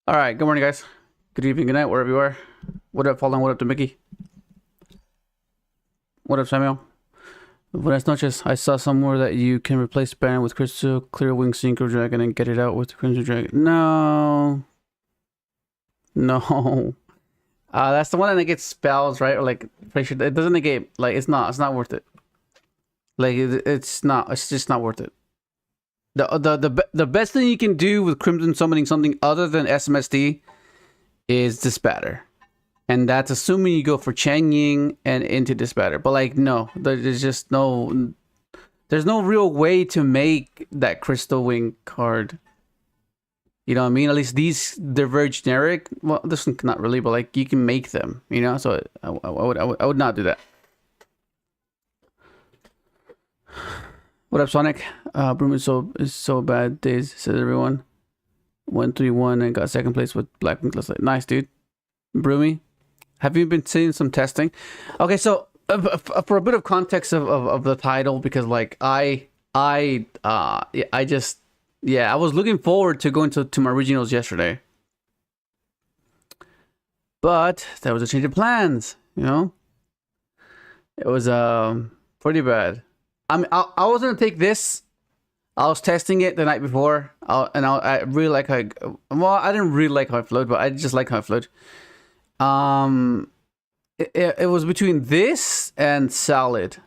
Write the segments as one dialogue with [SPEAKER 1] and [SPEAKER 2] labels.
[SPEAKER 1] All right, good morning, guys. Good evening, good night, wherever you are. What up, Fallen? What up to Mickey? What up, Samuel? Buenas noches. I saw somewhere that you can replace Baron with Crystal, Clear Wing Synchro Dragon, and get it out with the Crimson Dragon. No. No. That's the one that negates spells, right? Or like, pretty sure it doesn't negate. Like, it's not worth it. Like, it's just not worth it. The best thing you can do with Crimson summoning something other than SMSD is Disbatter. And that's assuming you go for Chang Ying and into Disbatter. But like, no, there's just no real way to make that Crystal Wing card. You know what I mean? At least they're very generic. Well, this one not really, but like you can make them, you know? So I would not do that. What up, Sonic? Broom is so bad days, says everyone. 1-3-1 and got second place with Blackwing Class. Nice, dude. Broomy, have you been seeing some testing? Okay, so for a bit of context of the title, because like I was looking forward to going to my regionals yesterday, but there was a change of plans. You know, it was pretty bad. I was gonna take this. I was testing it the night before, I really like how. I didn't really like how it flowed, but I just like how it flowed. It was between this and Salad.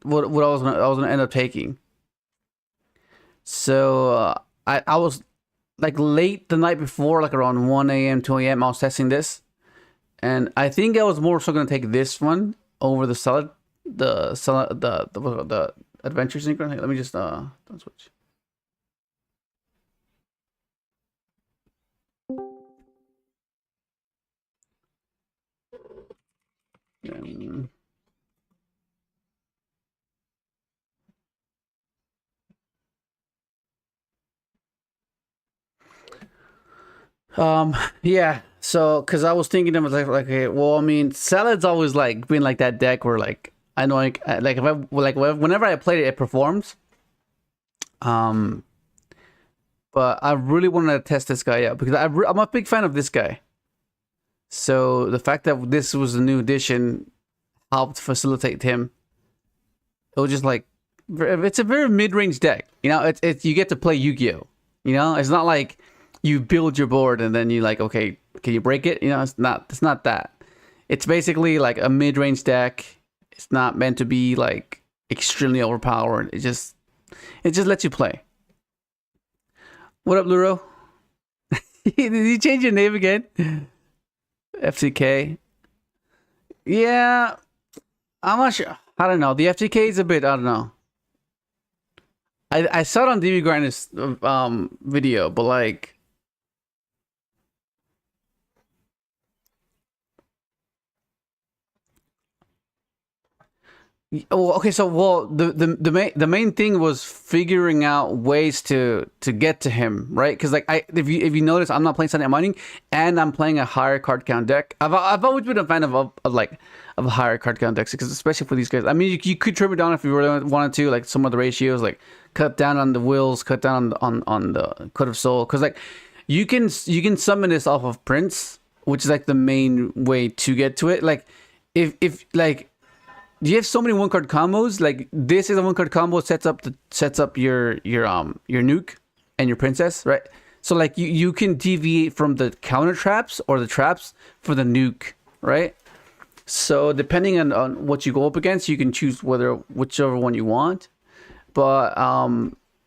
[SPEAKER 1] What I was gonna end up taking. So I was like late the night before, like around 1 a.m., 2 a.m. I was testing this, and I think I was more so gonna take this one over the Salad, the Adventure Synchron. Hey, let me just don't switch. Yeah. So, cause I was thinking of like, okay, well, I mean, Salad's always like been like that deck where like I know like if I like whenever I played it, it performs. But I really wanted to test this guy out because I'm a big fan of this guy. So the fact that this was a new addition helped facilitate him. It was just like it's a very mid-range deck. You know, it's you get to play Yugioh. You know, it's not like you build your board and then you like, okay, can you break it? You know, it's not that. It's basically like a mid-range deck. It's not meant to be like extremely overpowered. It just lets you play. What up, Luro? Did you change your name again? FTK. Yeah, I'm not sure. I don't know. The FTK is a bit. I don't know. I saw it on DB Grind's video, but like. Oh, okay. So, well, the main thing was figuring out ways to get to him, right? Because like if you notice, I'm not playing Sunday Mining, and I'm playing a higher card count deck. I've always been a fan of higher card count decks, because especially for these guys. I mean, you could trim it down if you really wanted to, like some of the ratios, like cut down on the wills, cut down on the Code of Soul, because like you can summon this off of Prince, which is like the main way to get to it. Like if like. You have so many one card combos. Like this is a one card combo, sets up your nuke and your princess, right? So like you can deviate from the counter traps or the traps for the nuke, right? So depending on what you go up against, you can choose whichever one you want. But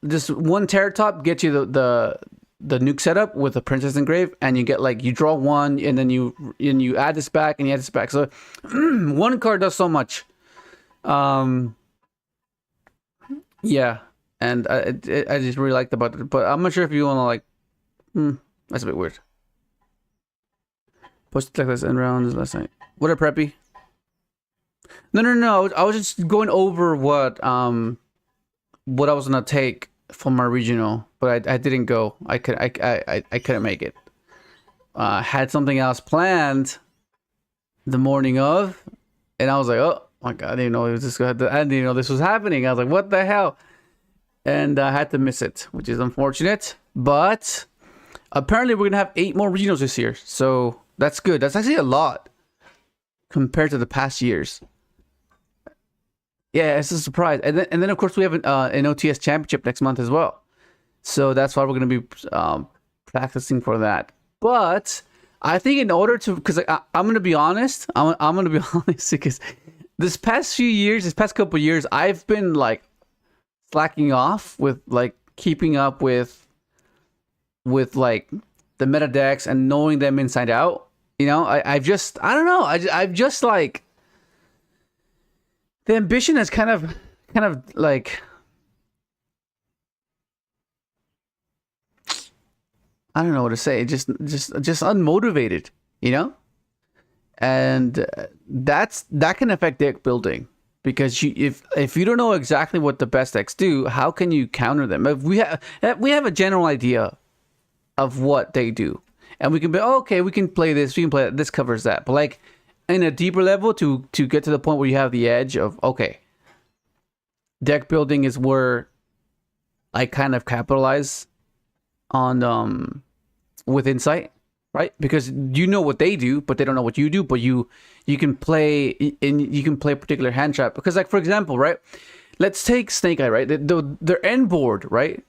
[SPEAKER 1] this one Terror Top gets you the nuke setup with the princess engrave, and you get like you draw one and then you add this back and you add this back. So one card does so much. Yeah, and I just really liked about it, but I'm not sure if you want to like. That's a bit weird. Posted like this end rounds last night. What up, Preppy? No. I was just going over what I was gonna take from my regional, but I didn't go. I couldn't make it. Had something else planned the morning of, and I was like, oh my god, I didn't know it was I didn't even know this was happening. I was like, what the hell? And I had to miss it, which is unfortunate. But Apparently, we're gonna have 8 more regionals this year, so that's good. That's actually a lot compared to the past years. Yeah, it's a surprise. And then of course we have an OTS championship next month as well. So that's why we're gonna be practicing for that. But I think in order to, because I'm gonna be honest, I'm gonna be honest because this past couple years, I've been like slacking off with like keeping up with like the meta decks and knowing them inside out. You know, I've just like, the ambition is kind of like, I don't know what to say. Just unmotivated, you know, and that can affect deck building, because if you don't know exactly what the best decks do, how can you counter them? If we have a general idea of what they do, and we can be, okay, we can play this, we can play that, this covers that, but like in a deeper level, to get to the point where you have the edge of, okay, deck building is where I kind of capitalize on with insight, right? Because you know what they do, but they don't know what you do, but you can play a particular hand trap. Because like, for example, right, let's take Snake Eye, right? Their end board, right?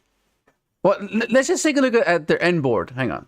[SPEAKER 1] Well, let's just take a look at their end board. Hang on.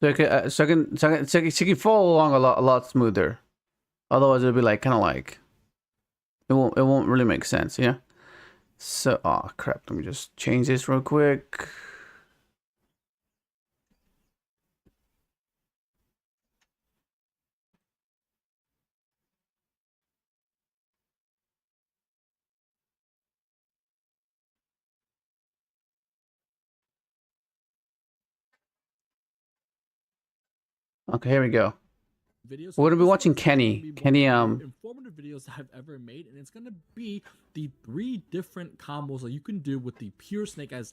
[SPEAKER 1] So I can follow along a lot smoother. Otherwise, it'll be like kind of like it won't really make sense, yeah. So, oh crap, let me just change this real quick. Okay, here we go.
[SPEAKER 2] Videos.
[SPEAKER 1] We're gonna be watching Kenny.
[SPEAKER 2] Informative videos I've ever made, and it's gonna be the 3 different combos that you can do with the pure Snake Eyes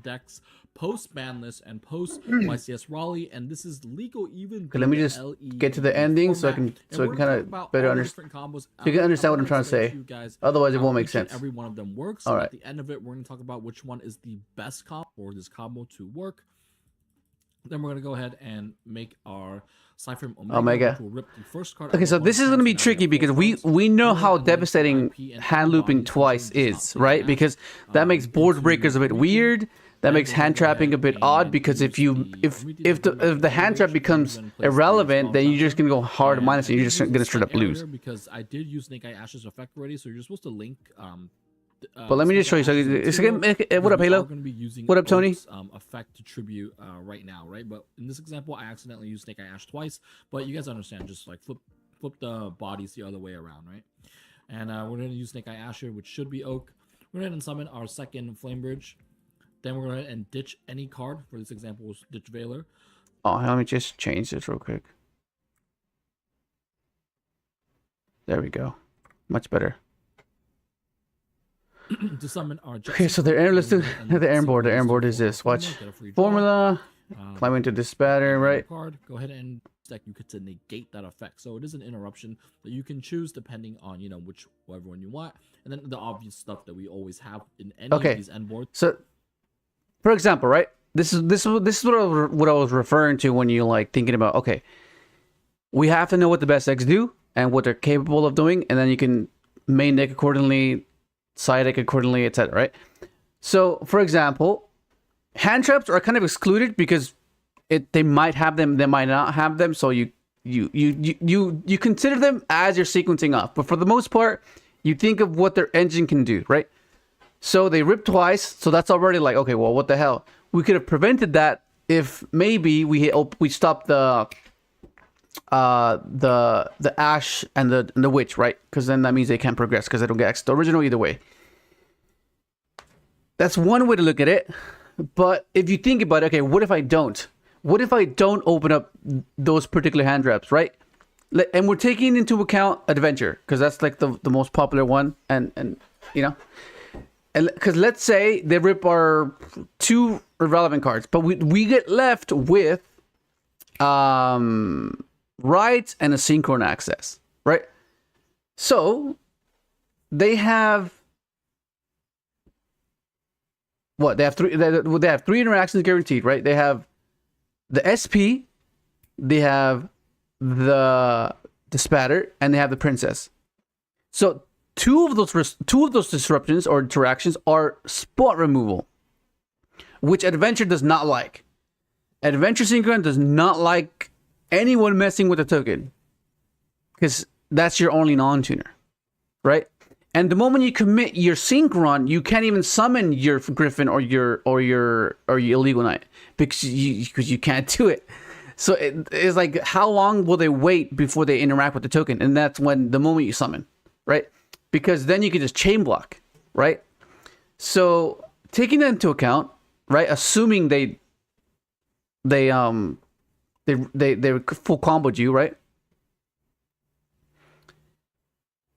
[SPEAKER 2] decks post banlist and post YCS Raleigh, and this is legal even.
[SPEAKER 1] Okay, let me just get to the ending so I can kind of better understand. So you can understand what I'm trying to say. Otherwise, it won't make sense.
[SPEAKER 2] Every one of them works.
[SPEAKER 1] All right.
[SPEAKER 2] At the end of it, we're gonna talk about which one is the best combo for this combo to work. Then we're gonna go ahead and make our Cypher Omega. Will rip the first card.
[SPEAKER 1] Okay, so this is going to be tricky because we know how devastating hand looping twice is, right? Because that makes board breakers a bit weird. That makes hand trapping a bit odd, because if the hand trap becomes irrelevant, then you're just going to go hard minus and you're just going to straight up lose.
[SPEAKER 2] Because I did use Snake Eye Ash's effect already, so you're supposed to link
[SPEAKER 1] but let me just show you. So what up, Halo? What up, Tony?
[SPEAKER 2] Effect to tribute right now, right? But in this example, I accidentally used Snake Eye Ash twice. But you guys understand, just like flip the bodies the other way around, right? And we're gonna use Snake Eye Ash here, which should be Oak. We're gonna summon our second Flame Bridge. Then we're gonna and ditch any card. For this example, was ditch Veiler.
[SPEAKER 1] Oh, let me just change this real quick. There we go. Much better.
[SPEAKER 2] To summon our
[SPEAKER 1] okay, so let's do the air board. The air board is this. Watch formula. Climb into this pattern, right?
[SPEAKER 2] Card. Go ahead and deck you get to negate that effect. So it is an interruption that you can choose depending on whichever one you want, and then the obvious stuff that we always have in any of these end boards.
[SPEAKER 1] So, for example, right? This is what I was referring to when you like thinking about, okay, we have to know what the best decks do and what they're capable of doing, and then you can main deck accordingly, side deck accordingly, etc. Right? So, for example, hand traps are kind of excluded because they might have them, they might not have them. So you consider them as you're sequencing off. But for the most part, you think of what their engine can do, right? So they rip twice, so that's already like, okay, well, what the hell? We could have prevented that if maybe we stop the Ash and the Witch, right? Because then that means they can't progress because they don't get access to original either way. That's one way to look at it. But if you think about it, okay, what if I don't? What if I don't open up those particular hand traps, right? And we're taking into account Adventure because that's like the most popular one, and you know, and because let's say they rip our 2 irrelevant cards, but we get left with rights and a Synchron access, right? So they have what? They have 3. They have 3 interactions guaranteed, right? They have the SP, they have the Spatter, and they have the Princess. So two of those disruptions or interactions are spot removal, which Adventure does not like. Adventure Synchron does not like anyone messing with the token because that's your only non-tuner, right? And the moment you commit your Synchron, you can't even summon your Griffin or your Illegal Knight because you can't do it. So it's like, how long will they wait before they interact with the token? And that's when the moment you summon, right? Because then you can just chain block, right? So taking that into account, right? Assuming they full comboed you, right?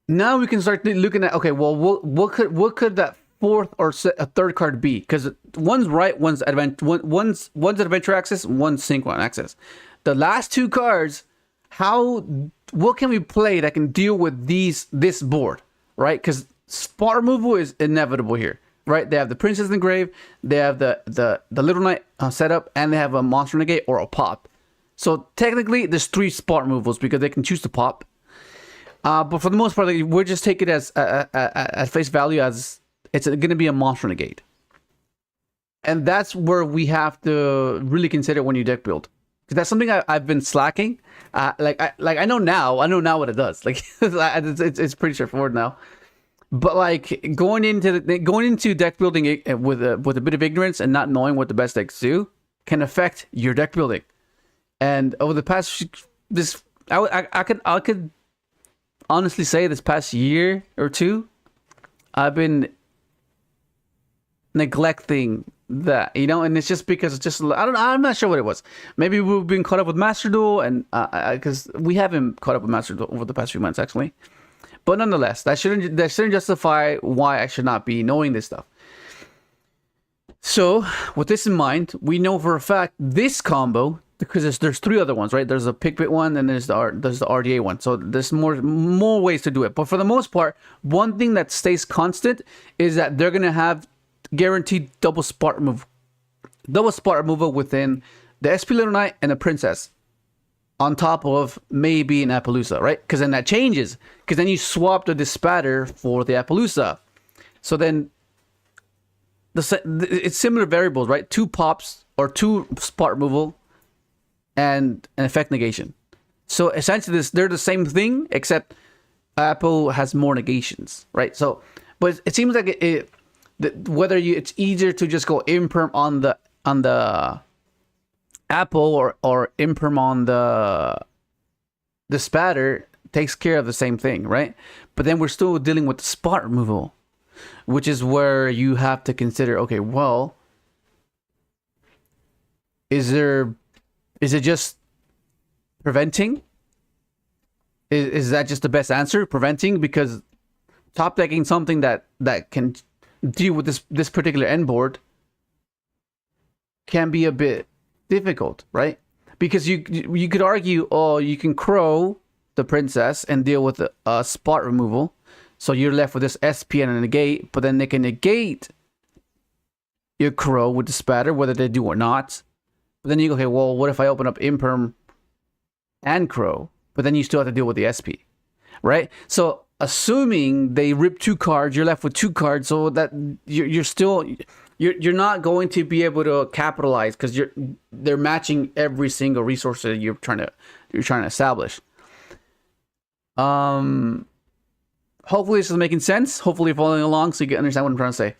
[SPEAKER 1] Now we can start looking at, okay, well, what could that 4th or a 3rd card be? Because one's right, one's adventure access, one's Synchron access. The last 2 cards, what can we play that can deal with this board, right? Because spot removal is inevitable here, right? They have the Princess in the Grave, they have the Little Knight setup, and they have a Monster Negate or a Pop. So technically, there's 3 spot removals because they can choose to pop. But for the most part, we're just taking it as at face value as it's going to be a Monster Negate. And that's where we have to really consider when you deck build. Because that's something I've been slacking. I know now what it does. Like it's pretty straightforward now. But like going into deck building with a bit of ignorance and not knowing what the best decks do can affect your deck building. And over the past I could honestly say this past year or 2, I've been neglecting that, and it's just because it's just I'm not sure what it was. Maybe we've been caught up with Master Duel, and because we haven't caught up with Master Duel over the past few months actually. But nonetheless, that shouldn't justify why I should not be knowing this stuff. So with this in mind, we know for a fact this combo, because there's 3 other ones, right? There's a Pickbit one, and there's the RDA one. So there's more ways to do it. But for the most part, one thing that stays constant is that they're gonna have guaranteed double spot removal within the SP Little Knight and the Princess, on top of maybe an Appaloosa, right? Because then that changes. Because then you swap the Spatter for the Appaloosa. So then it's similar variables, right? 2 pops or 2 spot removal and an effect negation. So essentially they're the same thing, except Apple has more negations, right? So, but it seems like it's easier to just go imperm on the Apple or imperm on the Spatter takes care of the same thing, right? But then we're still dealing with the spot removal, which is where you have to consider, okay, well, is it just preventing? Is that just the best answer? Preventing? Because top decking something that can deal with this particular end board can be a bit difficult, right? Because you could argue, oh, you can Crow the Princess and deal with a spot removal, so you're left with this SP and a negate, but then they can negate your Crow with the Spatter, whether they do or not. But then you go, okay, well, what if I open up Imperm and Crow? But then you still have to deal with the SP, right? So assuming they rip 2 cards, you're left with 2 cards, so that you're not going to be able to capitalize because they're matching every single resource that you're trying to establish. Hopefully this is making sense. Hopefully you're following along so you can understand what I'm trying to say.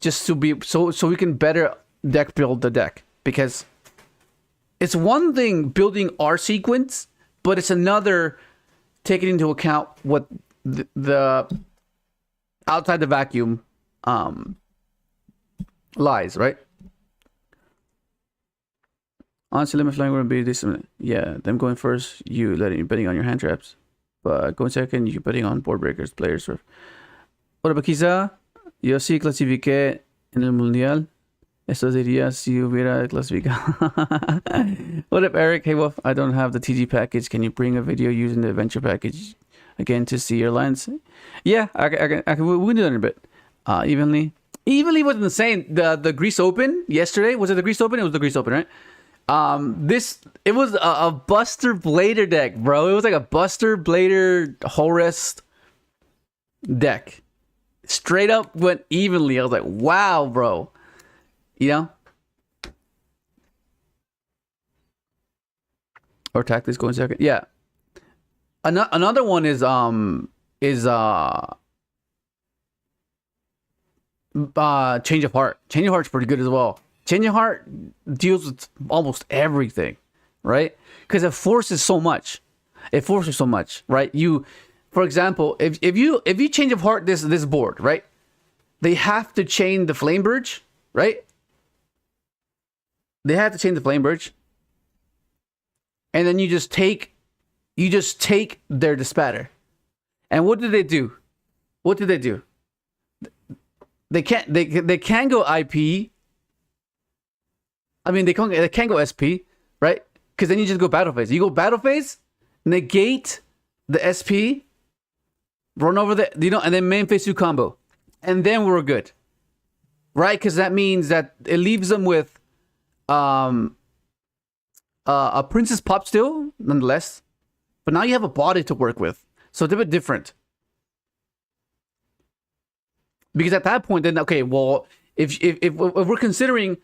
[SPEAKER 1] Just to be so we can better deck build the deck, because it's one thing building our sequence, but it's another taking into account what the outside the vacuum lies, right? Honestly, limit flying would be this. Yeah, them going first, you betting on your hand traps. But going second, you betting on board breakers, players. Ora, quizá yo sí clasifiqué en el mundial. Eso diría si hubiera clasificado. What up, Eric? Hey, Wolf. I don't have the TG package. Can you bring a video using the adventure package again to see your lines? Yeah, I can. We can do that in a bit. Evenly wasn't the same. The Greece Open yesterday, was it the Greece Open? It was the Greece Open, right? It was a Buster Blader deck, bro. It was like a Buster Blader Horest deck. Straight up went evenly. I was like, wow, bro. You know? Or tactics going second. Yeah. Another one is Change of Heart. Change of Heart's pretty good as well. Change of Heart deals with almost everything, right? Because it forces so much. It forces so much, right? For example, if you Change of Heart this board, right? They have to chain the Flame Birch, right? They have to chain the Flame Birch, and then you just take their Dispatter. And what do they do? What do they do? They can't go IP. I mean, they can't go SP, right? Because then you just go battle phase. You go battle phase, negate the SP, run over the, and then main phase 2 combo. And then we're good. Right? Because that means that it leaves them with a Princess Pop still, nonetheless. But now you have a body to work with. So it's a bit different. Because at that point, then, okay, well, if we're considering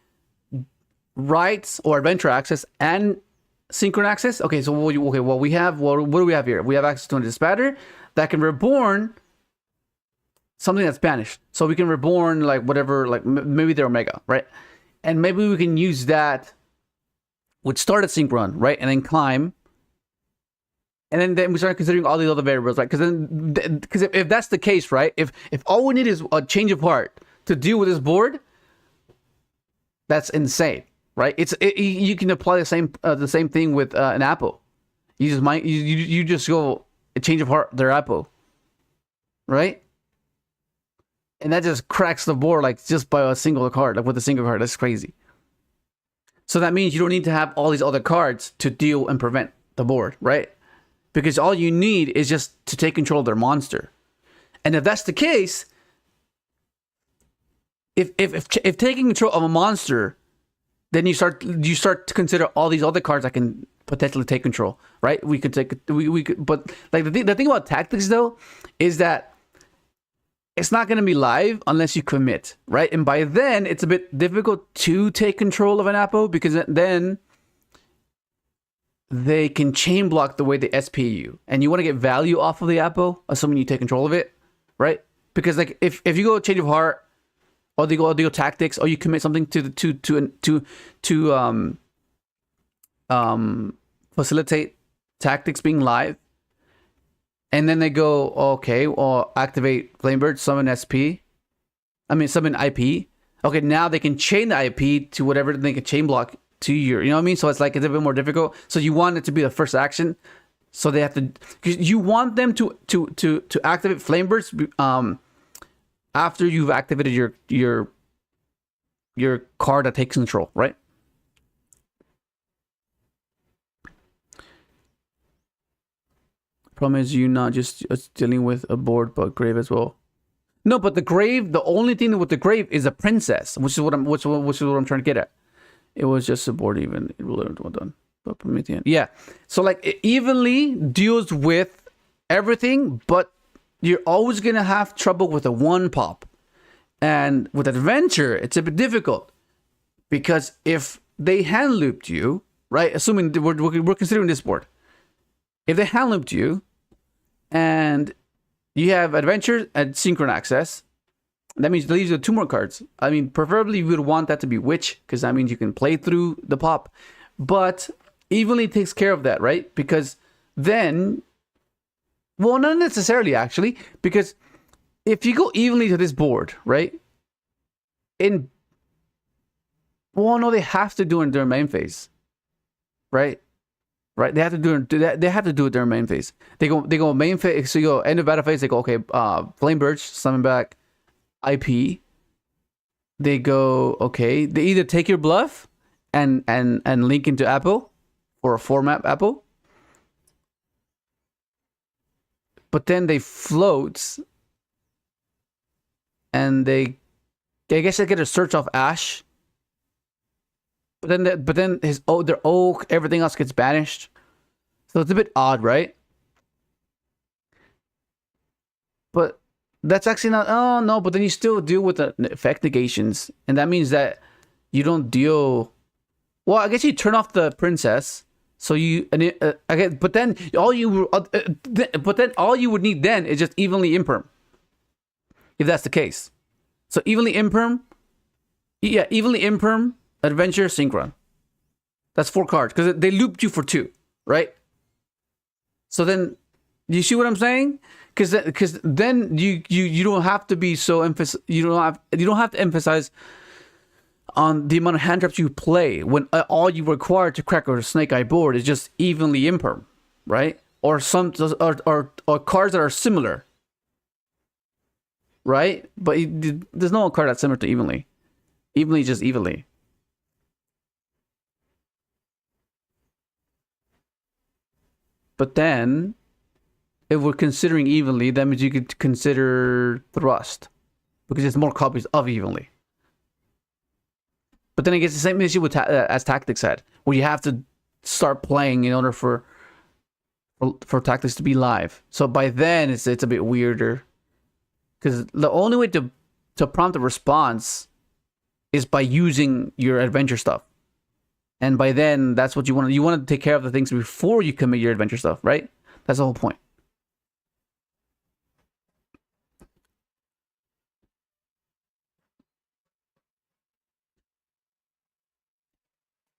[SPEAKER 1] rights or adventure access and synchron access, okay, so what do we have here? We have access to a Dispatter that can reborn something that's banished. So we can reborn like whatever, like maybe they're Omega, right? And maybe we can use that with start at synchron, right? And then climb. And then we start considering all these other variables, right? Because if that's the case, right? If all we need is a Change of Heart to deal with this board, that's insane, right? You can apply the same thing with an Apple. You just go a Change of Heart their Apple, right? And that just cracks the board like just by a single card, like with a single card. That's crazy. So that means you don't need to have all these other cards to deal and prevent the board, right? Because all you need is just to take control of their monster. And if that's the case, if taking control of a monster, then you start to consider all these other cards that can potentially take control, right? We could, but like the thing about tactics though is that it's not going to be live unless you commit, right? And by then it's a bit difficult to take control of an Apo because then they can chain block the way they SP you, and you want to get value off of the Apo, assuming you take control of it, right? Because like if you go Change of Heart, or they go tactics, or you commit something to facilitate tactics being live, and then they go okay, or activate Flamebird, summon SP, summon IP. Okay, now they can chain the IP to whatever they can chain block to your, you know what I mean? So it's like it's a bit more difficult. So you want it to be the first action. So they have to, because you want them to activate Flame Burst after you've activated your card that takes control, right? Problem is you not just dealing with a board, but grave as well. No, but the grave, the only thing with the grave is a princess, which is what I'm trying to get at. It was just a board even. It will well done. But Promethean. Yeah. So like it evenly deals with everything, but you're always gonna have trouble with a one pop. And with adventure, it's a bit difficult. Because if they hand looped you, right? Assuming we're considering this board. If they hand looped you and you have adventure and synchron access, that means it leaves you 2 more cards. I mean, preferably you would want that to be Witch, because that means you can play through the pop. But evenly takes care of that, right? Because then, well, not necessarily actually, because if you go evenly to this board, right? Well, no, they have to do it in their main phase, right? Right? They have to do it. They have to do it during main phase. They go main phase. So you go end of battle phase. They go okay. Flame Birch, summon back, IP. They go okay. They either take your bluff and link into Apple or a format Apple, but then they float and I guess they get a search off Ash. But then their oak, everything else gets banished. So it's a bit odd, right? But that's actually not. Oh no! But then you still deal with the effect negations, and that means that you don't deal. Well, I guess you turn off the princess, so you I guess. But then all you would need then is just evenly imperm, if that's the case. So evenly imperm, yeah, evenly imperm. Adventure, Synchron. That's 4 cards because they looped you for 2, right? So then, you see what I'm saying? Because then you don't have to be so you don't have to emphasize on the amount of hand traps you play when all you require to crack a snake eye board is just evenly imperm, right? Or or cards that are similar, right? But there's no card that's similar to evenly. Evenly, just evenly. But then, if we're considering evenly, that means you could consider thrust, because there's more copies of evenly. But then it gets the same issue with as Tactics had, where you have to start playing in order for Tactics to be live. So by then, it's a bit weirder, because the only way to prompt a response is by using your adventure stuff. And by then, that's what you want. You want to take care of the things before you commit your adventure stuff, right? That's the whole point.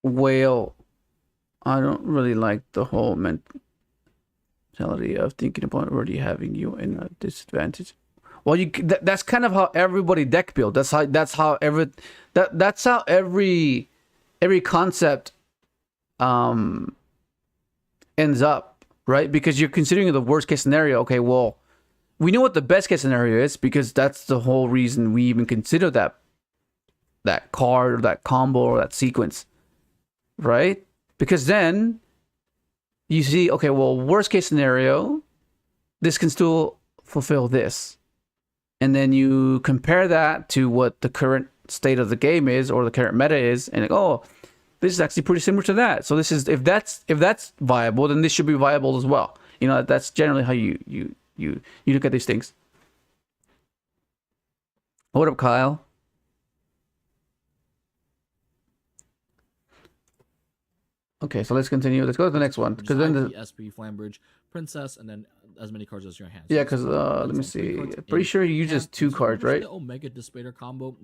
[SPEAKER 1] Well, I don't really like the whole mentality of thinking about already having you in a disadvantage. Well, that's kind of how everybody deck build. That's how every concept ends up, right? Because you're considering the worst case scenario. Okay, well, we know what the best case scenario is, because that's the whole reason we even consider that card or that combo or that sequence, right? Because then you see, okay, well, worst case scenario, this can still fulfill this, and then you compare that to what the current state of the game is or the current meta is, and like, oh, this is actually pretty similar to that. So this is if that's viable, then this should be viable as well. You know, that's generally how you look at these things. What up, Kyle? Okay, so let's continue. Let's go to the next one, because then the
[SPEAKER 2] SP, Flambridge, Princess, and then as many cards as your hand.
[SPEAKER 1] Yeah, because let me see. Pretty sure you use just 2 cards, right?
[SPEAKER 2] The Omega Dispater combo.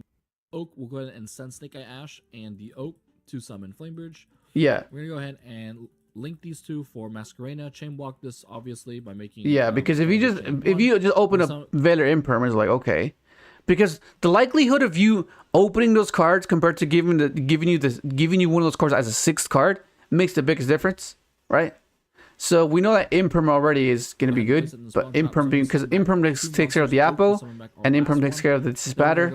[SPEAKER 2] Oak will go ahead and send Snake Eye Ash and the Oak to summon Flambridge.
[SPEAKER 1] Yeah.
[SPEAKER 2] We're gonna go ahead and link these two for Masquerena. Chain block this obviously by making.
[SPEAKER 1] Yeah, because if you just open up Valor Imperm, it's like, okay, because the likelihood of you opening those cards compared to giving you one of those cards as a 6th card makes the biggest difference, right? So we know that Imperm already is going to be good, but Imperm because Imperm takes care of the Apple, and Imperm takes care of the Spatter.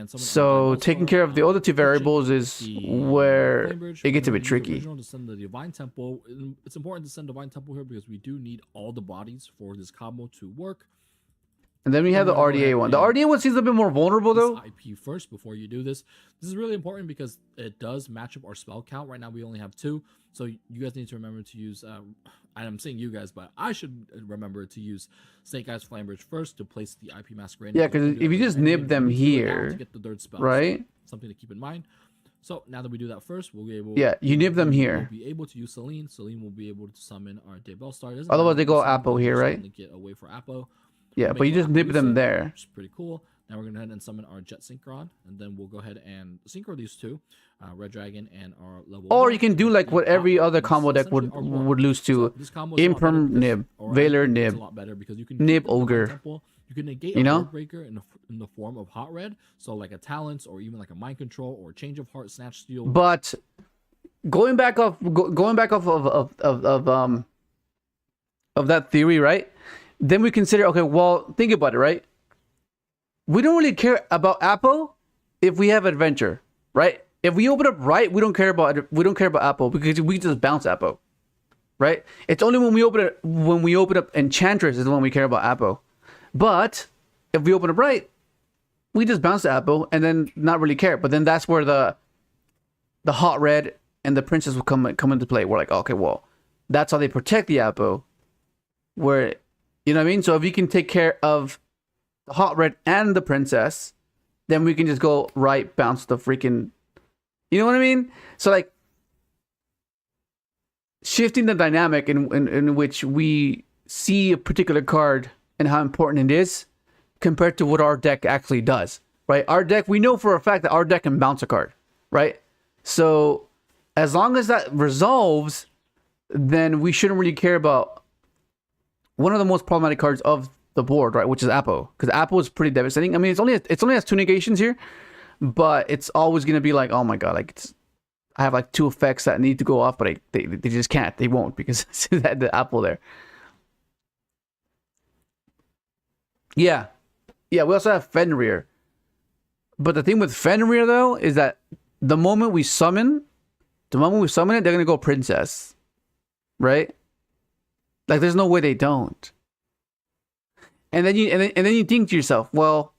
[SPEAKER 1] So taking care of the other 2 variables is where it gets a bit tricky.
[SPEAKER 2] To send the Divine Temple, it's important to send Divine Temple here because we do need all the bodies for this combo to work.
[SPEAKER 1] And then we have the RDA one. The RDA one seems a bit more vulnerable, though.
[SPEAKER 2] IP first before you do this. This is really important because it does match up our spell count. Right now, we only have 2. So you guys need to remember to use, I'm saying you guys, but I should remember to use Snake Eyes Flambridge first to place the IP Masquerade.
[SPEAKER 1] Yeah, because if you just nib them here,
[SPEAKER 2] to get the 3rd spell,
[SPEAKER 1] right?
[SPEAKER 2] So something to keep in mind. So now that we do that first, we'll be able.
[SPEAKER 1] Yeah, you nib them here.
[SPEAKER 2] We'll be able to use Celine. Celine will be able to summon our Daybell Star.
[SPEAKER 1] Otherwise, they go Apple here, right?
[SPEAKER 2] Get away for Apple.
[SPEAKER 1] Yeah, but you just nib them there.
[SPEAKER 2] Which is pretty cool. Now we're going to go ahead and summon our Jet Synchron, and then we'll go ahead and synchro these two, Red Dragon and our level.
[SPEAKER 1] Or
[SPEAKER 2] 1,
[SPEAKER 1] you can do like what every other combo deck
[SPEAKER 2] essentially
[SPEAKER 1] would lose to.
[SPEAKER 2] this combo is a lot better
[SPEAKER 1] Imperm
[SPEAKER 2] because-
[SPEAKER 1] Nib,
[SPEAKER 2] or I
[SPEAKER 1] Veiler
[SPEAKER 2] think it's
[SPEAKER 1] Nib,
[SPEAKER 2] a lot better because you can
[SPEAKER 1] Nib
[SPEAKER 2] keep it in the
[SPEAKER 1] Ogre.
[SPEAKER 2] temple. You can negate
[SPEAKER 1] You
[SPEAKER 2] a
[SPEAKER 1] know?
[SPEAKER 2] Word Breaker in the form of Hot Red, so like a Talents or even like a Mind Control or Change of Heart, Snatch Steal.
[SPEAKER 1] But going back off of that theory, right? Then we consider, okay, well, think about it, right? We don't really care about Apple if we have adventure, right? If we open up right, we don't care about Apple because we just bounce Apple, right? It's only when we open up Enchantress is when we care about Apple. But if we open up right, we just bounce the Apple and then not really care. But then that's where the Hot Red and the Princess will come into play. We're like, okay, well, that's how they protect the Apple. Where, you know what I mean? So if you can take care of the Hot Red and the Princess, then we can just go right, bounce the freaking, you know what I mean? So like shifting the dynamic in which we see a particular card and how important it is compared to what our deck actually does, right? Our deck, we know for a fact that our deck can bounce a card, right? So as long as that resolves, then we shouldn't really care about one of the most problematic cards of the board, right? Which is Apple, because Apple is pretty devastating. I mean, it's only has 2 negations here, but it's always gonna be like, oh my god, like I have like 2 effects that need to go off, but they just can't. They won't because it's the Apple there. Yeah. We also have Fenrir, but the thing with Fenrir though is that the moment we summon it, they're gonna go Princess, right? Like, there's no way they don't. And then you think to yourself, well,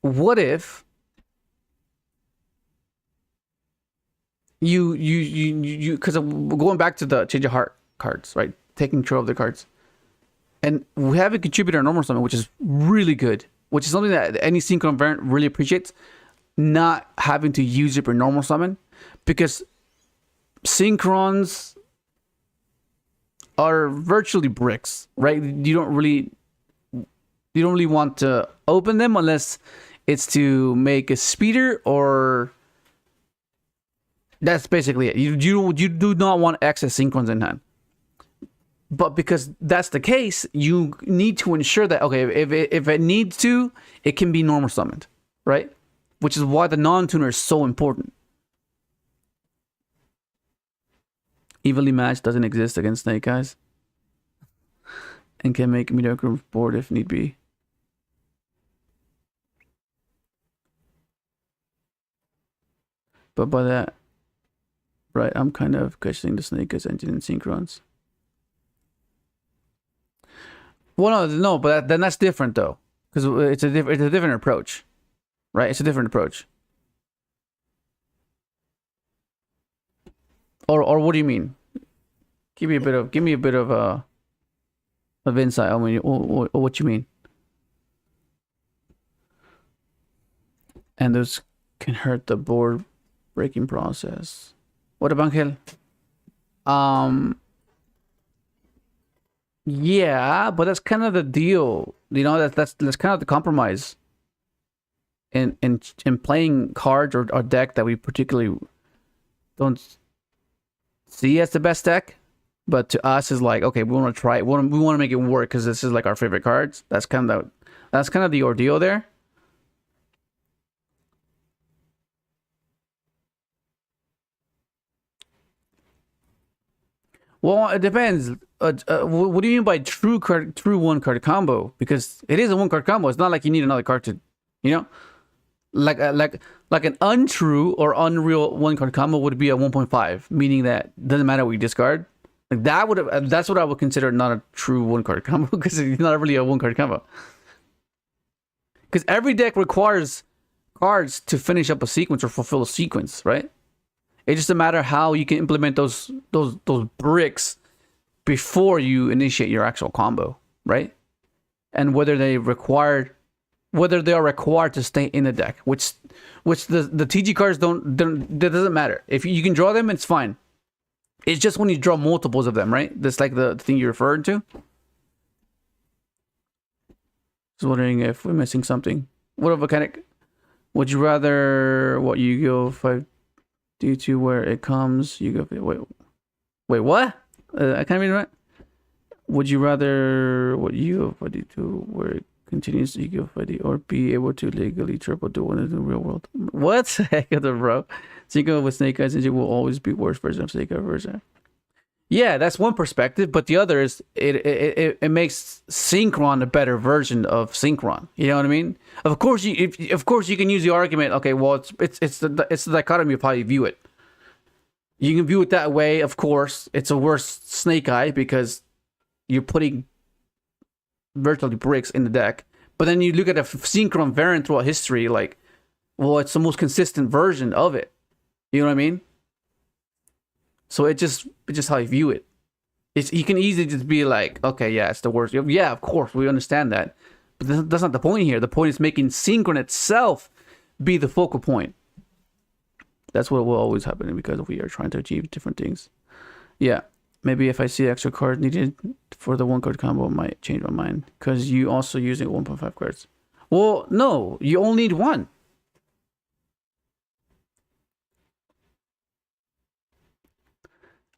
[SPEAKER 1] what if you because going back to the Change of Heart cards, right? Taking control of the cards, and we have a contributor normal summon, which is really good, which is something that any Synchron variant really appreciates. Not having to use it for normal summon, because Synchrons are virtually bricks, right? You don't really want to open them unless it's to make a speeder, or that's basically it. You do not want excess Synchrons in hand. But because that's the case, you need to ensure that, okay, if it needs to, it can be normal summoned, right? Which is why the non-tuner is so important. Evenly Matched doesn't exist against Snake Eyes, and can make mediocre board if need be. But by that, right, I'm kind of questioning the Snake Eyes engine in Synchrons. Well, no, but then that's different though, because it's a different approach, right? It's a different approach. Or what do you mean? Give me a bit of insight on what you mean. And those can hurt the board breaking process. What about Angel? Yeah, but that's kind of the deal. You know, that's kind of the compromise in playing cards or deck that we particularly don't see as the best deck, but to us is like, okay, we want to try it. We want to make it work because this is like our favorite cards. That's kind of the ordeal there. Well, it depends. What do you mean by true one card combo? Because it is a 1 card combo. It's not like you need another card to, you know, like an untrue or unreal 1 card combo would be a 1.5, meaning that doesn't matter what you discard. Like that's what I would consider not a true 1 card combo, because it's not really a 1 card combo. Because every deck requires cards to finish up a sequence or fulfill a sequence, right? It's just a matter how you can implement those bricks before you initiate your actual combo, right? And whether they are required to stay in the deck, which the TG cards don't. That doesn't matter. If you can draw them, it's fine. It's just when you draw multiples of them, right? That's like the thing you're referring to. Just wondering if we're missing something. What mechanic? Would you rather what Yu-Gi-Oh 5D2 where it comes? Yu-Gi-Oh wait what? I can't read that. Would you rather what Yu-Gi-Oh 5D2 where it continues Yu-Gi-Oh 5D or be able to legally triple duel in the real world? What? Heck of the bro. Synchron with Snake Eyes and will always be worst version of Snake Eyes version. Yeah, that's one perspective, but the other is it makes Synchron a better version of Synchron. You know what I mean? Of course, you can use the argument. Okay, well, it's the dichotomy of how you view it. You can view it that way. Of course, it's a worse Snake Eye because you're putting virtually bricks in the deck. But then you look at a Synchron variant throughout history, like, well, it's the most consistent version of it. You know what I mean? So it's just how you view it. You can easily just be like, okay, yeah, it's the worst. Yeah, of course, we understand that. But that's not the point here. The point is making Synchron itself be the focal point. That's what will always happen because we are trying to achieve different things. Yeah, maybe if I see extra cards needed for the 1-card combo, I might change my mind. Because you also using 1.5 cards. Well, no, you only need 1.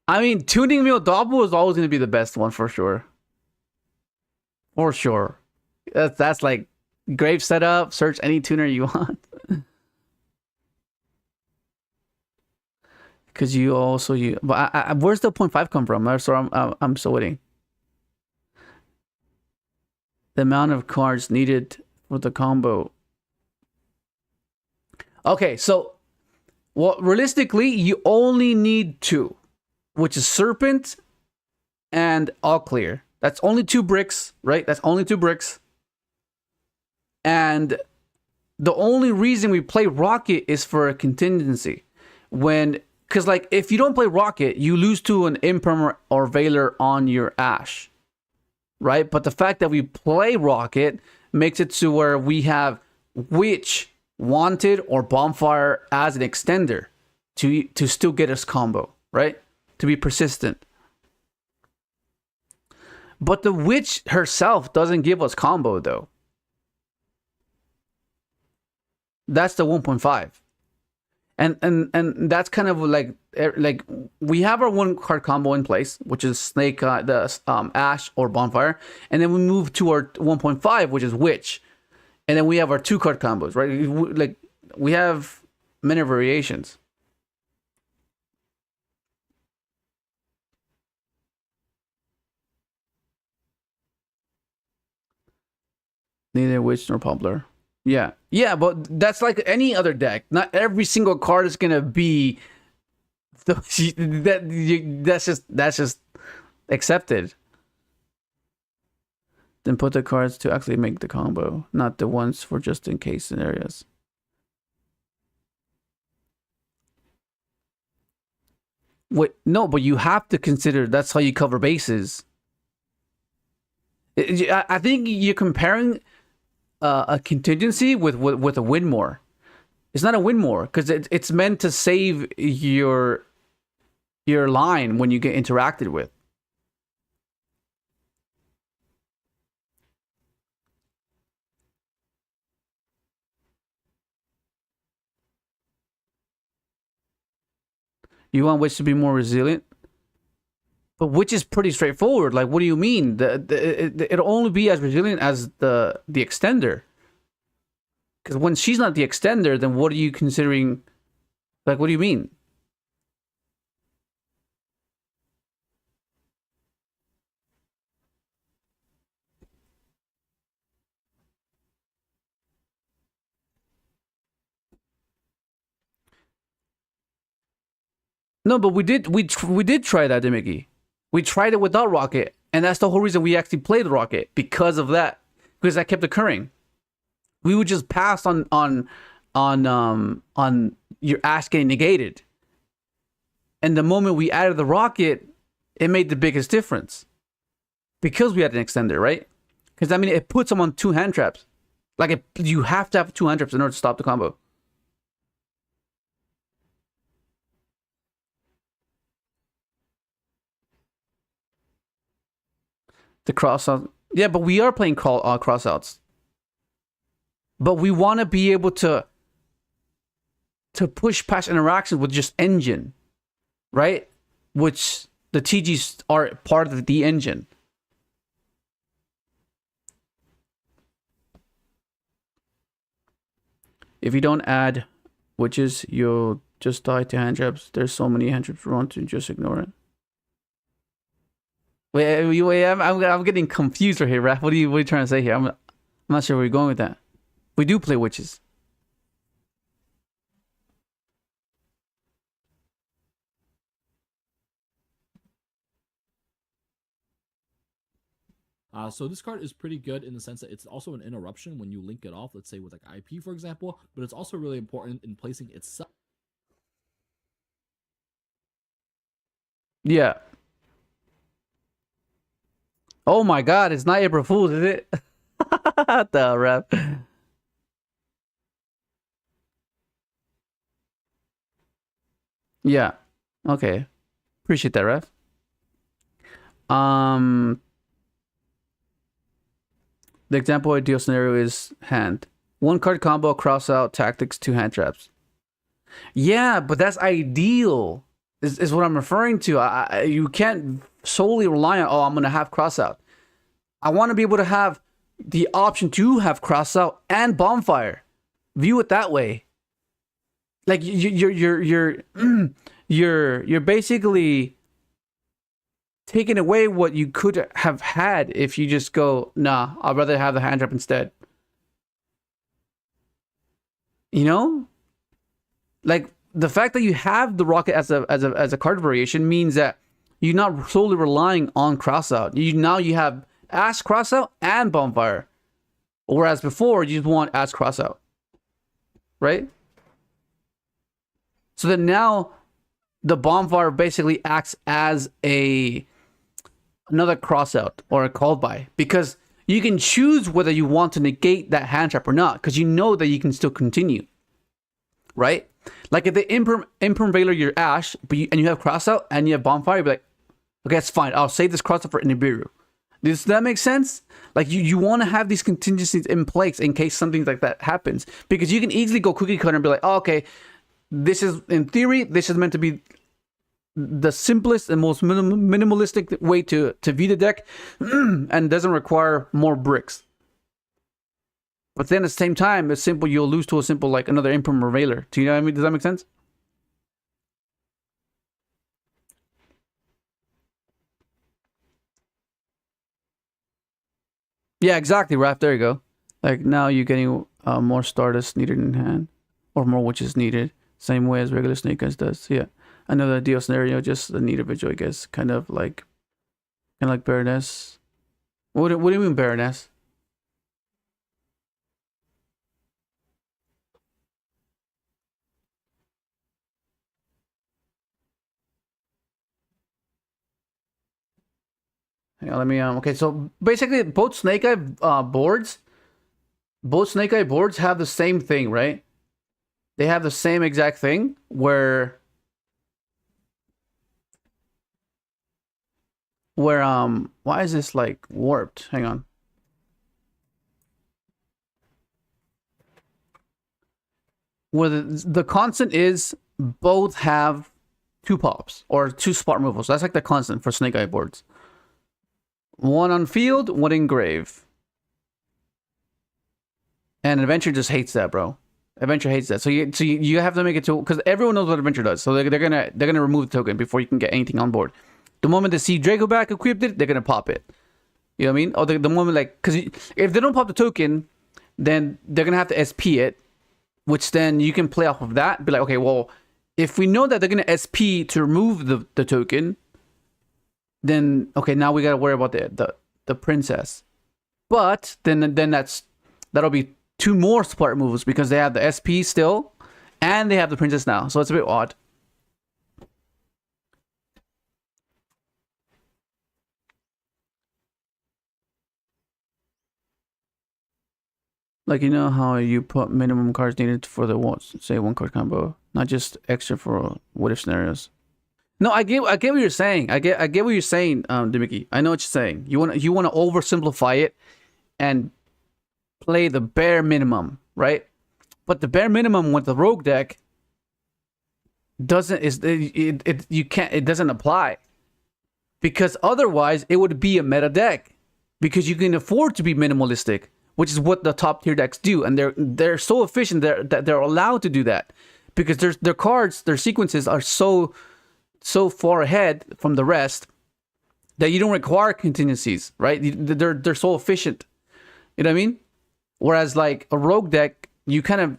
[SPEAKER 1] I mean, tuning Meal Double is always going to be the best one for sure. For sure. That's like grave setup, search any tuner you want. Because you also but where's the 0.5 come from? I'm still waiting. The amount of cards needed for the combo. Okay, so well, realistically, you only need 2. Which is Serpent and All Clear. That's only 2 bricks, right? That's only 2 bricks. And the only reason we play Rocket is for a contingency. Because like, if you don't play Rocket, you lose to an Imperm or Veiler on your Ash. Right? But the fact that we play Rocket makes it to where we have Witch, Wanted, or Bonfire as an extender to still get us combo, right? To be persistent. But the Witch herself doesn't give us combo though. That's the 1.5. And that's kind of like we have our 1-card combo in place, which is Snake, Ash or Bonfire, and then we move to our 1.5, which is Witch, and then we have our 2-card combos, right? Like we have many variations. Neither Witch nor Poplar. Yeah. Yeah, but that's like any other deck. Not every single card is gonna be that's just accepted. Then put the cards to actually make the combo, not the ones for just in case scenarios. Wait, no, but you have to consider that's how you cover bases. I think you're comparing a contingency with a win more. It's not a win more because it's meant to save your line when you get interacted with. You want Witch to be more resilient? But Witch is pretty straightforward. Like, what do you mean? It'll only be as resilient as the extender. Because when she's not the extender, then what are you considering? Like, what do you mean? No, but we did try that, Dimiki. We tried it without Rocket, and that's the whole reason we actually played Rocket, because of that. Because that kept occurring. We would just pass on your Ash getting negated. And the moment we added the Rocket, it made the biggest difference. Because we had an extender, right? Because I mean, it puts them on 2 hand traps. Like, you have to have 2 hand traps in order to stop the combo. The cross out. Yeah, but we are playing cross outs. But we want to be able to push past interaction with just engine, right? Which the TGs are part of the engine. If you don't add witches, you'll just die to hand traps. There's so many hand traps around to just ignore it. Wait, I'm getting confused right here, Raph. What are you trying to say here? I'm not sure where you're going with that. We do play witches.
[SPEAKER 2] So this card is pretty good in the sense that it's also an interruption when you link it off, let's say with like IP, for example, but it's also really important in placing itself.
[SPEAKER 1] Yeah. Oh my god, it's not April Fool's, is it? The rap. Yeah. Okay. Appreciate that, ref. The example ideal scenario is hand. 1 card combo, cross out, tactics, 2 hand traps. Yeah, but that's ideal. Is what I'm referring to. You can't solely rely on, oh, I'm gonna have cross out. I want to be able to have the option to have cross out and bonfire. View it that way. Like you're basically taking away what you could have had if you just go, nah, I'd rather have the hand trap instead. You know? Like the fact that you have the rocket as a card variation means that you're not solely relying on cross out. Now you have Ash cross out and bonfire. Whereas before you just want Ash cross out. Right? So that now the bonfire basically acts as another crossout or a call by, because you can choose whether you want to negate that hand trap or not, because you know that you can still continue, right? Like if the imperm your Ash, and you have crossout and you have bonfire, you'll be like, okay, that's fine. I'll save this crossout for Nibiru. Does that make sense? Like you want to have these contingencies in place in case something like that happens, because you can easily go cookie cutter and be like, oh, okay, this is in theory, this is meant to be the simplest and most minimalistic way to view the deck and doesn't require more bricks. But then at the same time, it's simple, you'll lose to a simple, like another Imperm Revailer. Do you know what I mean? Does that make sense? Yeah, exactly, Raph. There you go. Like now you're getting more Stardust needed in hand, or more Witches needed. Same way as regular Snake Eyes does. Yeah. Another ideal scenario, just a need individual, I guess. Kind of like Baroness. What do you mean Baroness? Hang on, let me okay, so basically both Snake Eye boards have the same thing, right? They have the same exact thing where why is this like warped? Hang on. Where the constant is both have 2 pops or 2 spot removals. That's like the constant for Snake Eye boards. 1 on field, 1 in grave. And Adventure just hates that, bro. Adventure hates that. So you have to make it to, because everyone knows what Adventure does. So they're gonna remove the token before you can get anything on board. The moment they see Draco back equipped it, they're gonna pop it. You know what I mean? Or the moment, like, because if they don't pop the token, then they're gonna have to SP it, which then you can play off of that. Be like, okay, well, if we know that they're gonna SP to remove the token, then okay, now we gotta worry about the princess. But then that'll be 2 more support removals because they have the SP still, and they have the princess now. So it's a bit odd. Like, you know how you put minimum cards needed for the say 1 card combo, not just extra for what if scenarios. No, I get what you're saying. I get what you're saying, Dimiki. I know what you're saying. You want to oversimplify it and play the bare minimum, right? But the bare minimum with the rogue deck doesn't it doesn't apply, because otherwise it would be a meta deck, because you can afford to be minimalistic, which is what the top tier decks do, and they're so efficient that they're allowed to do that, because their cards, their sequences are so far ahead from the rest that you don't require contingencies, right? They're so efficient. You know what I mean? Whereas like a rogue deck, you kind of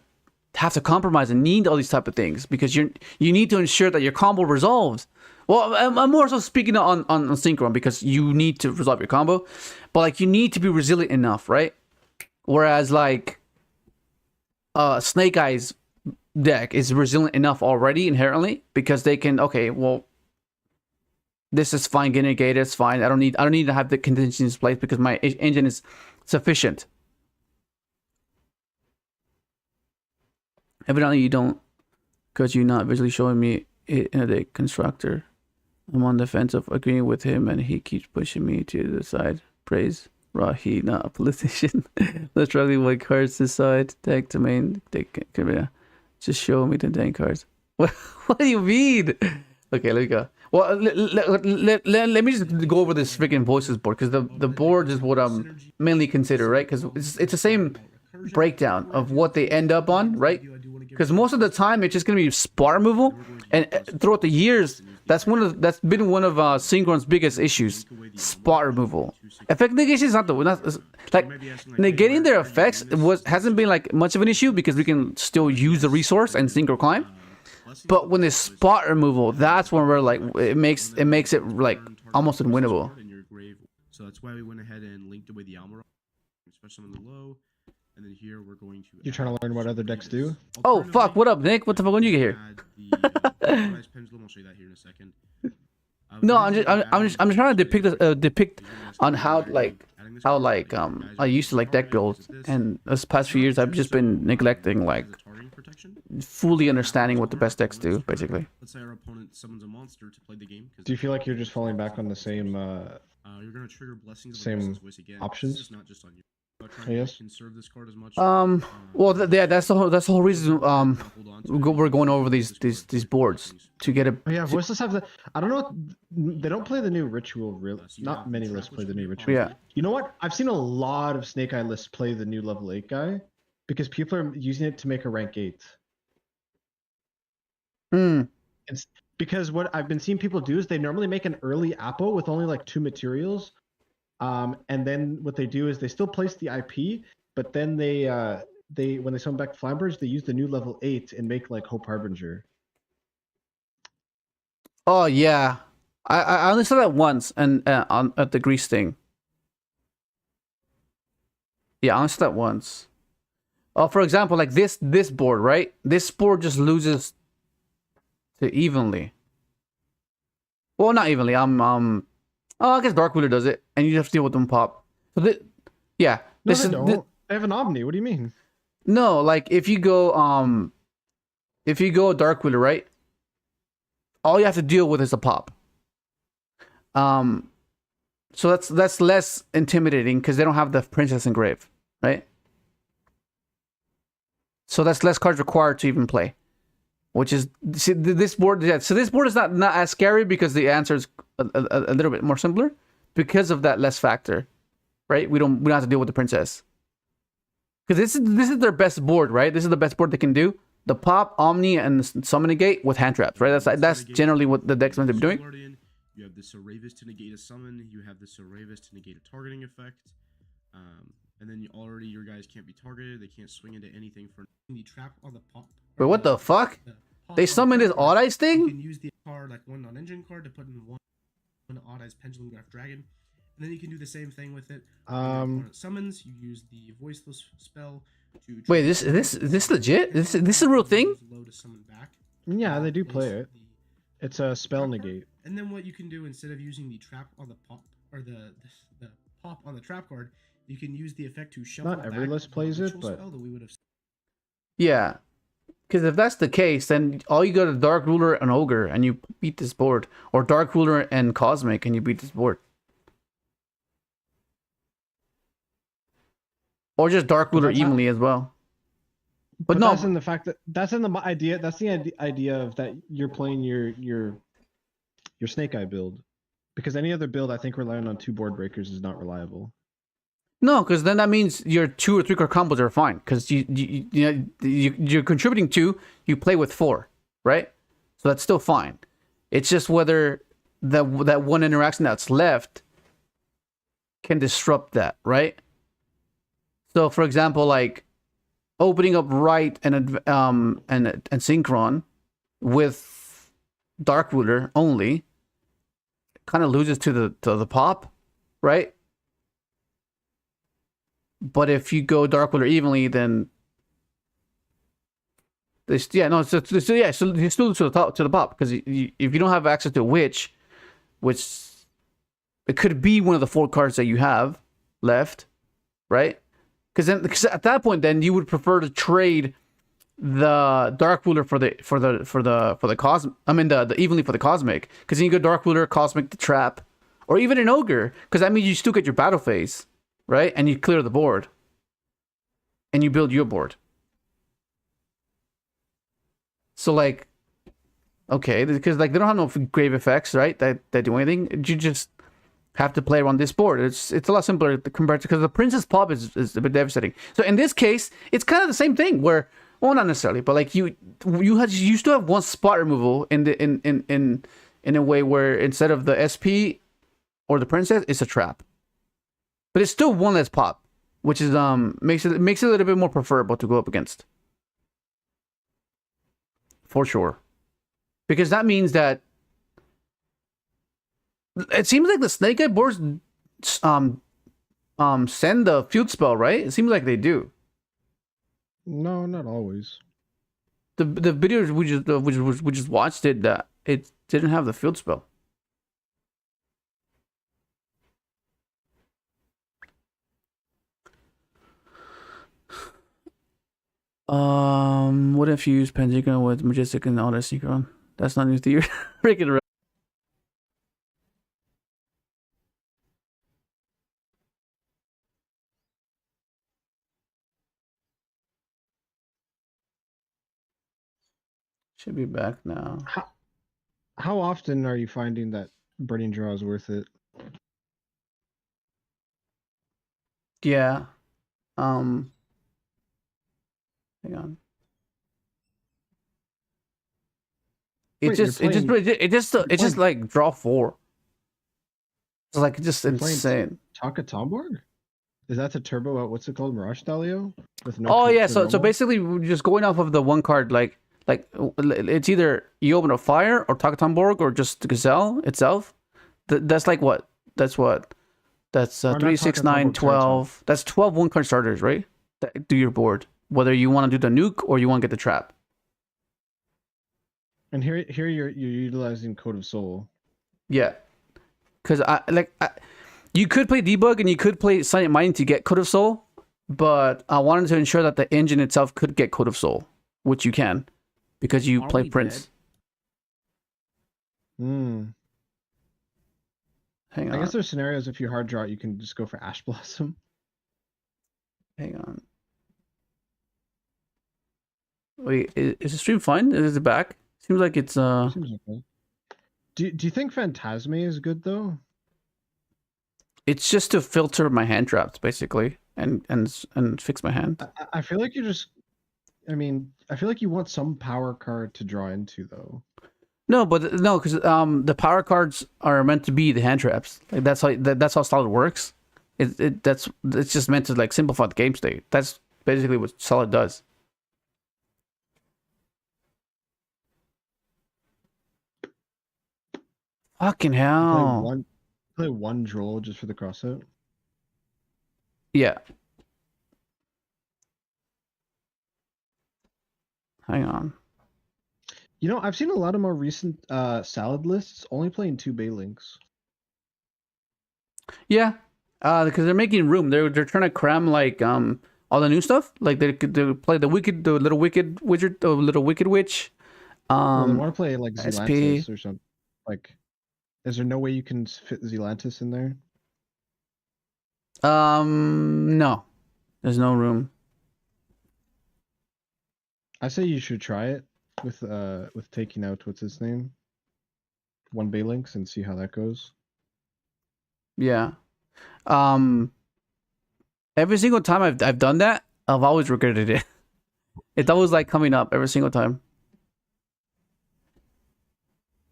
[SPEAKER 1] have to compromise and need all these type of things, because you need to ensure that your combo resolves. Well, I'm more so speaking on Synchron, because you need to resolve your combo, but like you need to be resilient enough, right? Whereas like Snake Eyes deck is resilient enough already inherently, because they can, okay, well, this is fine, get negated, it's fine. I don't need to have the contingencies in place because my engine is sufficient. Evidently you don't, because you're not visually showing me it in a constructor. I'm on the fence of agreeing with him, and he keeps pushing me to the side. Praise Rahi, not a politician. Let's try to what cards this side. Deck to main. Just show me the dang cards. What do you mean? Okay, let me go. Well, let me just go over this freaking voices board, because the board is what I'm mainly consider, right? Because it's the same breakdown of what they end up on, right? Because most of the time it's just gonna be spot removal, and throughout the years, that's been one of Synchron's biggest issues: spot removal. Effect negation is not like negating their effects hasn't been like much of an issue, because we can still use the resource and Synchro climb. But when it's spot removal, that's when we're like, it makes it like almost unwinnable.
[SPEAKER 3] So that's why we went ahead and linked away the Almirah, especially on the low. And then here we're going to.
[SPEAKER 4] You're trying to learn what other decks do?
[SPEAKER 1] Oh fuck! What up, Nick? What the fuck when you get here?
[SPEAKER 3] I'll show you that here in a second.
[SPEAKER 1] No, I'm just trying to depict on how I used to like deck builds, and this past few years I've just been neglecting like fully understanding what the best decks do, basically.
[SPEAKER 3] Let's say our opponent summons a monster to play the game.
[SPEAKER 4] Do you feel like you're just falling back on the same
[SPEAKER 3] you're gonna trigger blessings
[SPEAKER 4] same options?
[SPEAKER 3] It's not just on you.
[SPEAKER 4] Yes.
[SPEAKER 3] Conserve this card as much.
[SPEAKER 1] Well, yeah, that's the whole reason. We're going over these boards to get a.
[SPEAKER 4] Oh, yeah, voiceless have the. I don't know. They don't play the new ritual. Really, not many lists play the new ritual.
[SPEAKER 1] Yeah.
[SPEAKER 4] You know what? I've seen a lot of Snake Eye lists play the new level 8 guy, because people are using it to make a rank 8. It's because what I've been seeing people do is they normally make an early Apo with only like 2 materials. And then what they do is they still place the IP, but then they when they summon back Flamberge, they use the new level 8 and make like Hope Harbinger.
[SPEAKER 1] Oh yeah, I only saw that once, and at the Grease thing. Yeah, I only saw that once. Oh, for example, like this board, right? This board just loses to evenly. Well, not evenly. Oh, I guess Dark Wheeler does it, and you have to deal with them pop. So yeah.
[SPEAKER 4] No, they don't. They have an Omni. What do you mean?
[SPEAKER 1] No, like if you go Dark Wheeler, right? All you have to deal with is a pop. So that's less intimidating, because they don't have the Princess Engrave, right? So that's less cards required to even play. Which is, see, this board, yeah. So this board is not as scary, because the answer is a little bit more simpler because of that less factor, right? We don't have to deal with the princess, because this is their best board, right? This is the best board they can do. The pop, Omni, and the Summon Negate with hand traps, right? That's generally what the deck's meant to be doing.
[SPEAKER 3] You have the Soravis to negate a summon. You have the Soravis to negate a targeting effect. And then your guys can't be targeted. They can't swing into anything for the trap on the pop.
[SPEAKER 1] Wait, what the fuck? They summoned this Odd Eyes thing?
[SPEAKER 3] You can use the card, like one non-engine card, to put in one Odd Eyes Pendulum Graph Dragon. And then you can do the same thing with it. Summons, you use the Voiceless spell to...
[SPEAKER 1] Wait, this legit? This is a real thing?
[SPEAKER 4] Yeah, they do play it. It's a spell negate.
[SPEAKER 3] And then what you can do, instead of using the trap on the pop, or the pop on the trap card, you can use the effect to shuffle.
[SPEAKER 4] Not every list plays it, but...
[SPEAKER 1] Yeah. Because if that's the case, then all you go to Dark Ruler and Ogre and you beat this board, or Dark Ruler and Cosmic and you beat this board, or just Dark Ruler evenly as well. But no,
[SPEAKER 4] that's in the fact that that's in the idea. That's the idea of that you're playing your Snake Eye build, because any other build I think relying on 2 board breakers is not reliable.
[SPEAKER 1] no, because then that means your 2 or 3 card combos are fine because you're contributing 2, you play with 4, right? So that's still fine. It's just whether that one interaction that's left can disrupt that, right? So for example, like opening up right and Synchron with Dark Ruler only kind of loses to the pop, right? But if you go Dark Ruler evenly, then so you still lose to the pop because if you don't have access to which it could be one of the 4 cards that you have left, right? Because at that point, then you would prefer to trade the Dark Ruler for the Cosmic. I mean the evenly for the Cosmic, because then you go Dark Ruler, Cosmic, the Trap, or even an Ogre, because that means you still get your battle phase, right? And you clear the board, and you build your board. So like, okay, because like they don't have no grave effects, right? That do anything. You just have to play around this board. It's a lot simpler compared to, because the Princess Pop is a bit devastating. So in this case, it's kind of the same thing where, well, not necessarily, but like you still have 1 spot removal in a way where instead of the SP or the Princess, it's a trap. But it's still 1 less pop, which is makes it a little bit more preferable to go up against. For sure. Because that means that it seems like the Snake Eye boards send the field spell, right? It seems like they do.
[SPEAKER 4] No, not always.
[SPEAKER 1] The videos we just watched it didn't have the field spell. What if you use Pentagon with Majestic and all that Synchron? That's not new to you. Freaking right. Should be back now.
[SPEAKER 4] How often are you finding that Burning Draw is worth it?
[SPEAKER 1] Yeah. Hang on. It
[SPEAKER 4] Wait,
[SPEAKER 1] just like draw 4. It's like just insane.
[SPEAKER 4] Taka Tomborg? Is that the turbo? What's it called? Mirage Stalio? With no
[SPEAKER 1] Oh
[SPEAKER 4] creep
[SPEAKER 1] yeah,
[SPEAKER 4] to
[SPEAKER 1] so
[SPEAKER 4] normal?
[SPEAKER 1] basically we're just going off of the 1 card, like it's either you open a fire or Takatomborg or just Gazelle itself. That's like what? That's what? That's
[SPEAKER 4] Or not
[SPEAKER 1] 3, 6, 9,
[SPEAKER 4] Takatomborg,
[SPEAKER 1] 12. That's 12 1-card starters, right? That do your board. Whether you want to do the nuke or you want to get the trap.
[SPEAKER 4] And here you're utilizing Code of Soul.
[SPEAKER 1] Yeah. Because you could play debug and you could play Silent Mining to get Code of Soul, but I wanted to ensure that the engine itself could get Code of Soul, which you can, because you
[SPEAKER 2] Are
[SPEAKER 1] play
[SPEAKER 2] we
[SPEAKER 1] Prince.
[SPEAKER 4] Hmm.
[SPEAKER 1] Hang on.
[SPEAKER 4] I guess there's scenarios if you hard draw it, you can just go for Ash Blossom.
[SPEAKER 1] Hang on. Wait, is the stream fine? Is it back? Seems like it's
[SPEAKER 4] Seems okay. Do you think Phantasme is good though?
[SPEAKER 1] it's just to filter my hand traps basically and fix my hand.
[SPEAKER 4] I feel like you just. I mean, I feel like you want some power card to draw into though.
[SPEAKER 1] No, but no, because the power cards are meant to be the hand traps. Like that's how Solid works. It's just meant to like simplify the game state. That's basically what Solid does. Fucking hell.
[SPEAKER 4] Play one Droll just for the crossout.
[SPEAKER 1] Yeah. Hang on.
[SPEAKER 4] You know, I've seen a lot of more recent salad lists only playing 2 Baylings.
[SPEAKER 1] Yeah. Because they're making room. They're trying to cram like all the new stuff. Like they play the little wicked wizard, the little wicked witch.
[SPEAKER 4] Well, they want to play like
[SPEAKER 1] SP.
[SPEAKER 4] Zelantis or something. Like, is there no way you can fit Zelantis in there?
[SPEAKER 1] No, there's no room.
[SPEAKER 4] I say you should try it with taking out what's his name, one Balinks, and see how that goes.
[SPEAKER 1] Yeah. Every single time I've done that, I've always regretted it. It's always like coming up every single time.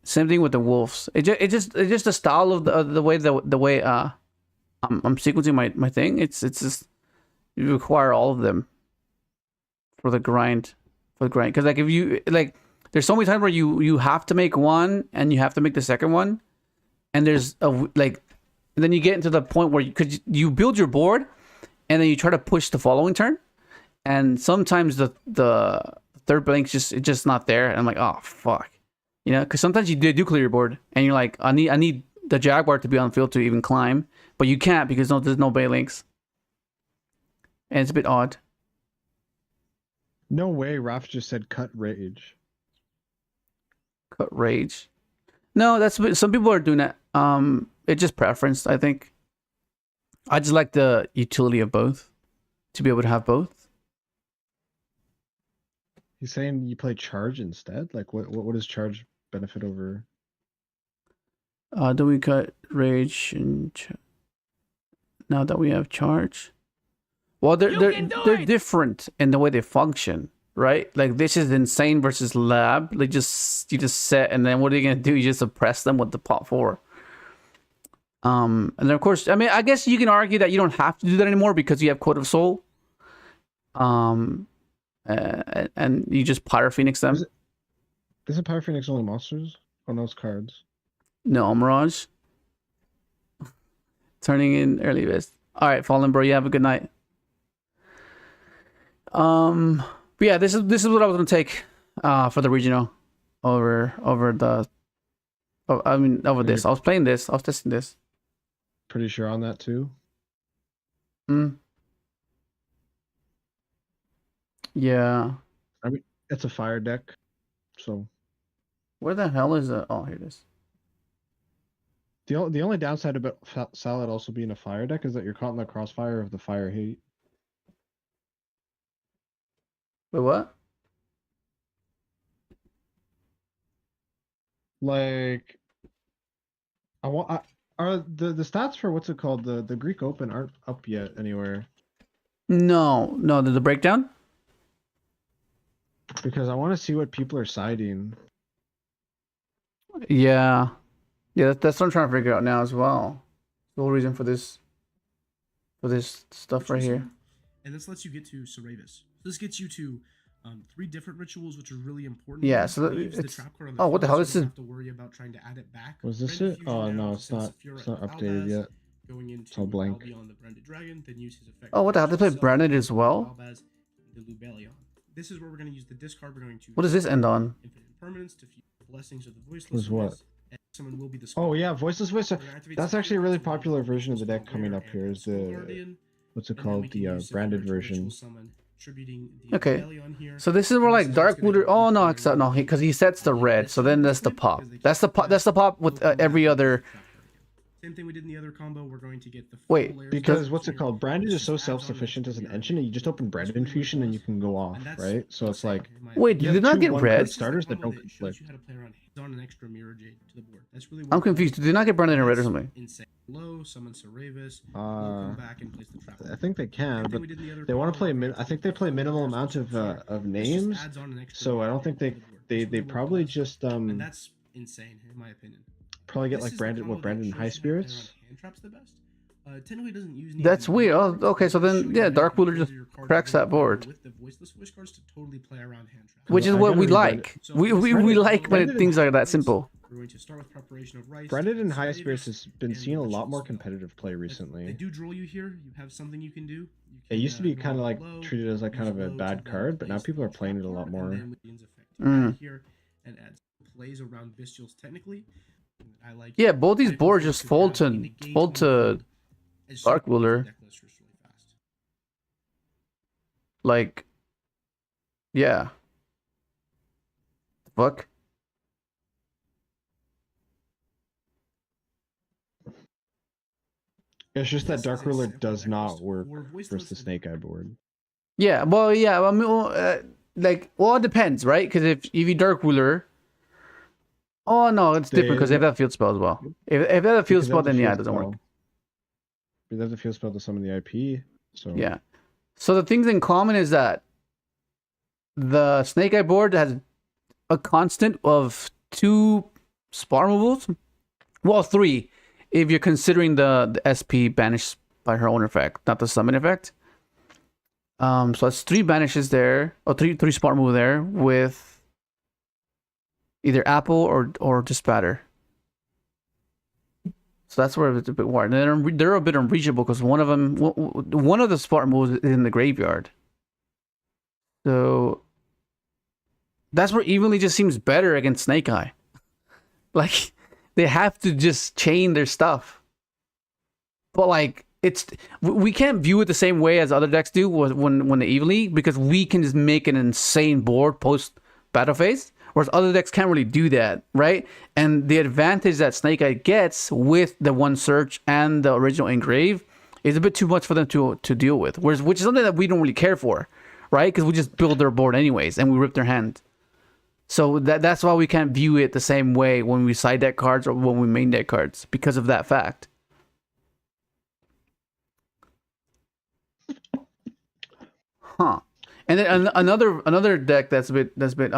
[SPEAKER 1] Same thing with the wolves. It's just the style of the way I'm sequencing my thing. It's just you require all of them for the grind. Because like if you like, there's so many times where you have to make one and you have to make the second one, and there's and then you get into the point where you build your board, and then you try to push the following turn, and sometimes the third link's just not there, and I'm like, oh fuck. You know, because sometimes you do clear your board, and you're like, I need the Jaguar to be on the field to even climb, but you can't because there's no Bay Links, and it's a bit odd.
[SPEAKER 4] No way, Raph just said cut rage.
[SPEAKER 1] Cut rage. No, that's some people are doing that. It's just preference, I think. I just like the utility of both, to be able to have both.
[SPEAKER 4] He's saying you play charge instead. Like, what does charge benefit over?
[SPEAKER 1] Do we cut rage and now that we have charge? Well, they're different in the way they function, right? Like this is insane versus lab. Like you just set, and then what are you gonna do? You just suppress them with the pot 4. And then of course, I mean, I guess you can argue that you don't have to do that anymore because you have Code of Soul. And you just Pyro Phoenix them.
[SPEAKER 4] Isn't Pyro Phoenix only monsters? Oh no, it's cards.
[SPEAKER 1] No, Mirage. Turning in early best. All right, Fallen Bro, you have a good night. But yeah, this is what I was gonna take for the regional over the. Oh, I mean, over this. I was playing this. I was testing this.
[SPEAKER 4] Pretty sure on that too.
[SPEAKER 1] Yeah.
[SPEAKER 4] I mean, it's a fire deck, so.
[SPEAKER 1] Where the hell is it? Oh, here it is.
[SPEAKER 4] The only downside about Salad also being a fire deck is that you're caught in the crossfire of the fire hate.
[SPEAKER 1] Wait, what?
[SPEAKER 4] Like, are the stats for what's it called, the Greek Open aren't up yet anywhere?
[SPEAKER 1] No, the breakdown.
[SPEAKER 4] Because I want to see what people are siding.
[SPEAKER 1] Yeah, that's what I'm trying to figure out now as well. The whole reason for this stuff right here.
[SPEAKER 3] And this lets you get to Saravis. This gets you to 3 different rituals, which are really important.
[SPEAKER 1] Yeah, so it's oh, what the hell? This is.
[SPEAKER 3] Have to worry about trying to add it back.
[SPEAKER 4] Was this it? Oh no, it's not. It's not updated yet.
[SPEAKER 3] Going into
[SPEAKER 4] it's all blank.
[SPEAKER 3] on the Branded Dragon, then use his effect.
[SPEAKER 1] Oh, what the hell? They play Branded as well.
[SPEAKER 3] This is where we're going to use the discard. We're going to.
[SPEAKER 1] What does this end on?
[SPEAKER 3] Infinite permanence to blessings of the voiceless.
[SPEAKER 4] What?
[SPEAKER 3] Someone will be the.
[SPEAKER 4] Oh yeah, voiceless voice. That's actually a really popular version of the deck coming up here. Is the what's it called? The branded version.
[SPEAKER 1] Okay, so this is more like Dark Looter. Oh no, except no, because he sets the red. So then that's the pop. That's the pop. That's the pop with every other.
[SPEAKER 3] Same thing we did in the other combo. We're going to get the
[SPEAKER 1] wait
[SPEAKER 4] because what's it called? Branded is so self-sufficient as an engine, and you just open Branded Infusion and you can go off, right? So it's like
[SPEAKER 1] wait, you did not get red
[SPEAKER 4] starters that don't conflict.
[SPEAKER 1] I'm confused. Did they not get Branded in red or something?
[SPEAKER 4] I think they can, but they want to play. I think they play minimal amount of names, so I don't think they probably just
[SPEAKER 3] And that's insane in my opinion.
[SPEAKER 4] Probably get like Branded and High Spirits.
[SPEAKER 3] Technically doesn't use
[SPEAKER 1] that's weird. Oh, okay, so then yeah, Dark Ruler just cracks that board.
[SPEAKER 3] With the voiceless voice cards to totally play around hand traps.
[SPEAKER 1] Which is what we like. We like when things are that simple.
[SPEAKER 3] We're going to start with preparation of rice.
[SPEAKER 4] Branded and High Spirits has been seeing a lot more competitive play recently.
[SPEAKER 3] They do draw you here. You have something you can do.
[SPEAKER 4] It used to be kind of like treated as like kind of a bad card, but now people are playing it a lot more.
[SPEAKER 3] Here and add plays around Bestials technically. I like.
[SPEAKER 1] Yeah, both these boards just fold to Dark Ruler. Like, yeah. Fuck.
[SPEAKER 4] It's just that Dark
[SPEAKER 3] As I
[SPEAKER 4] Ruler
[SPEAKER 3] said,
[SPEAKER 4] does
[SPEAKER 3] I
[SPEAKER 4] not
[SPEAKER 3] was
[SPEAKER 4] work
[SPEAKER 3] for
[SPEAKER 4] versus
[SPEAKER 3] voiceless
[SPEAKER 4] the Snake Eye board.
[SPEAKER 1] Yeah, well, yeah. I mean, well, it depends, right? Because if you Dark Ruler, oh no, it's different because they have that field spell as well. If they have a field
[SPEAKER 4] Because they
[SPEAKER 1] spell,
[SPEAKER 4] have the
[SPEAKER 1] then yeah,
[SPEAKER 4] field
[SPEAKER 1] it doesn't work.
[SPEAKER 4] spell. They have the field spell to summon the IP. So
[SPEAKER 1] Yeah. So the things in common is that the Snake Eye board has a constant of 2 spot removals. Well, 3 if you're considering the SP banished by her own effect, not the summon effect. So that's 3 banishes there, or three spot removal there with either Apple or just Spatter. So that's where it's a bit hard. And they're a bit unreachable because one of the spot removals is in the graveyard. So that's where Evenly just seems better against Snake Eye. Like, they have to just chain their stuff. But like, we can't view it the same way as other decks do when they evenly, because we can just make an insane board post battle phase, whereas other decks can't really do that, right? And the advantage that Snake Eye gets with the 1 search and the original engrave is a bit too much for them to deal with, which is something that we don't really care for, right? Because we just build their board anyways and we rip their hand. So that's why we can't view it the same way when we side deck cards or when we main deck cards, because of that fact. Huh. And then another deck that's a bit this was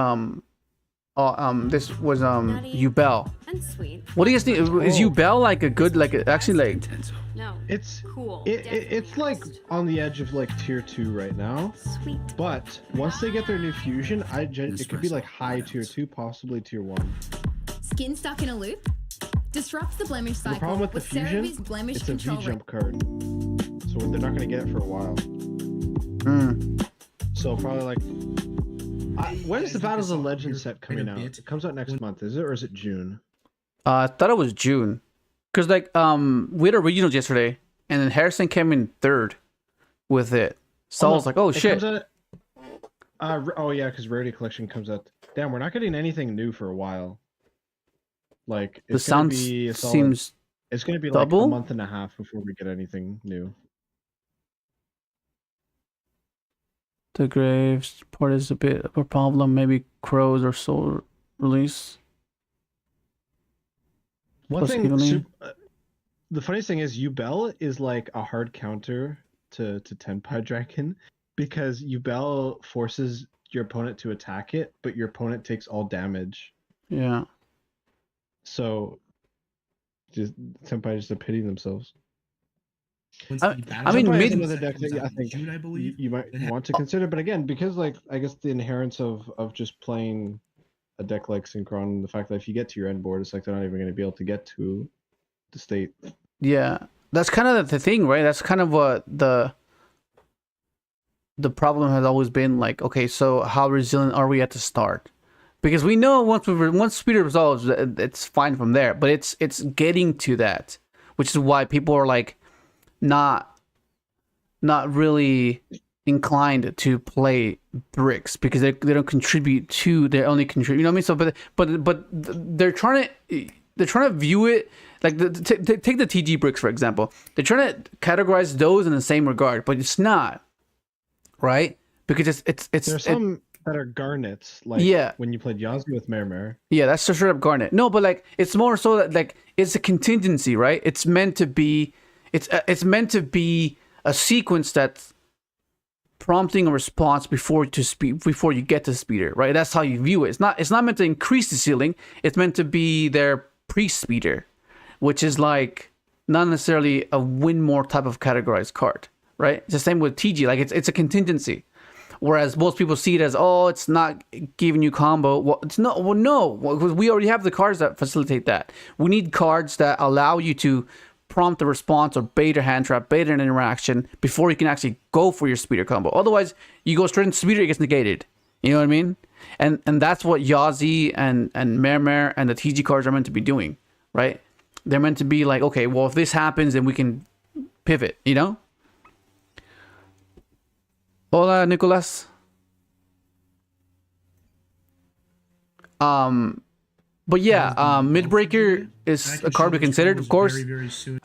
[SPEAKER 1] Yubel.
[SPEAKER 5] And sweet.
[SPEAKER 1] What do you guys think? Is Yubel like a good, like actually like?
[SPEAKER 5] No.
[SPEAKER 4] it's
[SPEAKER 5] cool.
[SPEAKER 4] it's like on the edge of like tier 2 right now.
[SPEAKER 5] Sweet.
[SPEAKER 4] But once they get their new fusion, it could be like high tier 2, possibly tier 1.
[SPEAKER 6] Skin stuck in a loop? Disrupts the blemish cycle.
[SPEAKER 4] The problem with the fusion,
[SPEAKER 6] Cerebee's blemish
[SPEAKER 4] it's a
[SPEAKER 6] control
[SPEAKER 4] V-jump card. So they're not going to get it for a while. So probably like... when is the Battles of Legends set coming out? It comes out next month, is it? Or is it June?
[SPEAKER 1] I thought it was June. Because like we had a regionals yesterday, and then Harrison came in 3rd with it. So I was like, oh shit.
[SPEAKER 4] Oh yeah, because Rarity Collection comes out. Damn, we're not getting anything new for a while. Like
[SPEAKER 1] The sound seems
[SPEAKER 4] it's gonna be
[SPEAKER 1] double?
[SPEAKER 4] like a month and a half before we get anything new.
[SPEAKER 1] the graves part is a bit of a problem. Maybe crows or soul release.
[SPEAKER 4] One
[SPEAKER 1] Plus
[SPEAKER 4] thing,
[SPEAKER 1] evenly.
[SPEAKER 4] the funniest thing is Yubel is like a hard counter to Tenpai Dragon, because Yubel forces your opponent to attack it, but your opponent takes all damage.
[SPEAKER 1] Yeah.
[SPEAKER 4] So just Tenpai just are pitying themselves.
[SPEAKER 1] I mean,
[SPEAKER 4] Tenpai is
[SPEAKER 1] mid-
[SPEAKER 4] another deck that I think
[SPEAKER 3] June, I believe.
[SPEAKER 4] you might want to consider, but again, because like I guess the inherence of just playing a deck like Synchron, the fact that if you get to your end board, it's like they're not even going to be able to get to the state.
[SPEAKER 1] Yeah, that's kind of the thing, right? That's kind of what the problem has always been. Like, okay, so how resilient are we at the start? Because we know once speed resolves, it's fine from there. But it's getting to that, which is why people are like not really inclined to play bricks, because they don't contribute to, they only contribute, you know what I mean? So but they're trying to view it like take the TG bricks for example. They're trying to categorize those in the same regard, but it's not, right? Because it's
[SPEAKER 4] There's some that are garnets, like when you played Yazoo with Mare.
[SPEAKER 1] Yeah, that's just straight up garnet. No, but like it's more so that like it's a contingency, right? It's meant to be meant to be a sequence that's prompting a response before you get to speeder, right? That's how you view it. It's not meant to increase the ceiling. It's meant to be their pre-speeder, which is like not necessarily a win more type of categorized card, right? It's the same with TG. Like it's a contingency. Whereas most people see it as, oh, it's not giving you combo. Well, it's not. Well, no, because we already have the cards that facilitate that. We need cards that allow you to prompt a response or bait a hand trap, bait an interaction before you can actually go for your speeder combo. Otherwise, you go straight into speeder, it gets negated. You know what I mean? And that's what Yazi and Mare and the TG cards are meant to be doing, right? They're meant to be like, okay, well, if this happens, then we can pivot, you know? Hola, Nicolas. But yeah, Midbreaker is a card we considered, of course,
[SPEAKER 3] very soon.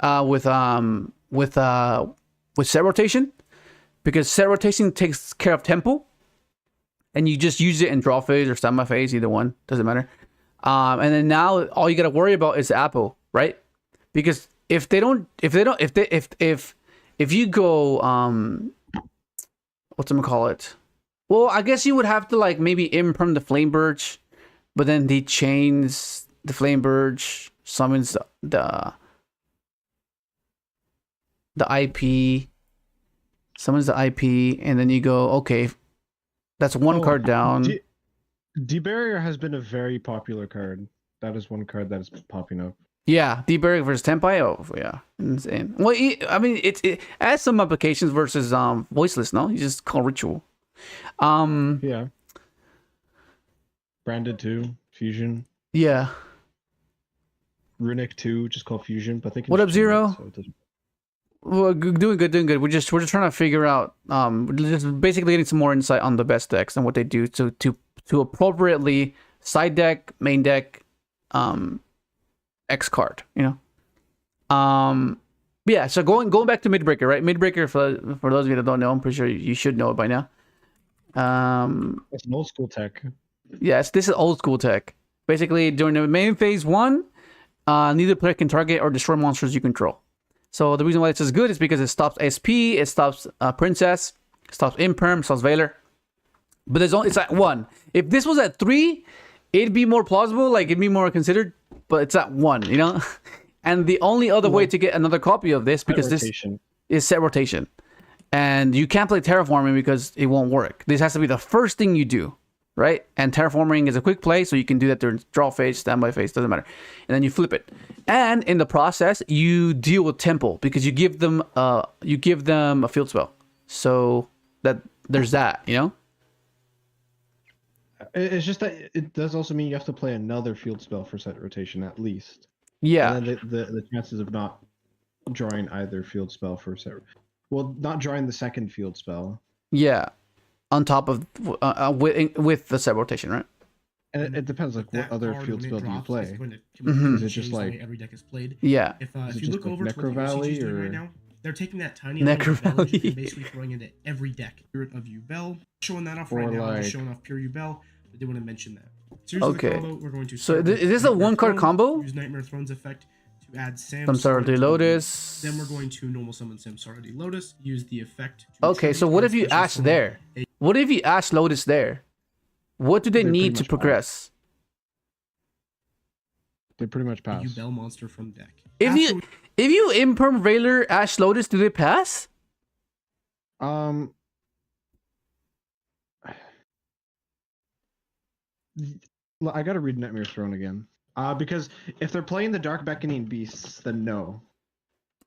[SPEAKER 1] with set rotation, because set rotation takes care of tempo, and you just use it in draw phase or standby phase, either one doesn't matter. And then now all you gotta worry about is Apple, right? Because if you go whatchamacallit? Well, I guess you would have to like maybe imperm the Flame Birch, but then he chains the Flame Birch, summons the IP, summons the IP, and then you go, okay, that's one card down.
[SPEAKER 4] D-Barrier has been a very popular card. That is one card that is popping up.
[SPEAKER 1] Yeah, D-Barrier versus Tempai. Oh, yeah, insane. Well, I mean, it has some applications versus voiceless. No, you just call ritual.
[SPEAKER 4] Yeah. Branded 2, Fusion.
[SPEAKER 1] Yeah.
[SPEAKER 4] Runic 2, just called Fusion, but they can.
[SPEAKER 1] What up,
[SPEAKER 4] just change
[SPEAKER 1] Zero?
[SPEAKER 4] it, so it doesn't-
[SPEAKER 1] Well, doing good. We're just trying to figure out, just basically getting some more insight on the best decks and what they do to appropriately side deck, main deck, X card, you know. Yeah. So going back to Midbreaker, right? Midbreaker, for those of you that don't know, I'm pretty sure you should know it by now.
[SPEAKER 4] It's an old school tech.
[SPEAKER 1] Yes, this is old school tech. Basically, during the main phase 1, neither player can target or destroy monsters you control. So the reason why it's as good is because it stops SP, it stops Princess, it stops Imperm, stops Veiler. But it's at 1. If this was at 3, it'd be more plausible, like it'd be more considered. But it's at 1, you know. And the only other way to get another copy of this, because this is set rotation, and you can't play terraforming because it won't work. This has to be the first thing you do, right? And terraforming is a quick play, so you can do that during draw phase, standby phase, doesn't matter. And then you flip it, and in the process, you deal with tempo because you give them a field spell, so that there's that, you know.
[SPEAKER 4] It's just that it does also mean you have to play another field spell for set rotation at least.
[SPEAKER 1] Yeah.
[SPEAKER 4] And then the chances of not drawing either field spell for set, well, not drawing the second field spell.
[SPEAKER 1] Yeah. On top of with the set rotation, right?
[SPEAKER 4] And it depends, like what other
[SPEAKER 3] card,
[SPEAKER 4] field
[SPEAKER 3] when it
[SPEAKER 4] spell do you
[SPEAKER 3] drops,
[SPEAKER 4] play?
[SPEAKER 3] is going to
[SPEAKER 1] Mhm.
[SPEAKER 3] completely
[SPEAKER 4] Is it just
[SPEAKER 3] change the way
[SPEAKER 4] like-
[SPEAKER 3] every deck is played?
[SPEAKER 1] Yeah.
[SPEAKER 3] If
[SPEAKER 4] Is it
[SPEAKER 3] you
[SPEAKER 4] just
[SPEAKER 3] look
[SPEAKER 4] like
[SPEAKER 3] over to what
[SPEAKER 4] Necro
[SPEAKER 3] the WCQ
[SPEAKER 4] Valley,
[SPEAKER 3] is doing
[SPEAKER 4] or-
[SPEAKER 3] right now, they're taking that tiny
[SPEAKER 1] Necro
[SPEAKER 3] little village
[SPEAKER 1] Valley.
[SPEAKER 3] and basically throwing it into every deck. Spirit of Yubel, showing that off right
[SPEAKER 4] Or
[SPEAKER 3] now,
[SPEAKER 4] like-
[SPEAKER 3] just showing off pure Yubel. But they want to mention that. So here's
[SPEAKER 1] Okay.
[SPEAKER 3] the combo. We're going to
[SPEAKER 1] So
[SPEAKER 3] start
[SPEAKER 1] is
[SPEAKER 3] with
[SPEAKER 1] this a
[SPEAKER 3] Nightmare
[SPEAKER 1] one-card
[SPEAKER 3] Throne,
[SPEAKER 1] combo?
[SPEAKER 3] Use Nightmare Throne's effect to add Sam.
[SPEAKER 1] Samsara Lotus.
[SPEAKER 3] Then we're going to normal summon Samsara Lotus. Use the effect. To
[SPEAKER 1] Okay, so what if you
[SPEAKER 3] special
[SPEAKER 1] Ash
[SPEAKER 3] summon
[SPEAKER 1] there?
[SPEAKER 3] a
[SPEAKER 1] What if you Ash Lotus there? What do they
[SPEAKER 4] They pretty
[SPEAKER 1] need to
[SPEAKER 4] much
[SPEAKER 1] progress?
[SPEAKER 4] They pretty much pass.
[SPEAKER 3] Yubel monster from deck.
[SPEAKER 1] If you Imperm Veiler Ash Lotus, do they pass?
[SPEAKER 4] I gotta read Nightmare Throne again. Because if they're playing the Dark Beckoning Beasts, then no.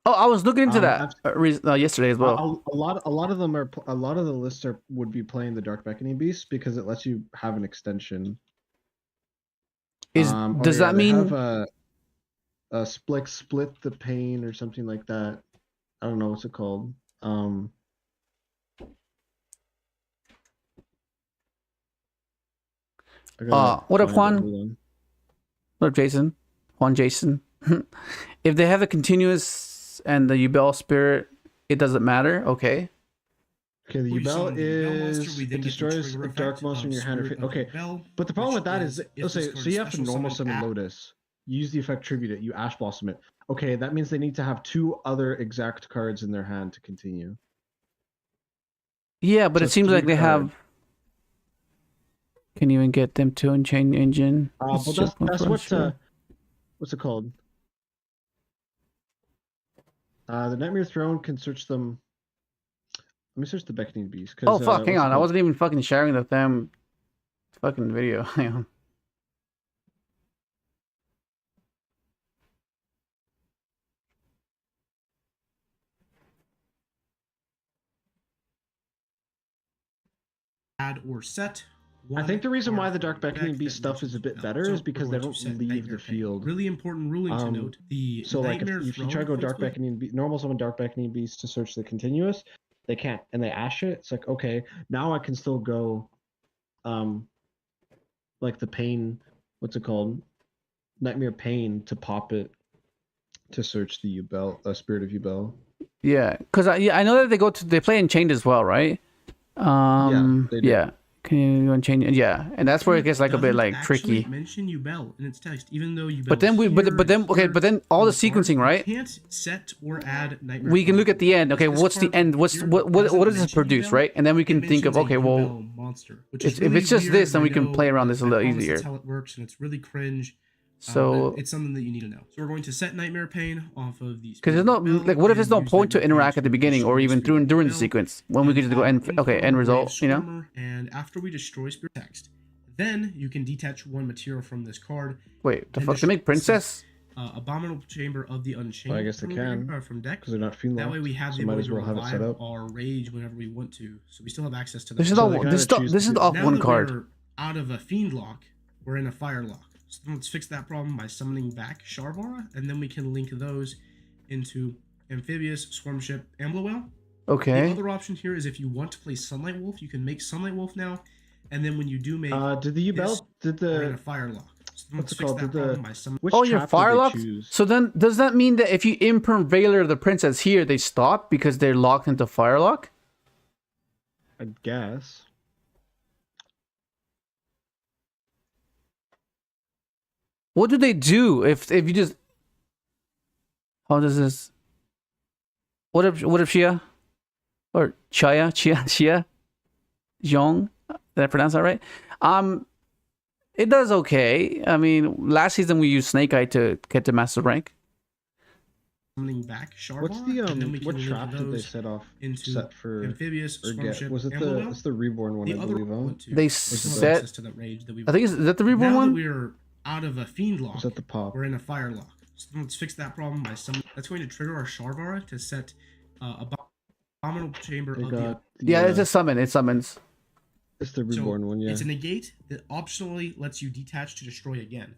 [SPEAKER 1] Oh, I was looking into that yesterday as well.
[SPEAKER 4] A lot of them are a lot of the lists would be playing the Dark Beckoning Beasts because it lets you have an extension.
[SPEAKER 1] Does that
[SPEAKER 4] they
[SPEAKER 1] mean
[SPEAKER 4] have a split the pain or something like that? I don't know what's it called.
[SPEAKER 1] What up, Juan? What up, Jason? Juan Jason. If they have a continuous and the Yubel spirit, it doesn't matter. Okay.
[SPEAKER 4] Okay, the
[SPEAKER 3] We
[SPEAKER 4] Yubel
[SPEAKER 3] summon the Yubel monster,
[SPEAKER 4] is
[SPEAKER 3] we
[SPEAKER 4] it
[SPEAKER 3] then get the
[SPEAKER 4] destroys
[SPEAKER 3] trigger
[SPEAKER 4] a dark
[SPEAKER 3] effect
[SPEAKER 4] monster in
[SPEAKER 3] of
[SPEAKER 4] your hand.
[SPEAKER 3] Spirit of
[SPEAKER 4] Okay,
[SPEAKER 3] Yubel,
[SPEAKER 4] but the problem
[SPEAKER 3] which
[SPEAKER 4] with that is,
[SPEAKER 3] if
[SPEAKER 4] let's
[SPEAKER 3] this
[SPEAKER 4] say,
[SPEAKER 3] card
[SPEAKER 4] so
[SPEAKER 3] is
[SPEAKER 4] you have to
[SPEAKER 3] special
[SPEAKER 4] normal
[SPEAKER 3] summon
[SPEAKER 4] summon
[SPEAKER 3] at-
[SPEAKER 4] Lotus. You use the effect Tribute it. You Ash Blossom it. Okay, that means they need to have 2 other exact cards in their hand to continue.
[SPEAKER 1] Yeah, but
[SPEAKER 4] So
[SPEAKER 1] it seems like
[SPEAKER 4] 3
[SPEAKER 1] they
[SPEAKER 4] cards.
[SPEAKER 1] have. Can you even get them to Unchained Engine?
[SPEAKER 4] Well, that's what's it called? The Nightmare Throne can search them. Let me search the Beckoning Beast.
[SPEAKER 1] Oh fuck! Hang on, I wasn't even fucking sharing the damn fucking video. Hang on.
[SPEAKER 3] Add or set.
[SPEAKER 4] I think the reason why the Dark
[SPEAKER 3] Deck
[SPEAKER 4] Beckoning
[SPEAKER 3] that
[SPEAKER 4] Beast stuff is a bit
[SPEAKER 3] mentions
[SPEAKER 4] better
[SPEAKER 3] Yubel.
[SPEAKER 4] is
[SPEAKER 3] So
[SPEAKER 4] because
[SPEAKER 3] we're
[SPEAKER 4] they
[SPEAKER 3] going to
[SPEAKER 4] don't
[SPEAKER 3] set
[SPEAKER 4] leave
[SPEAKER 3] Nightmare
[SPEAKER 4] the
[SPEAKER 3] Pain.
[SPEAKER 4] field.
[SPEAKER 3] Really important ruling to note. The
[SPEAKER 4] So like
[SPEAKER 3] Nightmare
[SPEAKER 4] if you
[SPEAKER 3] Throne,
[SPEAKER 4] try to go
[SPEAKER 3] quickly,
[SPEAKER 4] Dark Beckoning Beast, normal summon Dark Beckoning Beast to search the continuous, they can't, and they ash it. It's like, okay, now I can still go, like the pain, what's it called, Nightmare Pain, to pop it to search the Yubel, Spirit of Yubel.
[SPEAKER 1] Yeah, because I know that they play Unchained as well, right?
[SPEAKER 4] They do.
[SPEAKER 1] Yeah. Can you Unchained? Yeah, and that's where it gets like a bit
[SPEAKER 3] Doesn't
[SPEAKER 1] like
[SPEAKER 3] actually
[SPEAKER 1] tricky.
[SPEAKER 3] mention Yubel in its text, even though Yubel.
[SPEAKER 1] But then but then all the sequencing, right?
[SPEAKER 3] You can't set or add Nightmare.
[SPEAKER 1] We can look at the end. Okay,
[SPEAKER 3] This
[SPEAKER 1] what's the
[SPEAKER 3] card
[SPEAKER 1] end? What
[SPEAKER 3] here
[SPEAKER 1] what
[SPEAKER 3] doesn't
[SPEAKER 1] does this
[SPEAKER 3] mention
[SPEAKER 1] produce,
[SPEAKER 3] Yubel.
[SPEAKER 1] right? And then we
[SPEAKER 3] It
[SPEAKER 1] can think of,
[SPEAKER 3] mentions a
[SPEAKER 1] okay, well,
[SPEAKER 3] Yubel monster, which is
[SPEAKER 1] if
[SPEAKER 3] really
[SPEAKER 1] it's just
[SPEAKER 3] weird,
[SPEAKER 1] this, then
[SPEAKER 3] I
[SPEAKER 1] we can
[SPEAKER 3] know,
[SPEAKER 1] play around this a
[SPEAKER 3] I
[SPEAKER 1] little
[SPEAKER 3] promise
[SPEAKER 1] easier.
[SPEAKER 3] That's how it works, and it's really cringe.
[SPEAKER 1] So
[SPEAKER 3] But it's something that you need to know. So we're going to set Nightmare Pain off of these.
[SPEAKER 1] because there's no like, what if there's no point to interact at the beginning or even during the
[SPEAKER 3] sequence
[SPEAKER 1] sequence when we could just go end result, you know?
[SPEAKER 3] And after we destroy Spirit text, then you can detach one material from this card.
[SPEAKER 1] Wait, the
[SPEAKER 3] and
[SPEAKER 1] fuck? They make princess?
[SPEAKER 3] Abominable Chamber of the Unchained.
[SPEAKER 4] Well, I guess they can,
[SPEAKER 3] from deck.
[SPEAKER 4] because they're not fiend
[SPEAKER 3] That way
[SPEAKER 4] locked.
[SPEAKER 3] we have
[SPEAKER 4] So
[SPEAKER 3] the
[SPEAKER 4] might
[SPEAKER 3] ability
[SPEAKER 4] as well
[SPEAKER 3] to
[SPEAKER 4] have it set
[SPEAKER 3] revive
[SPEAKER 4] up.
[SPEAKER 3] our rage whenever we want to. So we still have access to that.
[SPEAKER 1] This is
[SPEAKER 4] So
[SPEAKER 1] all
[SPEAKER 4] they
[SPEAKER 1] this
[SPEAKER 4] gotta
[SPEAKER 1] is
[SPEAKER 4] choose
[SPEAKER 1] this is
[SPEAKER 4] to-
[SPEAKER 1] off
[SPEAKER 3] Now
[SPEAKER 1] one
[SPEAKER 3] that
[SPEAKER 1] card.
[SPEAKER 3] we're out of a fiend lock, we're in a fire lock. So let's fix that problem by summoning back Sharvara, and then we can link those into Amphibious, Swarm Ship, and Blowell. The
[SPEAKER 1] Okay.
[SPEAKER 3] other option here is if you want to play Sunlight Wolf, you can make Sunlight Wolf now, and then when you do make
[SPEAKER 4] Did the
[SPEAKER 3] this,
[SPEAKER 4] Yubel, did
[SPEAKER 3] we're in a
[SPEAKER 4] the,
[SPEAKER 3] fire lock. So
[SPEAKER 4] what's
[SPEAKER 3] let's
[SPEAKER 4] it
[SPEAKER 3] fix
[SPEAKER 4] called?
[SPEAKER 3] that
[SPEAKER 4] Did the,
[SPEAKER 3] problem by summoning.
[SPEAKER 4] which
[SPEAKER 1] Oh, you're
[SPEAKER 4] trap
[SPEAKER 1] fire
[SPEAKER 4] did they
[SPEAKER 1] locked?
[SPEAKER 4] choose?
[SPEAKER 1] So then does that mean that if you imperm Veiler the princess here, they stop because they're locked into fire lock?
[SPEAKER 4] I guess.
[SPEAKER 1] What do they do if you just? How does this? What if Xia or Chia Zhong? Did I pronounce that right? It does okay. I mean, last season we used Snake Eye to get to master rank.
[SPEAKER 3] Summoning back Sharvara,
[SPEAKER 4] What's the
[SPEAKER 3] and then we
[SPEAKER 4] what
[SPEAKER 3] can link
[SPEAKER 4] trap did they
[SPEAKER 3] those
[SPEAKER 4] set off?
[SPEAKER 3] into
[SPEAKER 4] Set for
[SPEAKER 3] Amphibious,
[SPEAKER 4] or
[SPEAKER 3] Swarm
[SPEAKER 4] get?
[SPEAKER 3] Ship,
[SPEAKER 4] Was it
[SPEAKER 3] and
[SPEAKER 4] the?
[SPEAKER 3] Blowell.
[SPEAKER 4] It's the reborn one,
[SPEAKER 3] The
[SPEAKER 4] I
[SPEAKER 3] other
[SPEAKER 4] believe. Huh?
[SPEAKER 3] one too.
[SPEAKER 1] They
[SPEAKER 3] We still have
[SPEAKER 1] set.
[SPEAKER 3] access to that rage that we.
[SPEAKER 1] I think is that the reborn
[SPEAKER 3] Now that
[SPEAKER 1] one?
[SPEAKER 3] we're out of a fiend lock,
[SPEAKER 4] Was that the pop?
[SPEAKER 3] we're in a fire lock. So let's fix that problem by some. That's going to trigger our Sharvara to set Abominable Chamber
[SPEAKER 4] They
[SPEAKER 3] of the.
[SPEAKER 4] got. The,
[SPEAKER 1] Yeah, it's a summon. It summons.
[SPEAKER 4] It's the
[SPEAKER 3] So
[SPEAKER 4] reborn one. Yeah.
[SPEAKER 3] It's a negate that optionally lets you detach to destroy again.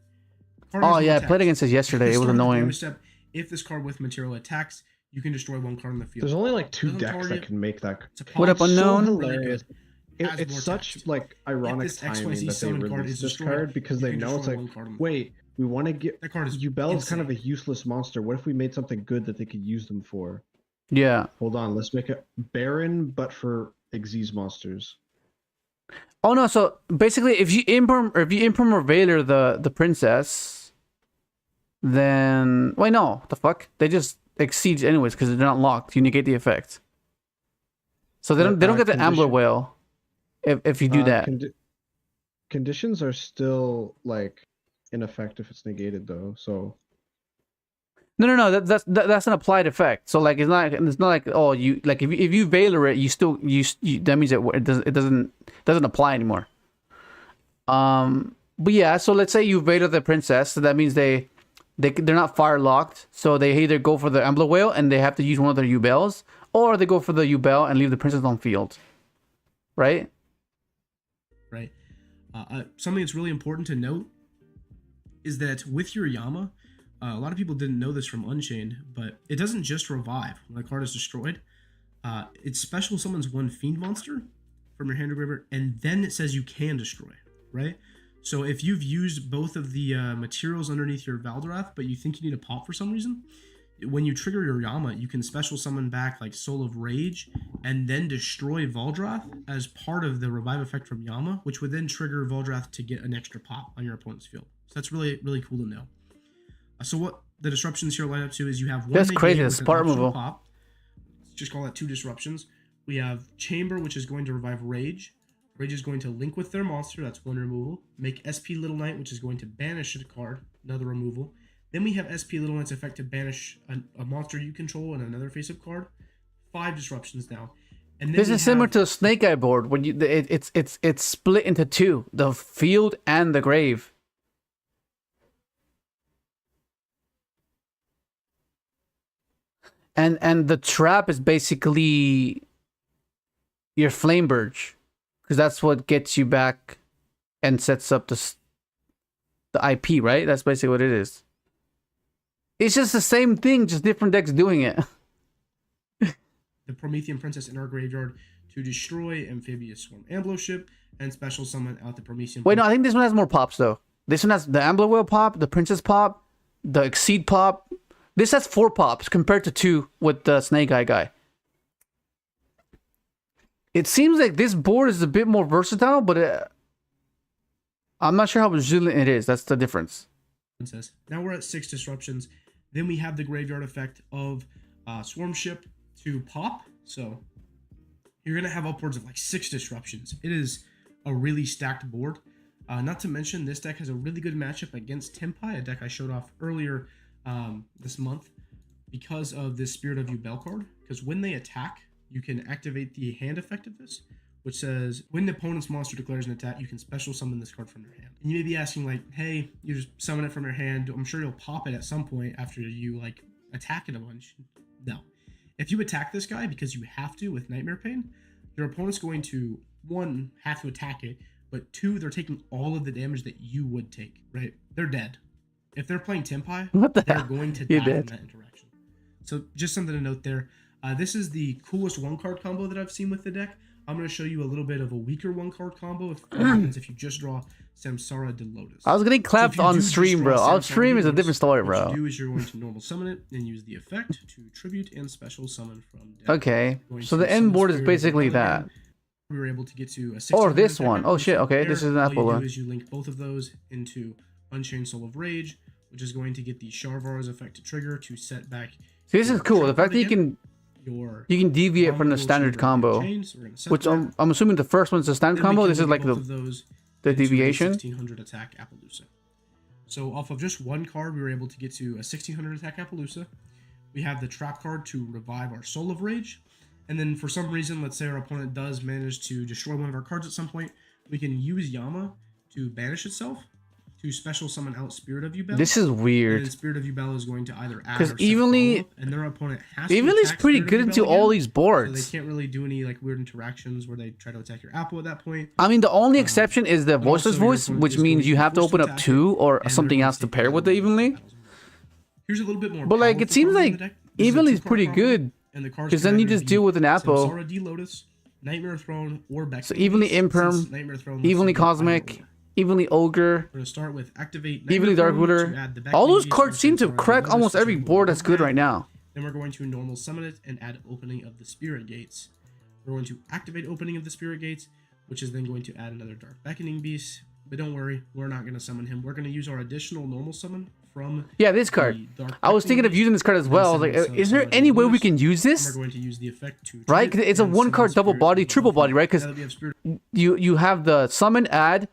[SPEAKER 3] Card
[SPEAKER 1] Oh
[SPEAKER 3] has no
[SPEAKER 1] yeah, I played
[SPEAKER 3] text.
[SPEAKER 1] against this yesterday.
[SPEAKER 3] If
[SPEAKER 1] It was
[SPEAKER 3] this card is
[SPEAKER 1] annoying.
[SPEAKER 3] damage step, if this card with material attacks, you can destroy one card on the field.
[SPEAKER 4] There's only like 2
[SPEAKER 3] Doesn't
[SPEAKER 4] decks that
[SPEAKER 3] target-
[SPEAKER 4] can make that.
[SPEAKER 3] It's a
[SPEAKER 1] What up,
[SPEAKER 3] pop,
[SPEAKER 1] Unknown?
[SPEAKER 4] So
[SPEAKER 3] really
[SPEAKER 4] hilarious.
[SPEAKER 3] good.
[SPEAKER 4] It,
[SPEAKER 3] Has
[SPEAKER 4] it's
[SPEAKER 3] more
[SPEAKER 4] such
[SPEAKER 3] text.
[SPEAKER 4] like ironic
[SPEAKER 3] this
[SPEAKER 4] timing
[SPEAKER 3] XYZ
[SPEAKER 4] that they
[SPEAKER 3] summon card
[SPEAKER 4] released
[SPEAKER 3] is
[SPEAKER 4] this
[SPEAKER 3] destroyed,
[SPEAKER 4] card because
[SPEAKER 3] you
[SPEAKER 4] they
[SPEAKER 3] can
[SPEAKER 4] know it's
[SPEAKER 3] destroy
[SPEAKER 4] like,
[SPEAKER 3] one card on the
[SPEAKER 4] wait, we want to get
[SPEAKER 3] That card is
[SPEAKER 4] Yubel's kind of a
[SPEAKER 3] insane.
[SPEAKER 4] useless monster. What if we made something good that they could use them for?
[SPEAKER 1] Yeah.
[SPEAKER 4] Hold on, let's make it Baron, but for Xyz monsters.
[SPEAKER 1] Oh no, so basically if you imperm or Veiler the princess, then wait no, the fuck? They just exceed anyways because they're not locked. You negate the effect. So they don't get the Ambler
[SPEAKER 4] Condition-
[SPEAKER 1] Whale if you do that.
[SPEAKER 4] Conditions are still like in effect if it's negated though. So
[SPEAKER 1] No. That's an applied effect. So like it's not like, oh, you like if you Veiler it, you still you that means it doesn't apply anymore. But yeah, so let's say you Veiler the princess, so that means they're not fire locked. So they either go for the Ambler Whale and they have to use one of their Yubels, or they go for the Yubel and leave the princess on field. Right?
[SPEAKER 3] Right. Something that's really important to note is that with your Yama, a lot of people didn't know this from Unchained, but it doesn't just revive when a card is destroyed. It special summons one fiend monster from your hand or graveyard, and then it says you can destroy, right? So if you've used both of the materials underneath your Valdorath, but you think you need a pop for some reason, when you trigger your Yama, you can special summon back like Soul of Rage and then destroy Valdrath as part of the revive effect from Yama, which would then trigger Valdrath to get an extra pop on your opponent's field. So that's really, really cool to know. So what the disruptions here line up to is you have one
[SPEAKER 1] That's
[SPEAKER 3] negate
[SPEAKER 1] crazy,
[SPEAKER 3] with
[SPEAKER 1] it's
[SPEAKER 3] an
[SPEAKER 1] part
[SPEAKER 3] optional
[SPEAKER 1] removal.
[SPEAKER 3] pop. Let's just call that 2 disruptions. We have Chamber, which is going to revive Rage. Rage is going to link with their monster, that's 1 removal. Make SP Little Knight, which is going to banish a card, another removal. Then we have SP Little Knight's effect to banish a monster you control and another face-up card. 5 disruptions now. And then
[SPEAKER 1] This
[SPEAKER 3] we
[SPEAKER 1] is similar
[SPEAKER 3] have-
[SPEAKER 1] to a Snake Eye board when it's split into 2, the field and the grave. And the trap is basically your Flame Burge, because that's what gets you back and sets up the IP, right? That's basically what it is. It's just the same thing, just different decks doing it.
[SPEAKER 3] the Promethean Princess in our graveyard to destroy Amphibious Swarm Ambloship and special summon out the Promethean.
[SPEAKER 1] Wait, no, I think this one has more pops though. This one has the Ambler Whale pop, the Princess pop, the Exceed pop. This has 4 pops compared to 2 with the Snake Eye guy. It seems like this board is a bit more versatile, but I'm not sure how resilient it is. That's the difference.
[SPEAKER 3] Princess. Now we're at 6 disruptions. Then we have the graveyard effect of Swarm Ship to pop. So you're going to have upwards of like 6 disruptions. It is a really stacked board. Not to mention, this deck has a really good matchup against Tempai, a deck I showed off earlier this month, because of this Spirit of Yubel card. Because when they attack, you can activate the hand effect of this, which says when the opponent's monster declares an attack, you can special summon this card from your hand. And you may be asking, like, hey, you just summon it from your hand. I'm sure you'll pop it at some point after you like attack it a bunch. No. If you attack this guy because you have to with Nightmare Pain, your opponent's going to, 1, have to attack it, but 2, they're taking all of the damage that you would take, right? They're dead. If they're playing Tempai,
[SPEAKER 1] What the
[SPEAKER 3] they're
[SPEAKER 1] hell?
[SPEAKER 3] going to
[SPEAKER 1] You're
[SPEAKER 3] die from
[SPEAKER 1] dead.
[SPEAKER 3] that interaction. So just something to note there. This is the coolest 1-card combo that I've seen with the deck. I'm going to show you a little bit of a weaker 1-card combo if you just draw Samsara de Lotus.
[SPEAKER 1] I was getting clapped
[SPEAKER 3] So if you
[SPEAKER 1] on
[SPEAKER 3] do just
[SPEAKER 1] stream, bro.
[SPEAKER 3] draw
[SPEAKER 1] On
[SPEAKER 3] Samsara
[SPEAKER 1] stream
[SPEAKER 3] de
[SPEAKER 1] is a
[SPEAKER 3] Lotus,
[SPEAKER 1] different story,
[SPEAKER 3] what
[SPEAKER 1] bro.
[SPEAKER 3] you do is you're going to normal summon it and use the effect to tribute and special summon from deck.
[SPEAKER 1] Okay,
[SPEAKER 3] Going
[SPEAKER 1] so
[SPEAKER 3] to
[SPEAKER 1] the end
[SPEAKER 3] summon
[SPEAKER 1] board is
[SPEAKER 3] Spirit
[SPEAKER 1] basically
[SPEAKER 3] of the
[SPEAKER 1] that.
[SPEAKER 3] Dragon. We were able to get to a
[SPEAKER 1] Or
[SPEAKER 3] 1600
[SPEAKER 1] this
[SPEAKER 3] attack
[SPEAKER 1] one. Oh shit,
[SPEAKER 3] application
[SPEAKER 1] okay,
[SPEAKER 3] there.
[SPEAKER 1] this is an
[SPEAKER 3] All
[SPEAKER 1] apple
[SPEAKER 3] you
[SPEAKER 1] one.
[SPEAKER 3] do is you link both of those into Unchained Soul of Rage, which is going to get the Sharvar's effect to trigger to set back.
[SPEAKER 1] See, this is
[SPEAKER 3] your
[SPEAKER 1] cool. The
[SPEAKER 3] trap
[SPEAKER 1] fact that
[SPEAKER 3] card again,
[SPEAKER 1] you can deviate from the
[SPEAKER 3] Abominable
[SPEAKER 1] standard
[SPEAKER 3] Chamber
[SPEAKER 1] combo,
[SPEAKER 3] Chain, so we're gonna set
[SPEAKER 1] which
[SPEAKER 3] that.
[SPEAKER 1] I'm assuming the first one's a standard
[SPEAKER 3] Then we
[SPEAKER 1] combo.
[SPEAKER 3] can
[SPEAKER 1] This is
[SPEAKER 3] link
[SPEAKER 1] like
[SPEAKER 3] both of
[SPEAKER 1] the
[SPEAKER 3] those
[SPEAKER 1] the
[SPEAKER 3] into a
[SPEAKER 1] deviation.
[SPEAKER 3] 1600 attack Appaloosa. So off of just 1 card, we were able to get to a 1600 attack Appaloosa. We have the trap card to revive our Soul of Rage. And then for some reason, let's say our opponent does manage to destroy one of our cards at some point, we can use Yama to banish itself to special summon out Spirit of Yubel.
[SPEAKER 1] This is
[SPEAKER 3] And
[SPEAKER 1] weird.
[SPEAKER 3] then Spirit of Yubel is going to either add or
[SPEAKER 1] Because
[SPEAKER 3] set
[SPEAKER 1] Evenly-
[SPEAKER 3] follow-up, and their opponent has to
[SPEAKER 1] Evenly's
[SPEAKER 3] attack
[SPEAKER 1] pretty
[SPEAKER 3] Spirit
[SPEAKER 1] good
[SPEAKER 3] of
[SPEAKER 1] into
[SPEAKER 3] Yubel
[SPEAKER 1] all
[SPEAKER 3] again,
[SPEAKER 1] these
[SPEAKER 3] so they
[SPEAKER 1] boards.
[SPEAKER 3] can't really do any like weird interactions where they try to attack your Apple at that point.
[SPEAKER 1] I mean, the only exception is the
[SPEAKER 3] But
[SPEAKER 1] voiceless
[SPEAKER 3] also your
[SPEAKER 1] voice,
[SPEAKER 3] opponent
[SPEAKER 1] which
[SPEAKER 3] is
[SPEAKER 1] means
[SPEAKER 3] going
[SPEAKER 1] you
[SPEAKER 3] to
[SPEAKER 1] have to
[SPEAKER 3] force
[SPEAKER 1] open up
[SPEAKER 3] attack
[SPEAKER 1] 2 or
[SPEAKER 3] and they're
[SPEAKER 1] something
[SPEAKER 3] going
[SPEAKER 1] else to
[SPEAKER 3] take
[SPEAKER 1] pair with the
[SPEAKER 3] those
[SPEAKER 1] Evenly.
[SPEAKER 3] battles. Here's a little bit more.
[SPEAKER 1] But like, it
[SPEAKER 3] powerful
[SPEAKER 1] seems
[SPEAKER 3] combo in
[SPEAKER 1] like
[SPEAKER 3] the deck. This is a
[SPEAKER 1] Evenly's
[SPEAKER 3] 2-card
[SPEAKER 1] pretty
[SPEAKER 3] combo,
[SPEAKER 1] good.
[SPEAKER 3] and the cards
[SPEAKER 1] Because
[SPEAKER 3] can
[SPEAKER 1] then you
[SPEAKER 3] either
[SPEAKER 1] just
[SPEAKER 3] be
[SPEAKER 1] deal with an Apple.
[SPEAKER 3] Samsara D Lotus, Nightmare Throne, or Beck.
[SPEAKER 1] So Evenly Imperm,
[SPEAKER 3] Nightmare Throne
[SPEAKER 1] Evenly
[SPEAKER 3] lets you go
[SPEAKER 1] Cosmic,
[SPEAKER 3] either order.
[SPEAKER 1] Evenly Ogre,
[SPEAKER 3] We're gonna start with activate
[SPEAKER 1] Evenly
[SPEAKER 3] Nightmare
[SPEAKER 1] Dark
[SPEAKER 3] Throne to
[SPEAKER 1] Ruler.
[SPEAKER 3] add the Beck
[SPEAKER 1] All those
[SPEAKER 3] Babies,
[SPEAKER 1] cards seem to
[SPEAKER 3] Samsara D
[SPEAKER 1] crack
[SPEAKER 3] Lotus
[SPEAKER 1] almost
[SPEAKER 3] to
[SPEAKER 1] every
[SPEAKER 3] tribute
[SPEAKER 1] board that's good
[SPEAKER 3] Board
[SPEAKER 1] right now.
[SPEAKER 3] Then we're going to normal summon it and add opening of the Spirit Gates. We're going to activate opening of the Spirit Gates, which is then going to add another Dark Beckoning Beast. But don't worry, we're not going to summon him. We're going to use our additional normal summon from
[SPEAKER 1] Yeah, this card.
[SPEAKER 3] the Dark
[SPEAKER 1] I was thinking of
[SPEAKER 3] Beckoning
[SPEAKER 1] using this card as
[SPEAKER 3] and then
[SPEAKER 1] well. I was
[SPEAKER 3] send
[SPEAKER 1] like,
[SPEAKER 3] some
[SPEAKER 1] is there
[SPEAKER 3] Samsara
[SPEAKER 1] any way we
[SPEAKER 3] Lotus,
[SPEAKER 1] can use
[SPEAKER 3] and
[SPEAKER 1] this?
[SPEAKER 3] we're going to use the effect to
[SPEAKER 1] Right? 'Cause
[SPEAKER 3] tribute
[SPEAKER 1] it's a
[SPEAKER 3] and
[SPEAKER 1] 1
[SPEAKER 3] summon
[SPEAKER 1] card double
[SPEAKER 3] Spirit
[SPEAKER 1] body,
[SPEAKER 3] of
[SPEAKER 1] triple
[SPEAKER 3] Yubel.
[SPEAKER 1] body, right? 'Cause
[SPEAKER 3] Now that we have Spirit
[SPEAKER 1] you have the summon add,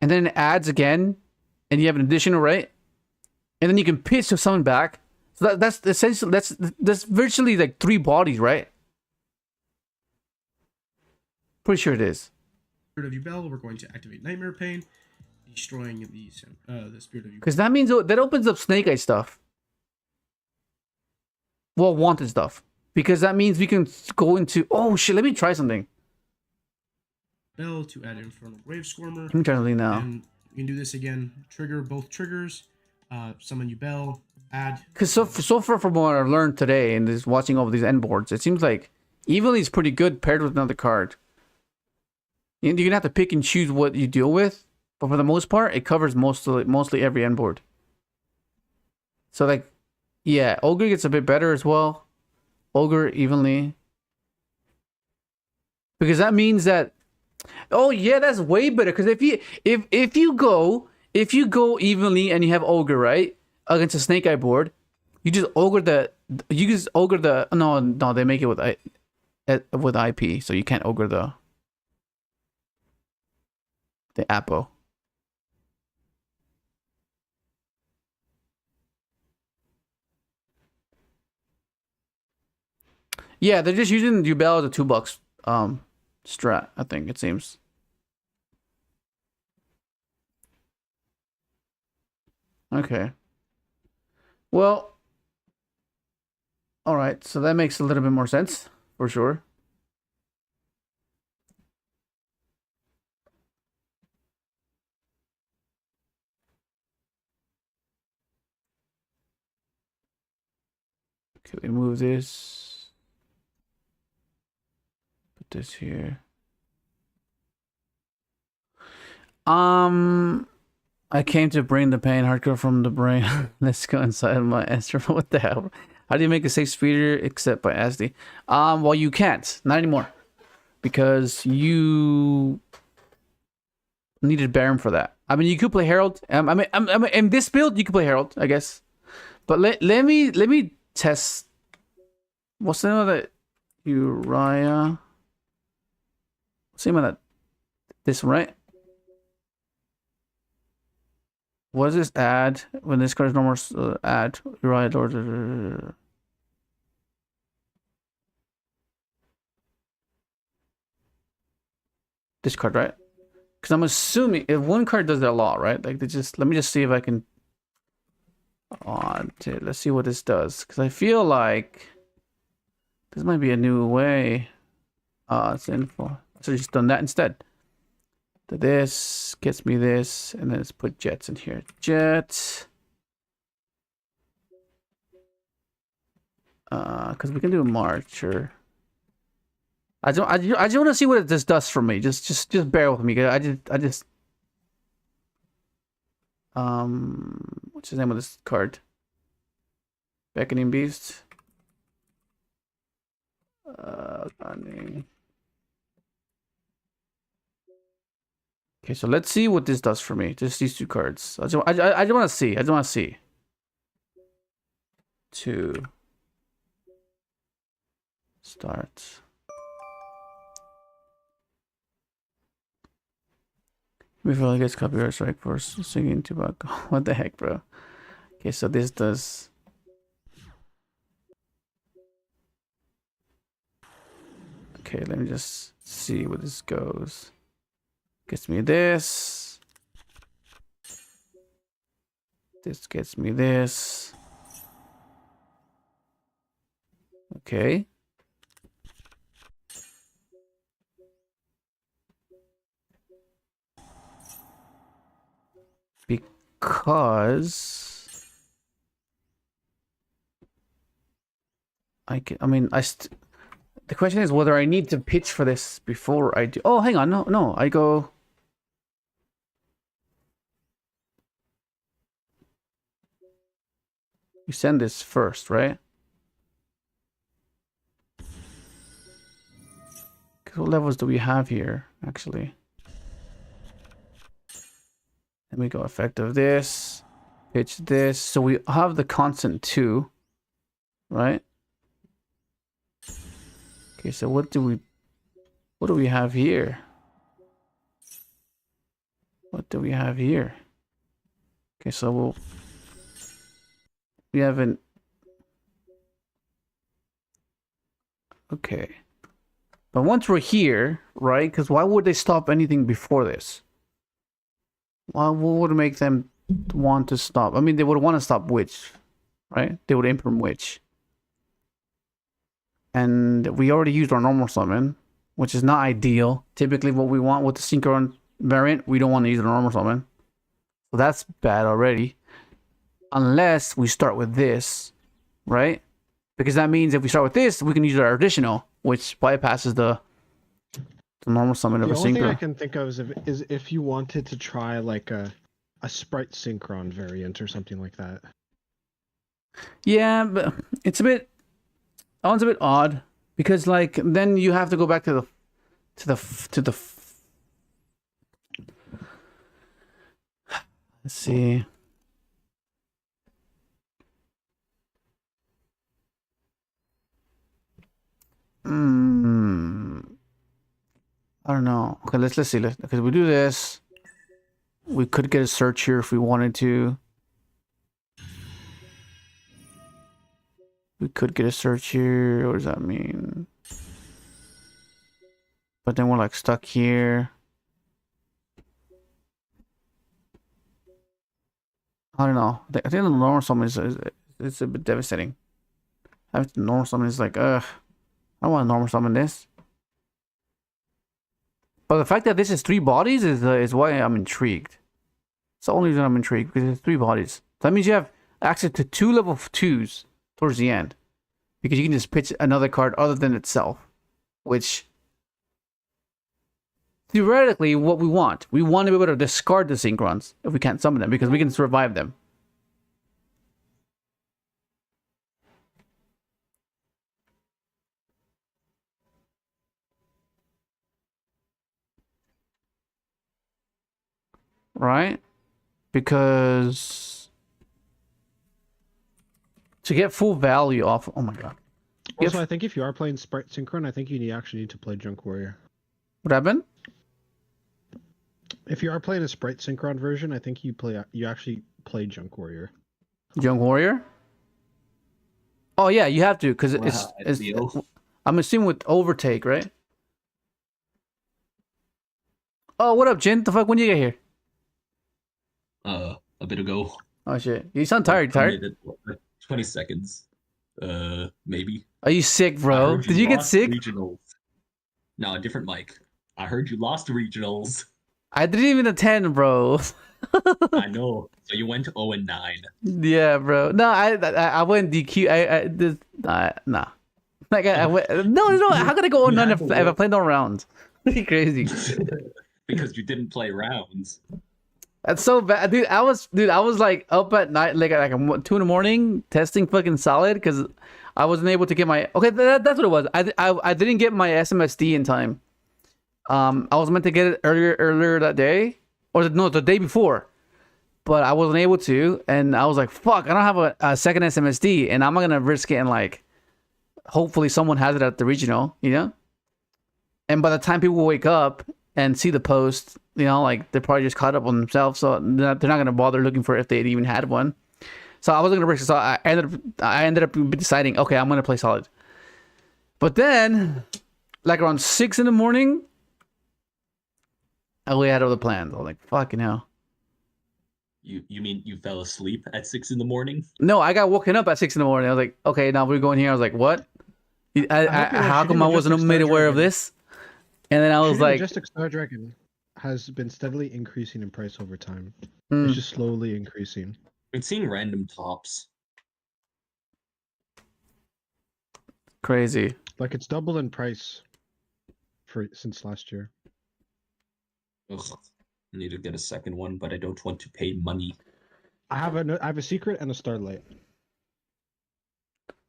[SPEAKER 1] and then it adds again, and you have an additional, right? And then you can pitch to summon back. So that's essentially that's virtually like 3 bodies, right? Pretty sure it is.
[SPEAKER 3] of Yubel, we're going to activate Nightmare Pain, destroying the Spirit of Yubel.
[SPEAKER 1] Because that means that opens up Snake Eye stuff. Well, wanted stuff. Because that means we can go into... Oh, shit, let me try something.
[SPEAKER 3] Bell to add Infernal Grave Swarmer.
[SPEAKER 1] Let me try something now.
[SPEAKER 3] And we can do this again. Trigger both triggers. Summon Yubel. Add.
[SPEAKER 1] Because so far from what I've learned today and just watching over these end boards, it seems like Evenly is pretty good paired with another card. You're going to have to pick and choose what you deal with. But for the most part, it covers mostly every end board. So like, yeah, Ogre gets a bit better as well. Ogre Evenly. Because that means that... Oh yeah, that's way better. Because if you go Evenly and you have Ogre, right? Against a Snake Eye board, you just ogre the no, they make it with IP, so you can't ogre the Apo. Yeah, they're just using Yubel as a $2 strat, I think it seems. Okay. Well, all right, so that makes a little bit more sense, for sure. Okay, we move this. Put this here. I came to bring the pain hardcore from the brain. Let's go inside my Esther. What the hell? How do you make a safe speeder except by SD? Well, you can't. Not anymore. Because you needed Baron for that. I mean, you could play Herald. I mean, in this build, you could play Herald, I guess. But let me test. What's the name of that? Uriah. What's the name of that? This one, right? What does this add when this card is no more add? Uriah Lord. This card, right? Because I'm assuming if one card does that a lot, right? Like they just let me just see if I can. Let's see what this does. Because I feel like this might be a new way. It's info. So just done that instead. This gets me this, and then let's put jets in here. Jets. Because we can do a march or. I just want to see what this does for me. Just bear with me. I just. What's the name of this card? Beckoning Beast. Okay, so let's see what this does for me. Just these two cards. I just want to see. I just want to see. 2. Start. Before I get copyright strike for singing tobacco. What the heck, bro? Okay, so this does. Okay, let me just see where this goes. Gets me this. This gets me this. Okay. Because the question is whether I need to pitch for this before I do. Oh, hang on. No, I go. You send this first, right? What levels do we have here, actually? Let me go effective this, pitch this. So we have the constant 2, right? Okay, so what do we have here? What do we have here? Okay, so we have an. Okay. But once we're here, right? Because why would they stop anything before this? What would make them want to stop? I mean, they would want to stop Witch, right? They would imprint Witch. And we already used our normal summon, which is not ideal. Typically, what we want with the Synchron variant, we don't want to use the normal summon. So that's bad already. Unless we start with this, right? Because that means if we start with this, we can use our additional, which bypasses the normal summon of a
[SPEAKER 4] The only thing I
[SPEAKER 1] Synchron.
[SPEAKER 4] can think of is if you wanted to try like a Sprite Synchron variant or something like that.
[SPEAKER 1] Yeah, but it's a bit. That one's a bit odd because, like, then you have to go back to the. Let's see. I don't know. Okay, let's see. Because we do this, we could get a search here if we wanted to. We could get a search here. What does that mean? But then we're like stuck here. I don't know. I think the normal summon is it's a bit devastating. Having the normal summon is like, I don't want to normal summon this. But the fact that this is 3 bodies is why I'm intrigued. It's the only reason I'm intrigued, because it's 3 bodies. So that means you have access to 2 level 2s towards the end. because you can just pitch another card other than itself, which theoretically what we want. We want to be able to discard the Synchrons if we can't summon them because we can survive them. Right? Because to get full value off, oh my god.
[SPEAKER 4] Also, I think if you are playing Sprite Synchron, I think you actually need to play Junk Warrior.
[SPEAKER 1] What happened?
[SPEAKER 4] If you are playing a Sprite Synchron version, I think you actually play Junk Warrior.
[SPEAKER 1] Young Warrior? Oh yeah, you have to because it's I'm assuming with overtake, right? Oh, what up, Jin? The fuck when you get here?
[SPEAKER 5] A bit ago.
[SPEAKER 1] Oh shit, you sound tired. Tired?
[SPEAKER 5] 20 seconds. Maybe.
[SPEAKER 1] Are you sick,
[SPEAKER 5] I
[SPEAKER 1] bro?
[SPEAKER 5] heard
[SPEAKER 1] Did you get
[SPEAKER 5] lost
[SPEAKER 1] sick?
[SPEAKER 5] Regionals. No, a different mic. I heard you lost regionals.
[SPEAKER 1] I didn't even attend, bro.
[SPEAKER 5] I know. So you went 0-9.
[SPEAKER 1] Yeah, bro. No, I went DQ. Nah. Like I went. No. How could I go 0-9 if I played no rounds? Crazy.
[SPEAKER 5] Because you didn't play rounds.
[SPEAKER 1] That's so bad, dude. I was like up at night, like 2 in the morning, testing fucking solid because I wasn't able to get my. Okay, that's what it was. I didn't get my SMSD in time. I was meant to get it earlier that day, or no, the day before, but I wasn't able to, and I was like, fuck, I don't have a second SMSD, and I'm not gonna risk getting like. Hopefully, someone has it at the regional, you know. And by the time people wake up and see the post, you know, like they're probably just caught up on themselves, so they're not gonna bother looking for it if they even had one. So I wasn't gonna risk it. So I ended up deciding, okay, I'm gonna play solid. But then, like around 6 in the morning, I had other plans. I was like, fucking hell.
[SPEAKER 5] You mean you fell asleep at 6 in the morning?
[SPEAKER 1] No, I got woken up at 6 in the morning. I was like, okay, now we're going here. I was like, what? How come I wasn't made aware of this? And then I was like,
[SPEAKER 4] Majestic Star Dragon has been steadily increasing in price over time.
[SPEAKER 1] Mm.
[SPEAKER 4] It's just slowly increasing.
[SPEAKER 5] I've been seeing random tops.
[SPEAKER 1] Crazy.
[SPEAKER 4] Like it's doubled in price since last year.
[SPEAKER 5] Ugh, I need to get a second one, but I don't want to pay money.
[SPEAKER 4] I have a secret and a starlight.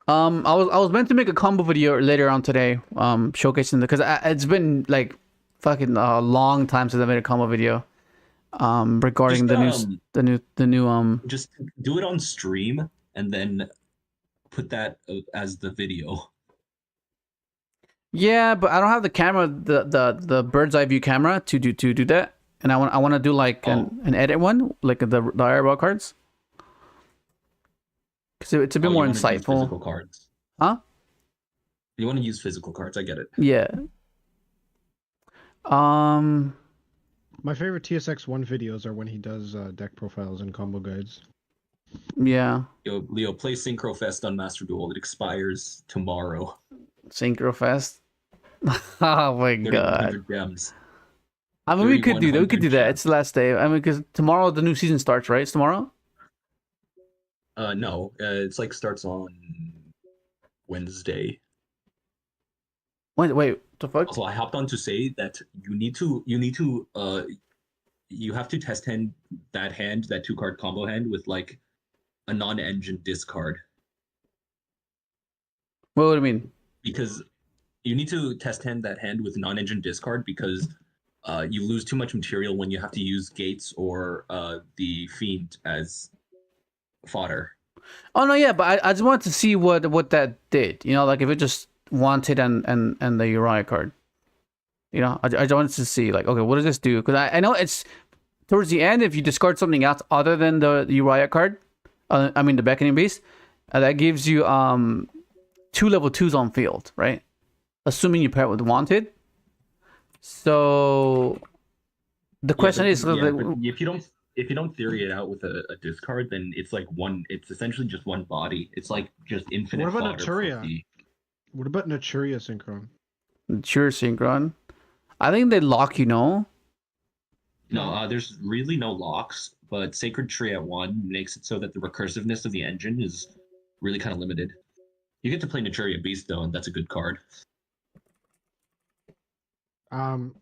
[SPEAKER 1] I was meant to make a combo video later on today, showcasing because it's been like fucking a long time since I made a combo video, regarding
[SPEAKER 5] Just,
[SPEAKER 1] the new.
[SPEAKER 5] Just do it on stream and then put that as the video.
[SPEAKER 1] Yeah, but I don't have the camera, the bird's eye view camera to do that, and I want to do like an edit one, like the airball cards. Because it's a bit more insightful.
[SPEAKER 5] Physical cards.
[SPEAKER 1] Huh?
[SPEAKER 5] You want to use physical cards? I get it.
[SPEAKER 1] Yeah.
[SPEAKER 4] My favorite TSX1 videos are when he does deck profiles and combo guides.
[SPEAKER 1] Yeah.
[SPEAKER 5] Yo, Leo, play Synchro Fest on Master Duel. It expires tomorrow.
[SPEAKER 1] Synchro Fest. Oh my god.
[SPEAKER 5] 3,100 gems.
[SPEAKER 1] I mean, we could do that. We
[SPEAKER 5] 3,100
[SPEAKER 1] could do that.
[SPEAKER 5] gems.
[SPEAKER 1] It's the last day. I mean, because tomorrow the new season starts, right? It's tomorrow.
[SPEAKER 5] No, it's like starts on Wednesday.
[SPEAKER 1] Wait, the fuck?
[SPEAKER 5] So I hopped on to say that you have to test that 2-card combo hand with like a non-engine discard.
[SPEAKER 1] What do you mean?
[SPEAKER 5] Because you need to test that hand with non-engine discard because you lose too much material when you have to use Gates or the Fiend as fodder.
[SPEAKER 1] Oh no, yeah, but I just wanted to see what that did. You know, like if it just wanted and the Uriah card. You know, I just wanted to see like, okay, what does this do? Because I know it's towards the end if you discard something else other than the Uriah card. I mean the Beckoning Beast, that gives you 2 level 2s on field, right? Assuming you pair it with wanted. So the question is,
[SPEAKER 5] but if you don't theory it out with a discard, then it's like it's essentially just one body. It's like just infinite.
[SPEAKER 4] What about
[SPEAKER 5] fodder
[SPEAKER 4] Naturia? What about Naturia Synchron?
[SPEAKER 1] Sure, Synchron. I think they lock, you know.
[SPEAKER 5] No, there's really no locks, but Sacred Tree at 1 makes it so that the recursiveness of the engine is really kind of limited. You get to play Naturia Beast though, and that's a good card.
[SPEAKER 4] Because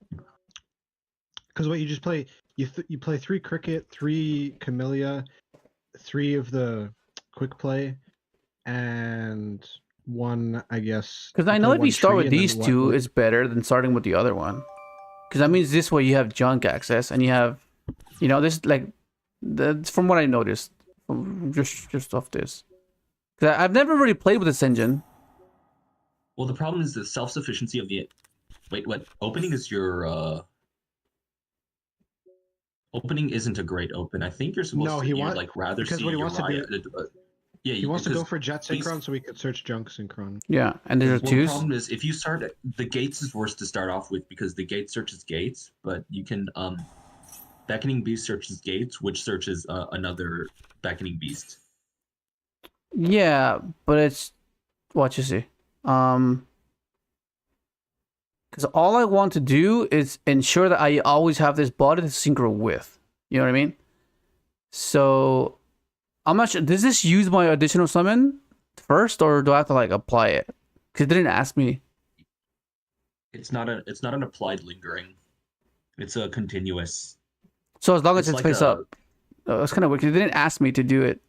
[SPEAKER 4] what you just play, you play 3 Cricket, 3 Camellia, 3 of the Quick Play, and 1, I guess.
[SPEAKER 1] Because I know if you start with these two, it's better than starting with the other one. Because that means this way you have junk access, and you have, you know, this like, that's from what I noticed, just off this. Because I've never really played with this engine.
[SPEAKER 5] Well, the problem is the self-sufficiency of the. Wait, what? Opening is your. Opening isn't a great open. I think you're supposed to like rather see
[SPEAKER 4] what he wants
[SPEAKER 5] Uriah,
[SPEAKER 4] to do.
[SPEAKER 5] Yeah,
[SPEAKER 4] he wants to go for Jet Synchron so we could search Junk Synchron.
[SPEAKER 1] Yeah, and there's
[SPEAKER 5] well,
[SPEAKER 1] twos.
[SPEAKER 5] The problem is if you start the gates is worse to start off with because the gate searches gates, but you can Beckoning Beast searches gates, which searches another Beckoning Beast.
[SPEAKER 1] Yeah, but it's what you see. Because all I want to do is ensure that I always have this body to synchro with. You know what I mean? So I'm not sure. Does this use my additional summon first, or do I have to like apply it? Because it didn't ask me.
[SPEAKER 5] It's not an applied lingering. It's a continuous.
[SPEAKER 1] So as long as it's
[SPEAKER 5] like
[SPEAKER 1] face up, it's kind of weird. It didn't ask me to do it,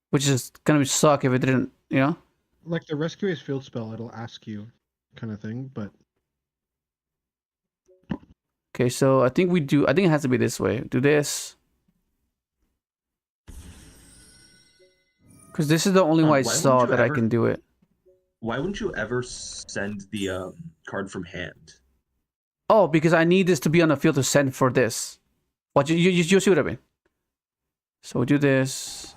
[SPEAKER 1] which is gonna suck if it didn't. You know?
[SPEAKER 4] Like the Rescue Ace field spell, it'll ask you, kind of thing, but.
[SPEAKER 1] Okay, so I think it has to be this way. Do this. Because this is the only way I saw that I can do it.
[SPEAKER 5] Why wouldn't you ever send the card from hand?
[SPEAKER 1] Oh, because I need this to be on the field to send for this. What you see what I mean? So we do this.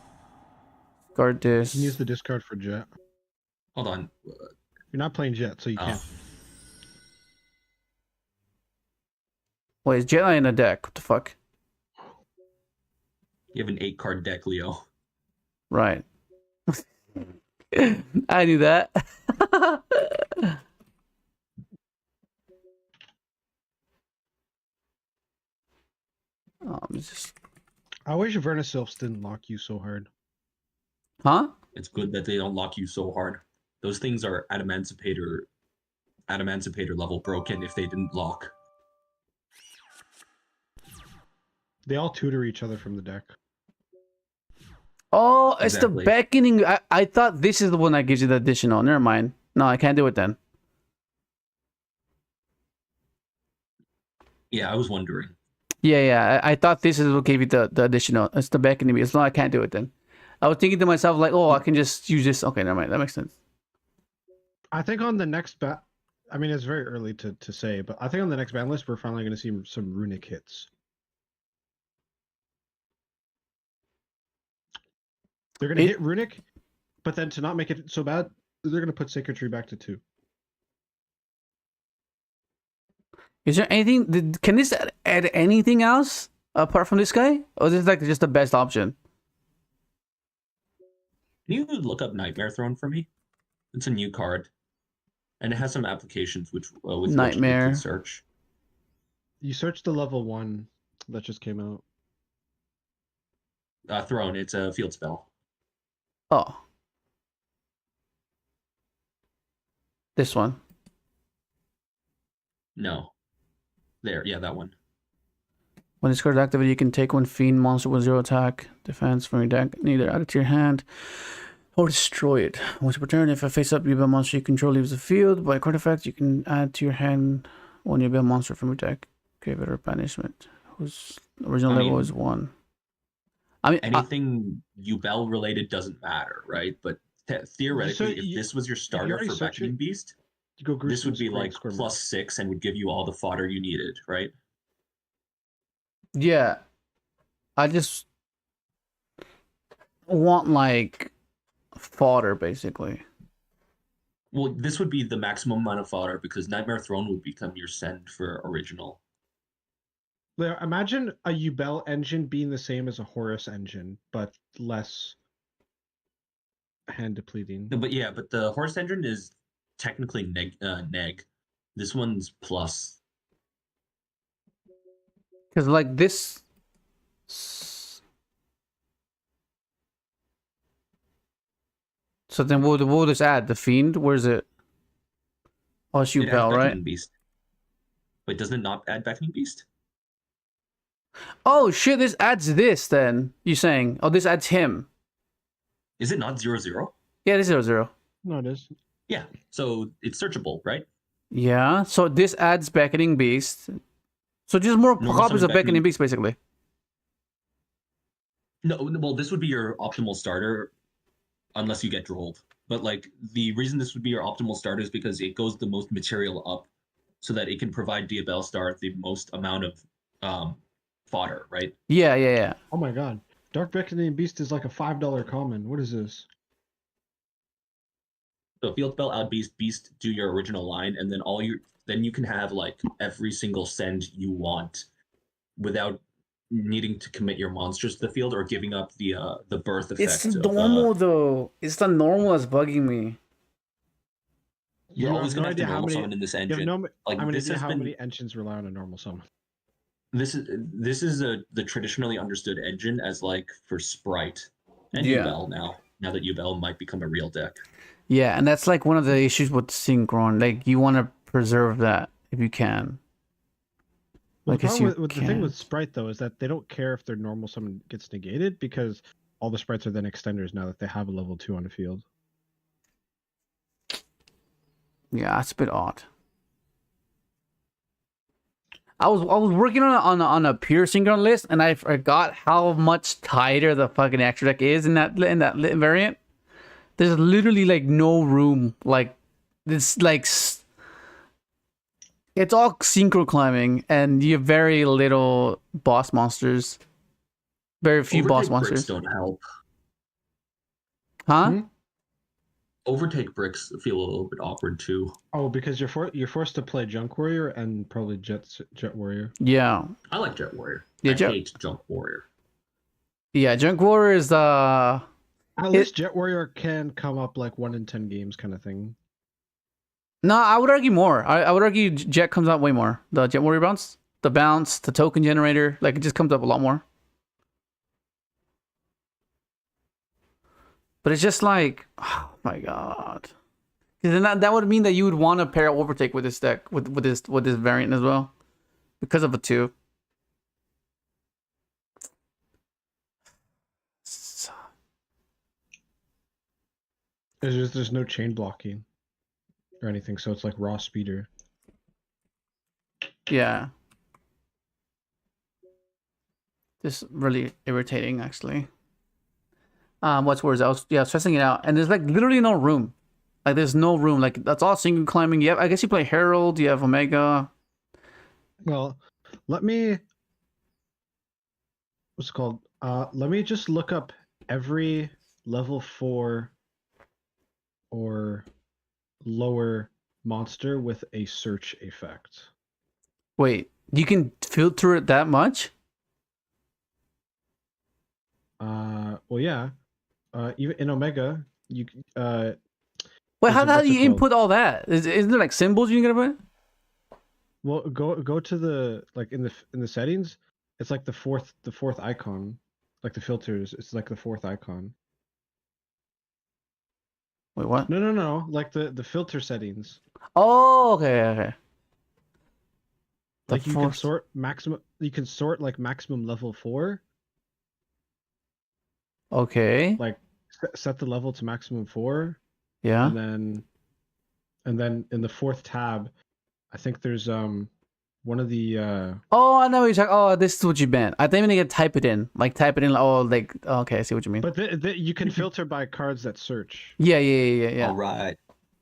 [SPEAKER 1] Guard this.
[SPEAKER 4] You can use the discard for Jet.
[SPEAKER 5] Hold on.
[SPEAKER 4] You're not playing Jet, so you can't.
[SPEAKER 1] Wait, is Jet in the deck? What the fuck?
[SPEAKER 5] You have an 8-card deck, Leo.
[SPEAKER 1] Right. I knew that.
[SPEAKER 4] I wish Vernisylphs didn't lock you so hard.
[SPEAKER 1] Huh?
[SPEAKER 5] It's good that they don't lock you so hard. Those things are Adamantipator level broken if they didn't lock.
[SPEAKER 4] They all tutor each other from the deck.
[SPEAKER 1] Oh, it's
[SPEAKER 5] Exactly.
[SPEAKER 1] the beckoning. I thought this is the one that gives you the additional. Never mind. No, I can't do it then.
[SPEAKER 5] Yeah, I was wondering.
[SPEAKER 1] Yeah. I thought this is what gave you the additional. It's the beckoning. It's not. I can't do it then. I was thinking to myself like, oh, I can just use this. Okay, never mind. That makes sense.
[SPEAKER 4] I think on the next I mean, it's very early to say, but I think on the next ban list, we're finally going to see some runic hits. They're going to hit runic, but then to not make it so bad, they're going to put Sacred Tree back to 2.
[SPEAKER 1] Is there anything? Can this add anything else apart from this guy, or is this like just the best option?
[SPEAKER 5] Can you look up Nightmare Throne for me? It's a new card, and it has some applications with
[SPEAKER 1] Nightmare.
[SPEAKER 5] which you can search.
[SPEAKER 4] You search the level 1 that just came out.
[SPEAKER 5] Throne. It's a field spell.
[SPEAKER 1] Oh, this one.
[SPEAKER 5] No. There, yeah, that one.
[SPEAKER 1] When this card is activated, you can take one fiend monster with 0 attack, defense from your deck, and either add it to your hand or destroy it. Once per turn, if a face-up Yubel monster you control leaves the field, by card effect, you can add to your hand one Yubel monster from your deck, grave it or banishment, whose original level is 1. I mean,
[SPEAKER 5] anything Yubel related doesn't matter, right? But theoretically, if this was your starter for Beckoning Beast, this would be like +6 and would give you all the fodder you needed, right?
[SPEAKER 1] Yeah. I just want like fodder, basically.
[SPEAKER 5] Well, this would be the maximum amount of fodder because Nightmare Throne would become your send for original.
[SPEAKER 4] Imagine a Yubel engine being the same as a Horus engine, but less hand depleting.
[SPEAKER 5] But yeah, but the Horse engine is technically neg. This one's plus.
[SPEAKER 1] Because like this. So then what will this add? The Fiend? Where's it? Oh, it's
[SPEAKER 5] It adds
[SPEAKER 1] Yubel, right?
[SPEAKER 5] Beckoning Beast. Wait, doesn't it not add Beckoning Beast?
[SPEAKER 1] Oh shit! This adds this. Then you saying? Oh, this adds him.
[SPEAKER 5] Is it not 0/0?
[SPEAKER 1] Yeah, this is 0/0.
[SPEAKER 4] No, it is.
[SPEAKER 5] Yeah, so it's searchable, right?
[SPEAKER 1] Yeah. So this adds Beckoning Beast. So just more
[SPEAKER 5] Normal
[SPEAKER 1] copies
[SPEAKER 5] summon
[SPEAKER 1] of Beckoning
[SPEAKER 5] Beckoning-
[SPEAKER 1] Beast, basically.
[SPEAKER 5] No, well, this would be your optimal starter, unless you get drolled. But like the reason this would be your optimal starter is because it goes the most material up, so that it can provide Diabell Star the most amount of fodder, right?
[SPEAKER 1] Yeah.
[SPEAKER 4] Oh my god. Dark Beckoning Beast is like a $5 common. What is this?
[SPEAKER 5] So Field Spell, Out Beast, do your original line, and then you can have like every single send you want, without needing to commit your monsters to the field or giving up the birth effect.
[SPEAKER 1] It's normal though. It's the normal that's bugging me.
[SPEAKER 5] You're
[SPEAKER 4] You
[SPEAKER 5] always
[SPEAKER 4] have no
[SPEAKER 5] gonna have to
[SPEAKER 4] idea how
[SPEAKER 5] normal
[SPEAKER 4] many-
[SPEAKER 5] summon in this
[SPEAKER 4] You have
[SPEAKER 5] engine.
[SPEAKER 4] no
[SPEAKER 5] Like,
[SPEAKER 4] I mean,
[SPEAKER 5] this has
[SPEAKER 4] how
[SPEAKER 5] been-
[SPEAKER 4] many engines rely on a normal summon.
[SPEAKER 5] This is the traditionally understood engine as like for Sprite and
[SPEAKER 1] Yeah.
[SPEAKER 5] Yubel now that Yubel might become a real deck.
[SPEAKER 1] Yeah, and that's like one of the issues with Synchron. Like you want to preserve that if you can.
[SPEAKER 4] Well,
[SPEAKER 1] Like,
[SPEAKER 4] the
[SPEAKER 1] as
[SPEAKER 4] problem
[SPEAKER 1] you
[SPEAKER 4] with the thing
[SPEAKER 1] can.
[SPEAKER 4] with Sprite though is that they don't care if their normal summon gets negated because all the sprites are then extenders now that they have a level 2 on the field.
[SPEAKER 1] Yeah, that's a bit odd. I was working on a pure Synchron list, and I forgot how much tighter the fucking extra deck is in that variant. There's literally like no room. Like it's like it's all synchro climbing, and you have very little boss monsters. Very few boss
[SPEAKER 5] Overtake bricks
[SPEAKER 1] monsters.
[SPEAKER 5] don't help.
[SPEAKER 1] Huh?
[SPEAKER 4] Hmm?
[SPEAKER 5] Overtake bricks feel a little bit awkward too.
[SPEAKER 4] Oh, because you're forced to play Junk Warrior and probably Jet Warrior.
[SPEAKER 1] Yeah.
[SPEAKER 5] I like Jet Warrior.
[SPEAKER 1] Yeah,
[SPEAKER 5] I
[SPEAKER 1] Jet-
[SPEAKER 5] hate Junk Warrior.
[SPEAKER 1] Yeah, Junk Warrior is
[SPEAKER 4] At least Jet Warrior can come up like 1 in 10 games kind of thing.
[SPEAKER 1] No, I would argue more. I would argue Jet comes out way more. The Jet Warrior bounce, the token generator, like it just comes up a lot more. But it's just like, oh my god. Because then that would mean that you would want to pair Overtake with this deck, with this variant as well, because of a 2.
[SPEAKER 4] There's no chain blocking or anything, so it's like raw speeder.
[SPEAKER 1] Yeah. Just really irritating, actually. What's worse? I was stressing it out, and there's like literally no room. Like there's no room. Like that's all single climbing. Yeah, I guess you play Herald. You have Omega.
[SPEAKER 4] Well, let me what's it called? Let me just look up every level 4 or lower monster with a search effect.
[SPEAKER 1] Wait, you can filter it that much?
[SPEAKER 4] Well, yeah. Even in Omega, you
[SPEAKER 1] Wait, how
[SPEAKER 4] what's
[SPEAKER 1] do
[SPEAKER 4] it
[SPEAKER 1] you
[SPEAKER 4] called?
[SPEAKER 1] input all that? Isn't there like symbols you can get put?
[SPEAKER 4] well go to the like in the settings. It's like the fourth icon, like the filters. It's like the 4th icon.
[SPEAKER 1] Wait, what?
[SPEAKER 4] No, like the filter settings.
[SPEAKER 1] Oh, okay. The
[SPEAKER 4] Like you can
[SPEAKER 1] fourth-
[SPEAKER 4] sort maximum. You can sort like maximum level 4.
[SPEAKER 1] Okay.
[SPEAKER 4] Like set the level to maximum 4,
[SPEAKER 1] Yeah.
[SPEAKER 4] and then in the 4th tab, I think there's one of the
[SPEAKER 1] Oh, I know what you're talking. Oh, this is what you meant. I think you can type it in. Like type it in. Oh, like okay, I see what you mean.
[SPEAKER 4] but you can filter by cards that search.
[SPEAKER 1] Yeah.
[SPEAKER 5] All right,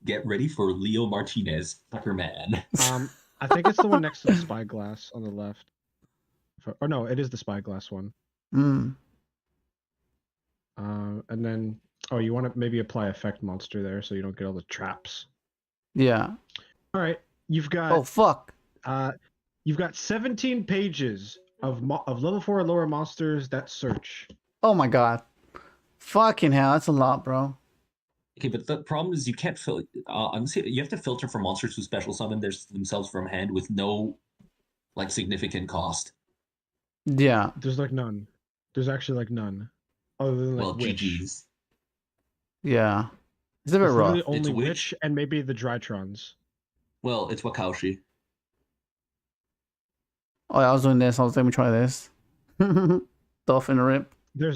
[SPEAKER 5] get ready for Leo Martinez, Tuckerman.
[SPEAKER 4] I think it's the one next to the spyglass on the left. Or no, it is the spyglass one.
[SPEAKER 1] Mm.
[SPEAKER 4] And then you want to maybe apply effect monster there so you don't get all the traps.
[SPEAKER 1] Yeah.
[SPEAKER 4] All right, you've got
[SPEAKER 1] Oh fuck.
[SPEAKER 4] you've got 17 pages of level 4 or lower monsters that search.
[SPEAKER 1] Oh my god. Fucking hell, that's a lot, bro.
[SPEAKER 5] Okay, but the problem is you can't you have to filter for monsters who special summon themselves from hand with no like significant cost.
[SPEAKER 1] Yeah.
[SPEAKER 4] There's like none. There's actually like none, other than like
[SPEAKER 5] Well,
[SPEAKER 4] Witch.
[SPEAKER 5] GG's.
[SPEAKER 1] Yeah. It's a bit
[SPEAKER 4] It's
[SPEAKER 1] rough.
[SPEAKER 4] literally only
[SPEAKER 5] witch.
[SPEAKER 4] witch and maybe the Drytrons.
[SPEAKER 5] Well, it's Wakaushi.
[SPEAKER 1] Oh, yeah, I was doing this. I was let me try this. Dolphin rip.
[SPEAKER 4] There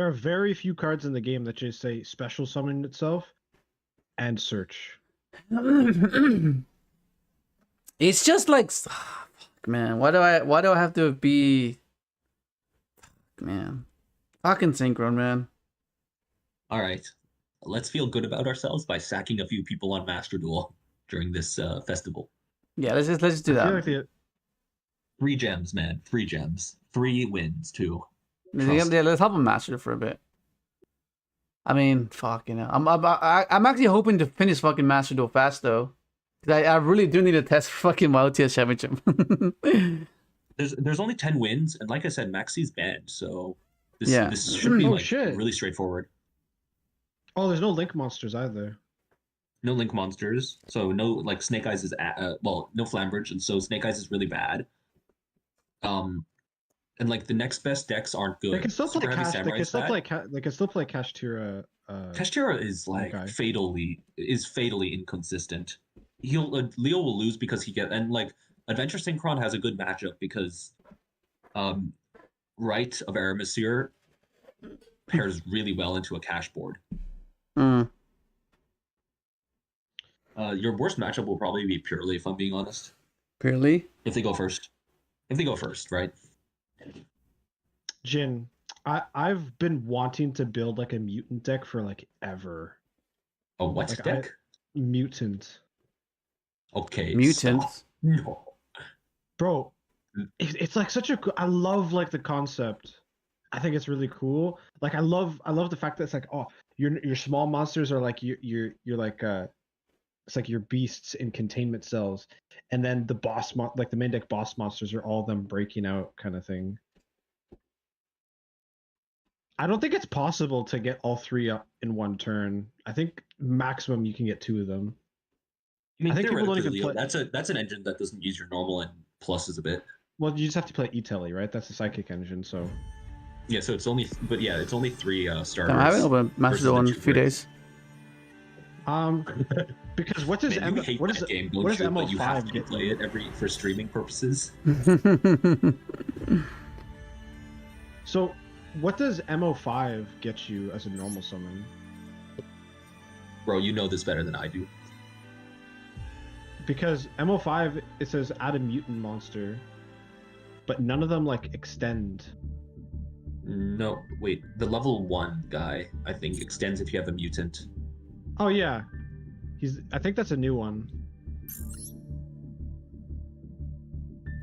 [SPEAKER 4] are very few cards in the game that just say special summon itself and search.
[SPEAKER 1] It's just like, fuck, man. Why do I have to be, man? Fucking Synchron, man.
[SPEAKER 5] All right, let's feel good about ourselves by sacking a few people on Master Duel during this festival.
[SPEAKER 1] Yeah, let's just do
[SPEAKER 4] I
[SPEAKER 1] that.
[SPEAKER 4] feel like the
[SPEAKER 5] 3 gems, man. 3 gems. 3 wins too.
[SPEAKER 1] Yeah,
[SPEAKER 5] Trust.
[SPEAKER 1] let's help him master for a bit. I mean, fuck, you know, I'm actually hoping to finish fucking Master Duel fast though, because I really do need to test for fucking my OTS championship.
[SPEAKER 5] There's only 10 wins, and like I said, Maxi's banned, so this
[SPEAKER 1] Yeah.
[SPEAKER 5] this should be
[SPEAKER 4] Oh,
[SPEAKER 5] like
[SPEAKER 4] shit.
[SPEAKER 5] really straightforward.
[SPEAKER 4] Oh, there's no link monsters either.
[SPEAKER 5] No link monsters, so no like Snake Eyes is well, no Flambridge, and so Snake Eyes is really bad. And like the next best decks aren't good.
[SPEAKER 4] They can still play
[SPEAKER 5] Super Heavy
[SPEAKER 4] Cash. They
[SPEAKER 5] Samurai
[SPEAKER 4] can still
[SPEAKER 5] stat.
[SPEAKER 4] play. They can still play Kashtira.
[SPEAKER 5] Kashtira is like
[SPEAKER 4] Okay.
[SPEAKER 5] fatally inconsistent. Leo will lose because he and like Adventure Synchron has a good matchup because Rite of Aramasir pairs really well into a cash board.
[SPEAKER 1] Mm.
[SPEAKER 5] Your worst matchup will probably be Purely, if I'm being honest.
[SPEAKER 1] Purely?
[SPEAKER 5] If they go first. If they go first, right?
[SPEAKER 4] Jin, I've been wanting to build like a mutant deck for like ever.
[SPEAKER 5] Oh, what
[SPEAKER 4] Like,
[SPEAKER 5] deck?
[SPEAKER 4] Mutant,
[SPEAKER 5] Okay.
[SPEAKER 1] Mutants.
[SPEAKER 5] stop. No.
[SPEAKER 4] bro. It's like such a. I love like the concept. I think it's really cool. Like I love the fact that it's like, oh, your small monsters are like you're like it's like your beasts in containment cells, and then the like the main deck boss monsters are all them breaking out kind of thing. I don't think it's possible to get all 3 up in one turn. I think maximum you can get 2 of them.
[SPEAKER 5] I mean,
[SPEAKER 4] I think people don't
[SPEAKER 5] theoretically,
[SPEAKER 4] even
[SPEAKER 5] Leo,
[SPEAKER 4] play-
[SPEAKER 5] that's an engine that doesn't use your normal and pluses a bit.
[SPEAKER 4] Well, you just have to play E-Telly, right? That's the psychic engine, so
[SPEAKER 5] Yeah, so it's only, but yeah, it's only 3 starters.
[SPEAKER 1] I haven't opened Master
[SPEAKER 5] versus
[SPEAKER 1] Duel
[SPEAKER 5] the
[SPEAKER 1] in a
[SPEAKER 5] 2
[SPEAKER 1] few
[SPEAKER 5] bricks.
[SPEAKER 1] days.
[SPEAKER 4] because what does
[SPEAKER 5] Man, you hate
[SPEAKER 4] what
[SPEAKER 5] that
[SPEAKER 4] is
[SPEAKER 5] game,
[SPEAKER 4] what
[SPEAKER 5] don't
[SPEAKER 4] does
[SPEAKER 5] you? But you have
[SPEAKER 4] MO5
[SPEAKER 5] to
[SPEAKER 4] get
[SPEAKER 5] play it for streaming purposes.
[SPEAKER 4] So, what does MO5 get you as a normal summon?
[SPEAKER 5] Bro, you know this better than I do.
[SPEAKER 4] Because MO5 it says add a mutant monster, but none of them like extend.
[SPEAKER 5] No, wait. The level 1 guy, I think, extends if you have a mutant.
[SPEAKER 4] Oh yeah, I think that's a new one.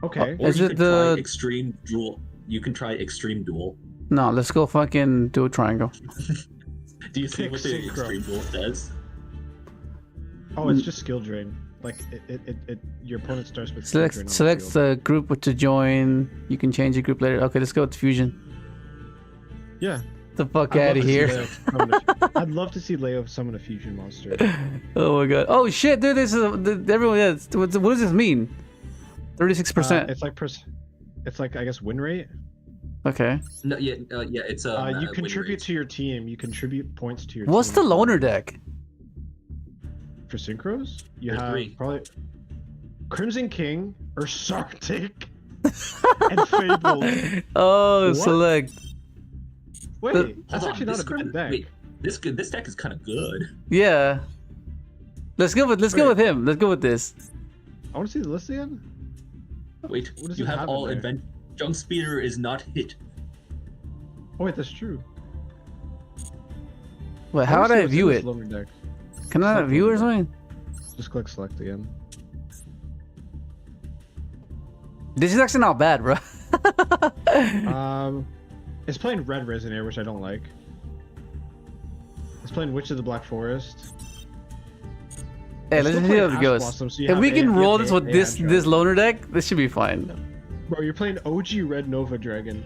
[SPEAKER 4] Okay.
[SPEAKER 5] Or
[SPEAKER 1] Is
[SPEAKER 5] you
[SPEAKER 1] it
[SPEAKER 5] can
[SPEAKER 1] the-
[SPEAKER 5] try Extreme Duel. You can try Extreme Duel.
[SPEAKER 1] No, let's go fucking do a triangle.
[SPEAKER 5] Do you see
[SPEAKER 4] Pick
[SPEAKER 5] what the
[SPEAKER 4] Synchro.
[SPEAKER 5] Extreme Duel does?
[SPEAKER 4] Oh, it's just skill drain. Like your opponent starts with skill drain on
[SPEAKER 1] Select
[SPEAKER 4] the field.
[SPEAKER 1] the group to join. You can change your group later. Okay, let's go with Fusion.
[SPEAKER 4] Yeah.
[SPEAKER 1] Get the fuck
[SPEAKER 4] I'd
[SPEAKER 1] out of
[SPEAKER 4] love to see
[SPEAKER 1] here.
[SPEAKER 4] Leo summon I'd love to see Leo summon a fusion monster.
[SPEAKER 1] Oh my god. Oh shit, dude, this is everyone. Yeah, what does this mean? 36%.
[SPEAKER 4] It's like I guess win rate.
[SPEAKER 1] Okay.
[SPEAKER 5] No, yeah, it's a.
[SPEAKER 4] You contribute to your team. You contribute points to your
[SPEAKER 1] What's
[SPEAKER 4] team.
[SPEAKER 1] the loner deck?
[SPEAKER 4] For synchros? You
[SPEAKER 5] There's
[SPEAKER 4] have
[SPEAKER 5] 3.
[SPEAKER 4] probably Crimson King or Sartic and Fable.
[SPEAKER 1] Oh,
[SPEAKER 4] What?
[SPEAKER 1] select.
[SPEAKER 4] Wait,
[SPEAKER 1] The-
[SPEAKER 4] that's actually not a bad deck.
[SPEAKER 5] Wait, this deck is kind of good.
[SPEAKER 1] Yeah. Let's go with him. Let's go with this.
[SPEAKER 4] I want to see the list again.
[SPEAKER 5] Wait,
[SPEAKER 4] What does
[SPEAKER 5] you
[SPEAKER 4] it
[SPEAKER 5] have
[SPEAKER 4] have
[SPEAKER 5] all
[SPEAKER 4] in there?
[SPEAKER 5] Junk Speeder is not hit.
[SPEAKER 4] Oh wait, that's true.
[SPEAKER 1] Wait, how would
[SPEAKER 4] wanna see
[SPEAKER 1] I
[SPEAKER 4] what's
[SPEAKER 1] view
[SPEAKER 4] in this
[SPEAKER 1] it?
[SPEAKER 4] loner deck.
[SPEAKER 1] Can I
[SPEAKER 4] Select
[SPEAKER 1] view it or
[SPEAKER 4] loner
[SPEAKER 1] something?
[SPEAKER 4] Just click select again.
[SPEAKER 1] This is actually not bad, bro.
[SPEAKER 4] It's playing Red Resonator, which I don't like. It's playing Witch of the Black Forest.
[SPEAKER 1] Hey,
[SPEAKER 4] It's
[SPEAKER 1] let's
[SPEAKER 4] still
[SPEAKER 1] see how
[SPEAKER 4] playing
[SPEAKER 1] it
[SPEAKER 4] Ash
[SPEAKER 1] goes.
[SPEAKER 4] Blossom, so you
[SPEAKER 1] If
[SPEAKER 4] have
[SPEAKER 1] we can
[SPEAKER 4] you
[SPEAKER 1] roll
[SPEAKER 4] have
[SPEAKER 1] this with
[SPEAKER 4] AI
[SPEAKER 1] this
[SPEAKER 4] Android.
[SPEAKER 1] loner deck, this should be fine.
[SPEAKER 4] Bro, you're playing OG Red Nova Dragon.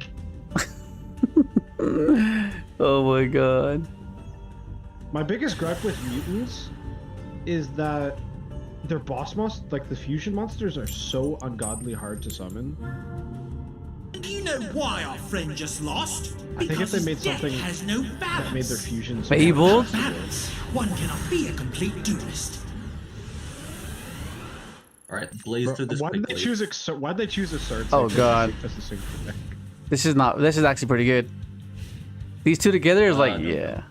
[SPEAKER 1] Oh my god.
[SPEAKER 4] My biggest gripe with mutants is that their boss monsters, like the fusion monsters, are so ungodly hard to summon.
[SPEAKER 7] know why our friend just lost?
[SPEAKER 4] I think if they made
[SPEAKER 7] his deck
[SPEAKER 4] something
[SPEAKER 7] has no balance.
[SPEAKER 4] that made their fusions
[SPEAKER 1] Fabled?
[SPEAKER 7] Balance. One cannot be a complete duelist.
[SPEAKER 5] All right, blaze through this
[SPEAKER 4] Why did they
[SPEAKER 5] quickly.
[SPEAKER 4] choose why'd they choose a sword?
[SPEAKER 1] Oh, God. This is actually pretty good. These two together is like,
[SPEAKER 5] no.
[SPEAKER 1] yeah.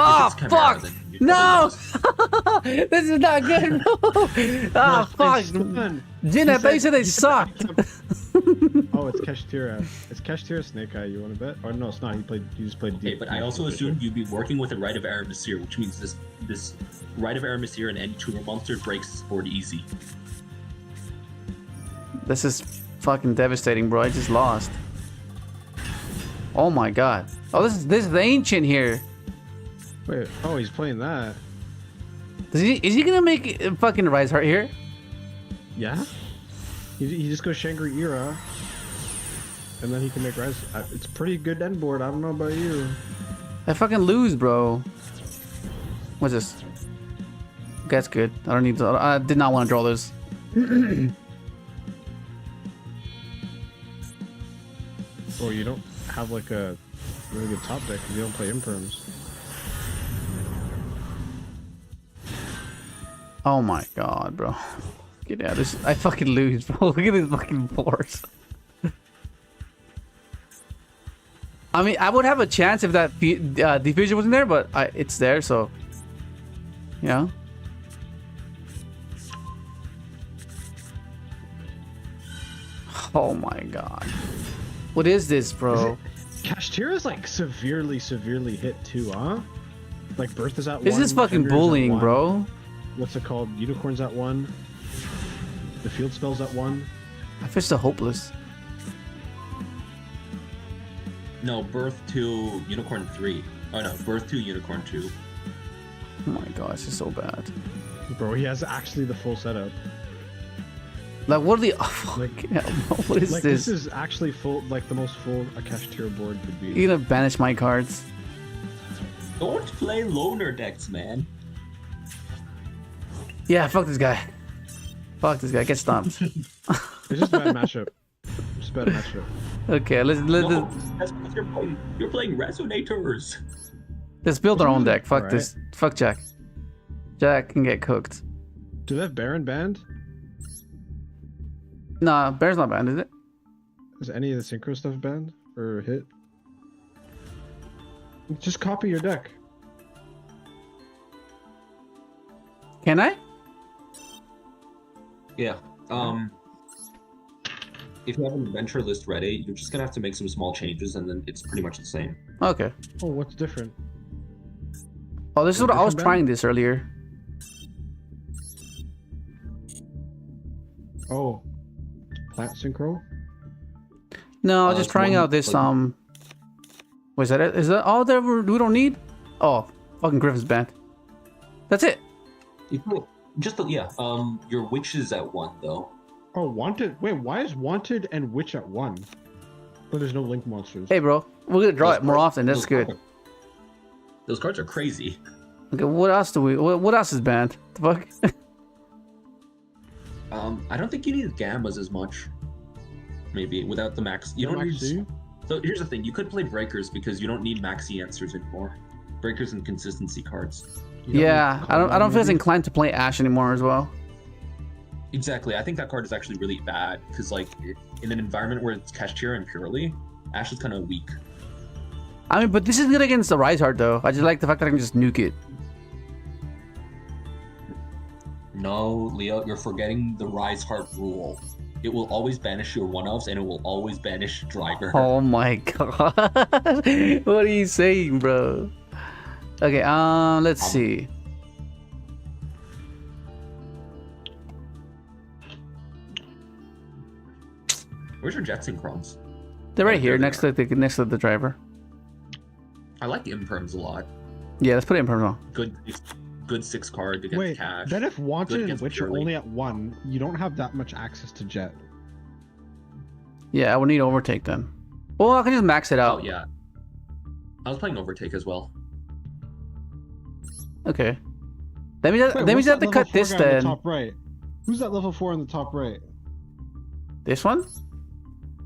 [SPEAKER 1] Oh,
[SPEAKER 5] it's Chimera,
[SPEAKER 1] fuck!
[SPEAKER 5] then you
[SPEAKER 1] No!
[SPEAKER 5] probably
[SPEAKER 1] This is not good, bro! Ah, fuck! Jin, I thought you said they sucked.
[SPEAKER 4] Oh, it's Kashtira. It's Kashtira Snake Eye. You want to bet? Or no, it's not. You just played.
[SPEAKER 5] Okay, but I also assumed you'd be working with a Rite of Aramasir, which means this Rite of Aramasir and any tuner monster breaks this board easy.
[SPEAKER 1] This is fucking devastating, bro. I just lost. Oh my god. Oh, this is the ancient here.
[SPEAKER 4] Wait. Oh, he's playing that.
[SPEAKER 1] Is he gonna make a fucking Rise Heart here?
[SPEAKER 4] Yeah. He just goes Shangri-Ira, and then he can make Rise. It's a pretty good end board. I don't know about you.
[SPEAKER 1] I fucking lose, bro. What's this? That's good. I don't need to. I did not want to draw this.
[SPEAKER 4] Or you don't have like a really good top deck because you don't play imperms.
[SPEAKER 1] Oh my god, bro. Get out of this. I fucking lose, bro. Look at this fucking force. I mean, I would have a chance if that diffusion wasn't there, but it's there, so. Yeah. Oh my god. What is this, bro?
[SPEAKER 4] Kashtira's like severely hit too, huh? Like Birth is at
[SPEAKER 1] This
[SPEAKER 4] 1.
[SPEAKER 1] is fucking
[SPEAKER 4] Tender is at
[SPEAKER 1] bullying,
[SPEAKER 4] 1.
[SPEAKER 1] bro.
[SPEAKER 4] What's it called? Unicorn's at 1. The field spell's at 1.
[SPEAKER 1] I feel so hopeless.
[SPEAKER 5] No, Birth 2, Unicorn 3. Oh no, Birth 2, Unicorn 2.
[SPEAKER 1] Oh my god, this is so bad.
[SPEAKER 4] Bro, he has actually the full setup.
[SPEAKER 1] Like, what are the... Oh, fuck. Hell no. What is
[SPEAKER 4] Like
[SPEAKER 1] this?
[SPEAKER 4] this is actually full, like the most full a Kashtira board could be.
[SPEAKER 1] You're gonna banish my cards.
[SPEAKER 5] Don't play loner decks, man.
[SPEAKER 1] Yeah, fuck this guy. Fuck this guy. Get stomped.
[SPEAKER 4] It's just a bad matchup. Just a bad matchup.
[SPEAKER 1] Okay, let's
[SPEAKER 5] No, that's because you're playing Resonators.
[SPEAKER 1] let's build our own deck. Fuck
[SPEAKER 4] Alright.
[SPEAKER 1] this. Fuck Jack. Jack can get cooked.
[SPEAKER 4] Do they have Baron banned?
[SPEAKER 1] Nah, Bear's not banned, is it?
[SPEAKER 4] Is any of the synchro stuff banned or hit? Just copy your deck.
[SPEAKER 1] Can I?
[SPEAKER 5] Yeah. If you have an adventure list ready, you're just gonna have to make some small changes, and then it's pretty much the same.
[SPEAKER 1] Okay.
[SPEAKER 4] Oh, what's different?
[SPEAKER 1] Oh, this is what I was
[SPEAKER 4] Different
[SPEAKER 1] trying this earlier.
[SPEAKER 4] Oh, plant synchro.
[SPEAKER 1] No, I was just
[SPEAKER 5] it's
[SPEAKER 1] trying
[SPEAKER 5] one,
[SPEAKER 1] out this
[SPEAKER 5] like-
[SPEAKER 1] Was that it? Is that all that we don't need? Oh, fucking Griffin's banned. That's it.
[SPEAKER 5] You can, yeah. Your witch is at 1 though.
[SPEAKER 4] Oh, wanted. Wait, why is wanted and witch at 1? But there's no link monsters.
[SPEAKER 1] Hey, bro, we're gonna draw
[SPEAKER 5] Those
[SPEAKER 1] it more
[SPEAKER 5] cards-
[SPEAKER 1] often. That's
[SPEAKER 5] those
[SPEAKER 1] good.
[SPEAKER 5] cards- Those cards are crazy.
[SPEAKER 1] Okay, what else do we? What else is banned? The fuck?
[SPEAKER 5] I don't think you need gammas as much. Maybe without the max. You don't need.
[SPEAKER 4] Maxi?
[SPEAKER 5] So here's the thing: you could play breakers because you don't need maxi answers anymore. Breakers and consistency cards.
[SPEAKER 4] You don't
[SPEAKER 1] Yeah,
[SPEAKER 4] need
[SPEAKER 1] I don't
[SPEAKER 4] combo,
[SPEAKER 1] feel as
[SPEAKER 4] maybe?
[SPEAKER 1] inclined to play Ash anymore as well.
[SPEAKER 5] Exactly. I think that card is actually really bad because, like, in an environment where it's Kashtira and purely, Ash is kind of weak.
[SPEAKER 1] I mean, but this is good against the Rise Heart though. I just like the fact that I can just nuke it.
[SPEAKER 5] No, Leo, you're forgetting the Rise Heart rule. It will always banish your one-offs, and it will always banish Driver.
[SPEAKER 1] Oh my god. What are you saying, bro? Okay, let's see.
[SPEAKER 5] Where's your Jet Synchrons?
[SPEAKER 1] They're right
[SPEAKER 5] Oh,
[SPEAKER 1] here,
[SPEAKER 5] there they
[SPEAKER 1] next to the driver.
[SPEAKER 5] I like the Imperms a lot.
[SPEAKER 1] Yeah, let's put it in permanent.
[SPEAKER 5] Good 6 card against
[SPEAKER 4] Wait,
[SPEAKER 5] cash.
[SPEAKER 4] then if wanted and
[SPEAKER 5] against
[SPEAKER 4] witch are
[SPEAKER 5] purely.
[SPEAKER 4] only at 1, you don't have that much access to jet.
[SPEAKER 1] Yeah, I would need overtake then. Well, I can just max it
[SPEAKER 5] Oh
[SPEAKER 1] out.
[SPEAKER 5] yeah. I was playing Overtake as well.
[SPEAKER 1] Okay. That means
[SPEAKER 4] Wait,
[SPEAKER 1] that means
[SPEAKER 4] what's
[SPEAKER 1] I have to
[SPEAKER 4] level
[SPEAKER 1] cut
[SPEAKER 4] 4
[SPEAKER 1] this
[SPEAKER 4] guy on the
[SPEAKER 1] then.
[SPEAKER 4] top right? Who's that level 4 on the top right?
[SPEAKER 1] This one?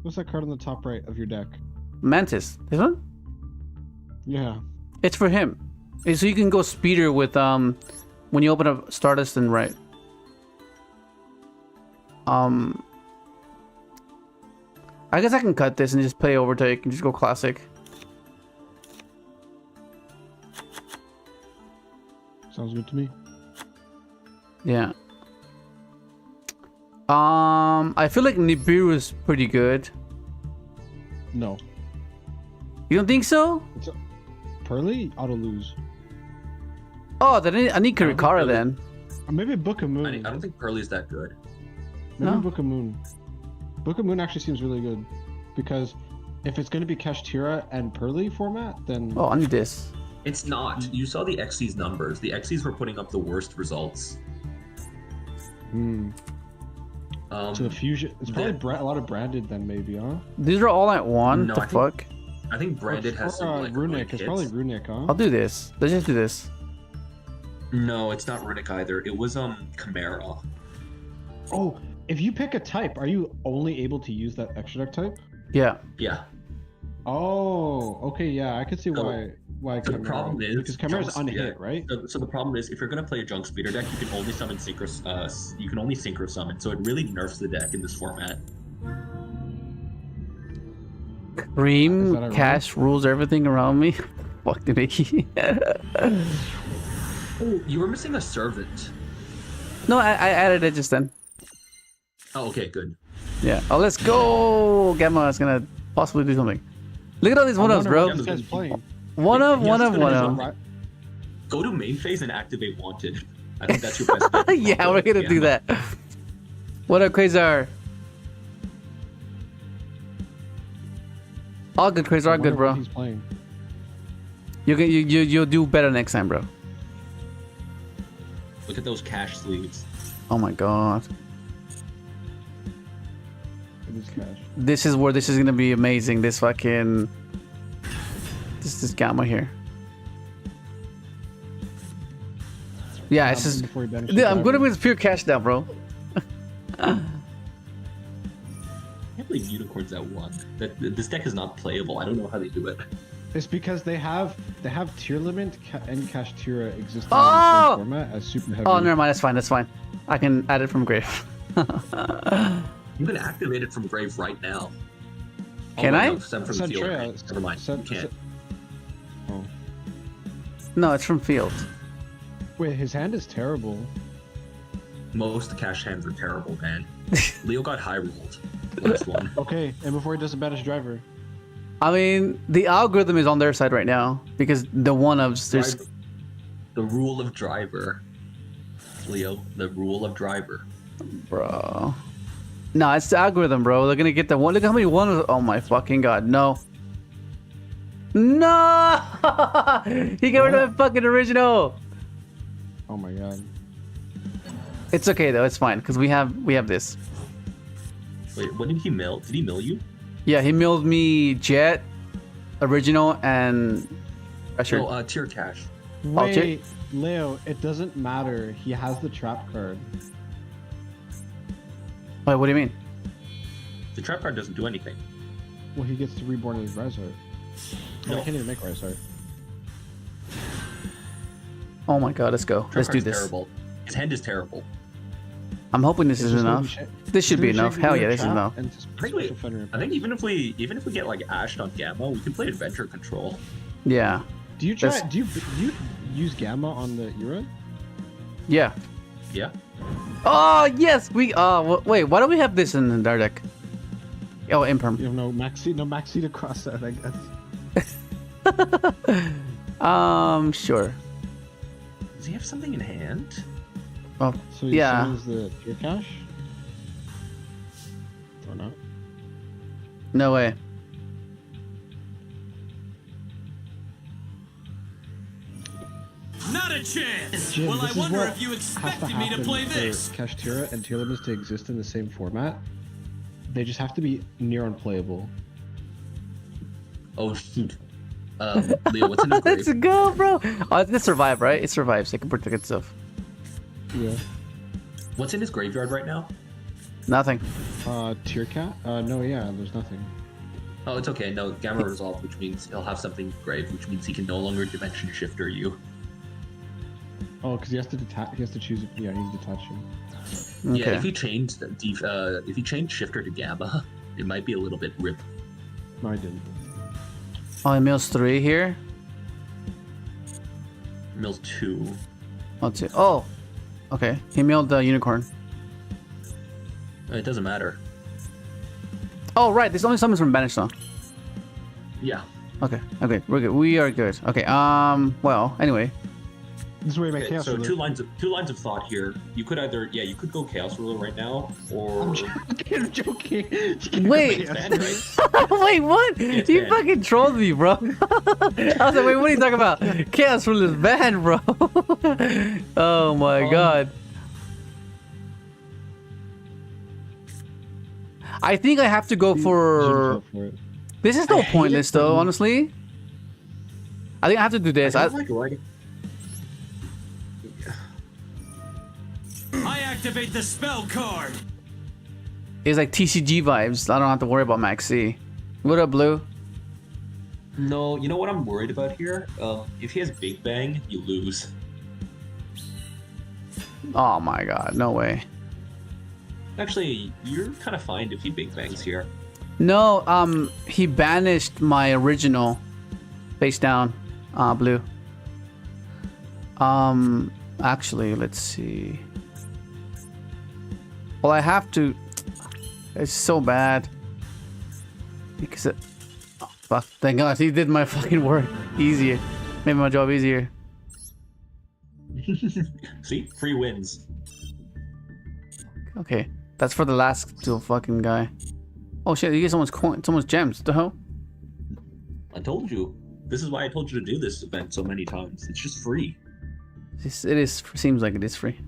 [SPEAKER 4] What's that card on the top right of your deck?
[SPEAKER 1] Mantis. This one?
[SPEAKER 4] Yeah.
[SPEAKER 1] It's for him. So you can go speeder with when you open up Stardust and right. I guess I can cut this and just play overtake and just go classic.
[SPEAKER 4] Sounds good to me.
[SPEAKER 1] Yeah. I feel like Nibiru is pretty good.
[SPEAKER 4] No.
[SPEAKER 1] You don't think so?
[SPEAKER 4] Pearly? Auto lose.
[SPEAKER 1] Oh, then I need Kirikara then.
[SPEAKER 4] Or maybe Book of Moon.
[SPEAKER 5] I don't think Pearly's that good.
[SPEAKER 4] Maybe
[SPEAKER 1] No.
[SPEAKER 4] Book of Moon. Book of Moon actually seems really good. Because if it's going to be Kashtira and Pearly format, then...
[SPEAKER 1] Oh, I need this.
[SPEAKER 5] It's not. You saw the XC's numbers. The XC's were putting up the worst results.
[SPEAKER 4] So the fusion... It's probably a lot of branded then maybe, huh?
[SPEAKER 1] These are all at one.
[SPEAKER 5] No,
[SPEAKER 1] The
[SPEAKER 5] I think-
[SPEAKER 1] fuck?
[SPEAKER 5] I think branded has some like
[SPEAKER 4] Runic.
[SPEAKER 5] good
[SPEAKER 4] It's
[SPEAKER 5] hits.
[SPEAKER 4] probably Runic, huh?
[SPEAKER 1] I'll do this. Let's just do this.
[SPEAKER 5] No, it's not Runic either. It was Chimera.
[SPEAKER 4] Oh, if you pick a type, are you only able to use that extra deck type?
[SPEAKER 1] Yeah.
[SPEAKER 5] Yeah.
[SPEAKER 4] Oh, okay, yeah, I could see
[SPEAKER 5] So-
[SPEAKER 4] why
[SPEAKER 5] So the
[SPEAKER 4] Chimera.
[SPEAKER 5] problem is
[SPEAKER 4] Because Chimera's
[SPEAKER 5] Junk-
[SPEAKER 4] unhit,
[SPEAKER 5] yeah.
[SPEAKER 4] right?
[SPEAKER 5] So the problem is if you're gonna play a junk speeder deck, you can only summon synchro. You can only synchro summon. So it really nerfs the deck in this format.
[SPEAKER 4] Is
[SPEAKER 1] Cream
[SPEAKER 4] that ironic?
[SPEAKER 1] cash rules everything around me. Fuck the Mickey.
[SPEAKER 5] Oh, you were missing a servant.
[SPEAKER 1] No, I added it just then.
[SPEAKER 5] Oh, okay, good.
[SPEAKER 1] Yeah. Oh, let's go. Gamma is gonna possibly do something. Look at all these one-ups, bro.
[SPEAKER 4] What this guy's playing.
[SPEAKER 1] One up,
[SPEAKER 5] He
[SPEAKER 1] one
[SPEAKER 5] has
[SPEAKER 1] up,
[SPEAKER 5] to
[SPEAKER 1] one
[SPEAKER 5] finish
[SPEAKER 1] up.
[SPEAKER 4] Right.
[SPEAKER 5] Go to main phase and activate Wanted. I think that's your best bet.
[SPEAKER 1] Yeah, we're gonna do that. What up, Quasar? All good, Quasar. All
[SPEAKER 4] I
[SPEAKER 1] good,
[SPEAKER 4] wonder
[SPEAKER 1] bro.
[SPEAKER 4] what he's playing.
[SPEAKER 1] You'll do better next time, bro.
[SPEAKER 5] Look at those cash sleeves.
[SPEAKER 1] Oh my god.
[SPEAKER 4] It is cash.
[SPEAKER 1] This is where this is gonna be amazing. This fucking this Gamma here. Yeah, it's just.
[SPEAKER 4] Before he banishes
[SPEAKER 1] Yeah, I'm
[SPEAKER 4] Driver.
[SPEAKER 1] gonna with pure cash now, bro.
[SPEAKER 5] I can't believe Unicorn's at 1. This deck is not playable. I don't know how they do it.
[SPEAKER 4] It's because they have tier limit and Kashtira existing in
[SPEAKER 1] Oh!
[SPEAKER 4] the same format as super heavy.
[SPEAKER 1] Oh, never mind. That's fine. That's fine. I can add it from grave.
[SPEAKER 5] You can activate it from grave right now.
[SPEAKER 1] Can
[SPEAKER 5] wait,
[SPEAKER 1] I?
[SPEAKER 5] No, send from the field.
[SPEAKER 4] Treya.
[SPEAKER 5] Right? Never mind.
[SPEAKER 4] Send-
[SPEAKER 5] you can't.
[SPEAKER 4] Oh.
[SPEAKER 1] No, it's from field.
[SPEAKER 4] Wait, his hand is terrible.
[SPEAKER 5] Most cash hands are terrible, man. Leo got high rolled. Last one.
[SPEAKER 4] Okay, and before he does a banish driver.
[SPEAKER 1] I mean, the algorithm is on their side right now because the one-ups. There's
[SPEAKER 5] The rule of driver. Leo, the rule of driver.
[SPEAKER 1] bro. No, it's the algorithm, bro. They're gonna get the one. Look how many one. Oh my fucking god, no. No! He got rid of the fucking original.
[SPEAKER 4] Oh my god.
[SPEAKER 1] It's okay though. It's fine because we have this.
[SPEAKER 5] Wait, what did he mill? Did he mill you?
[SPEAKER 1] Yeah, he milled me Jet, original, and pressure.
[SPEAKER 5] No, tier cash.
[SPEAKER 1] Oh, check.
[SPEAKER 4] Wait, Leo, it doesn't matter. He has the trap card.
[SPEAKER 1] Wait, what do you mean?
[SPEAKER 5] The trap card doesn't do anything.
[SPEAKER 4] Well, he gets to reborn his Rise Heart. No,
[SPEAKER 5] No.
[SPEAKER 4] I can't even make Rise Heart.
[SPEAKER 1] Oh my god, let's go.
[SPEAKER 5] Trap
[SPEAKER 1] Let's do
[SPEAKER 5] card's
[SPEAKER 1] this.
[SPEAKER 5] Terrible. His hand is terrible.
[SPEAKER 1] I'm hoping this
[SPEAKER 4] It's
[SPEAKER 1] is
[SPEAKER 4] just gonna
[SPEAKER 1] enough.
[SPEAKER 4] be
[SPEAKER 1] This should be
[SPEAKER 4] it's gonna
[SPEAKER 1] enough. Hell yeah, this is
[SPEAKER 4] trap
[SPEAKER 1] enough.
[SPEAKER 4] and just
[SPEAKER 5] I think we-
[SPEAKER 4] special Fenrir.
[SPEAKER 5] I think even if we get like ashed on Gamma, we can play Adventure Control.
[SPEAKER 1] Yeah,
[SPEAKER 4] Do you try?
[SPEAKER 1] That's-
[SPEAKER 4] Do you use Gamma on the Era?
[SPEAKER 1] yeah.
[SPEAKER 5] Yeah.
[SPEAKER 1] Oh yes, we. Wait, why don't we have this in our deck? Oh, imperm.
[SPEAKER 4] You have no Maxi to cross out. I guess.
[SPEAKER 1] Sure.
[SPEAKER 5] Does he have something in hand?
[SPEAKER 1] Oh,
[SPEAKER 4] So he
[SPEAKER 1] yeah.
[SPEAKER 4] summons the pure cash. Or not?
[SPEAKER 1] No way.
[SPEAKER 7] Not a chance!
[SPEAKER 4] Jim,
[SPEAKER 7] well, I
[SPEAKER 4] this is
[SPEAKER 7] wonder
[SPEAKER 4] what
[SPEAKER 7] if you
[SPEAKER 4] has to
[SPEAKER 7] expected me to
[SPEAKER 4] happen
[SPEAKER 7] play
[SPEAKER 4] for
[SPEAKER 7] this.
[SPEAKER 4] Kashtira and tier limits to exist in the same format. They just have to be near unplayable.
[SPEAKER 5] Oh shoot. Leo, what's in the
[SPEAKER 1] Let's
[SPEAKER 5] grave?
[SPEAKER 1] go, bro. Oh, it's survive, right? It survives. It can protect itself.
[SPEAKER 4] Yeah.
[SPEAKER 5] What's in his graveyard right now?
[SPEAKER 1] Nothing.
[SPEAKER 4] Tier cat? No, yeah, there's nothing.
[SPEAKER 5] Oh, it's okay. No, Gamma Resolve, which means he'll have something grave, which means he can no longer dimension shifter you.
[SPEAKER 4] Oh, because he has to detach. He has to choose. Yeah, he's detaching.
[SPEAKER 1] Okay.
[SPEAKER 5] Yeah, if he changed shifter to Gamma, it might be a little bit rip.
[SPEAKER 4] No, I didn't.
[SPEAKER 1] Oh, he mills 3 here.
[SPEAKER 5] Mills 2.
[SPEAKER 1] Let's see. Oh, okay. He milled the unicorn.
[SPEAKER 5] It doesn't matter.
[SPEAKER 1] Oh, right. There's only summons from Banish, though.
[SPEAKER 5] Yeah.
[SPEAKER 1] Okay. Okay. We're good. We are good. Okay. Well. Anyway.
[SPEAKER 4] This is where you make
[SPEAKER 5] Okay,
[SPEAKER 4] chaos.
[SPEAKER 5] so
[SPEAKER 4] Ruler.
[SPEAKER 5] two lines of thought here. You could either you could go Chaos Ruler right now, or
[SPEAKER 4] I'm joking.
[SPEAKER 1] Wait. Wait. What?
[SPEAKER 5] It's
[SPEAKER 1] You
[SPEAKER 5] banned.
[SPEAKER 1] fucking trolled me, bro. I was like, wait. What are you talking about? Chaos Ruler is banned, bro. Oh my god. I think I have to go for. This is no pointless though, honestly. I think I have to do this.
[SPEAKER 5] I don't like writing.
[SPEAKER 7] I activate the spell card.
[SPEAKER 1] It's like TCG vibes. I don't have to worry about Max C. What up, Blue?
[SPEAKER 5] No, you know what I'm worried about here? If he has Big Bang, you lose.
[SPEAKER 1] Oh my god, no way.
[SPEAKER 5] Actually, you're kind of fine if he Big Bangs here.
[SPEAKER 1] No, he banished my original face down, Blue. Actually, let's see. Well, I have to. It's so bad. Because it. Oh, fuck. Thank God he did my fucking work easier. Made my job easier.
[SPEAKER 5] See? Free wins.
[SPEAKER 1] Okay. That's for the last still fucking guy. Oh shit, you get someone's coin, someone's gems. What the hell?
[SPEAKER 5] I told you. This is why I told you to do this event so many times. It's just free.
[SPEAKER 1] It is. Seems like it is free.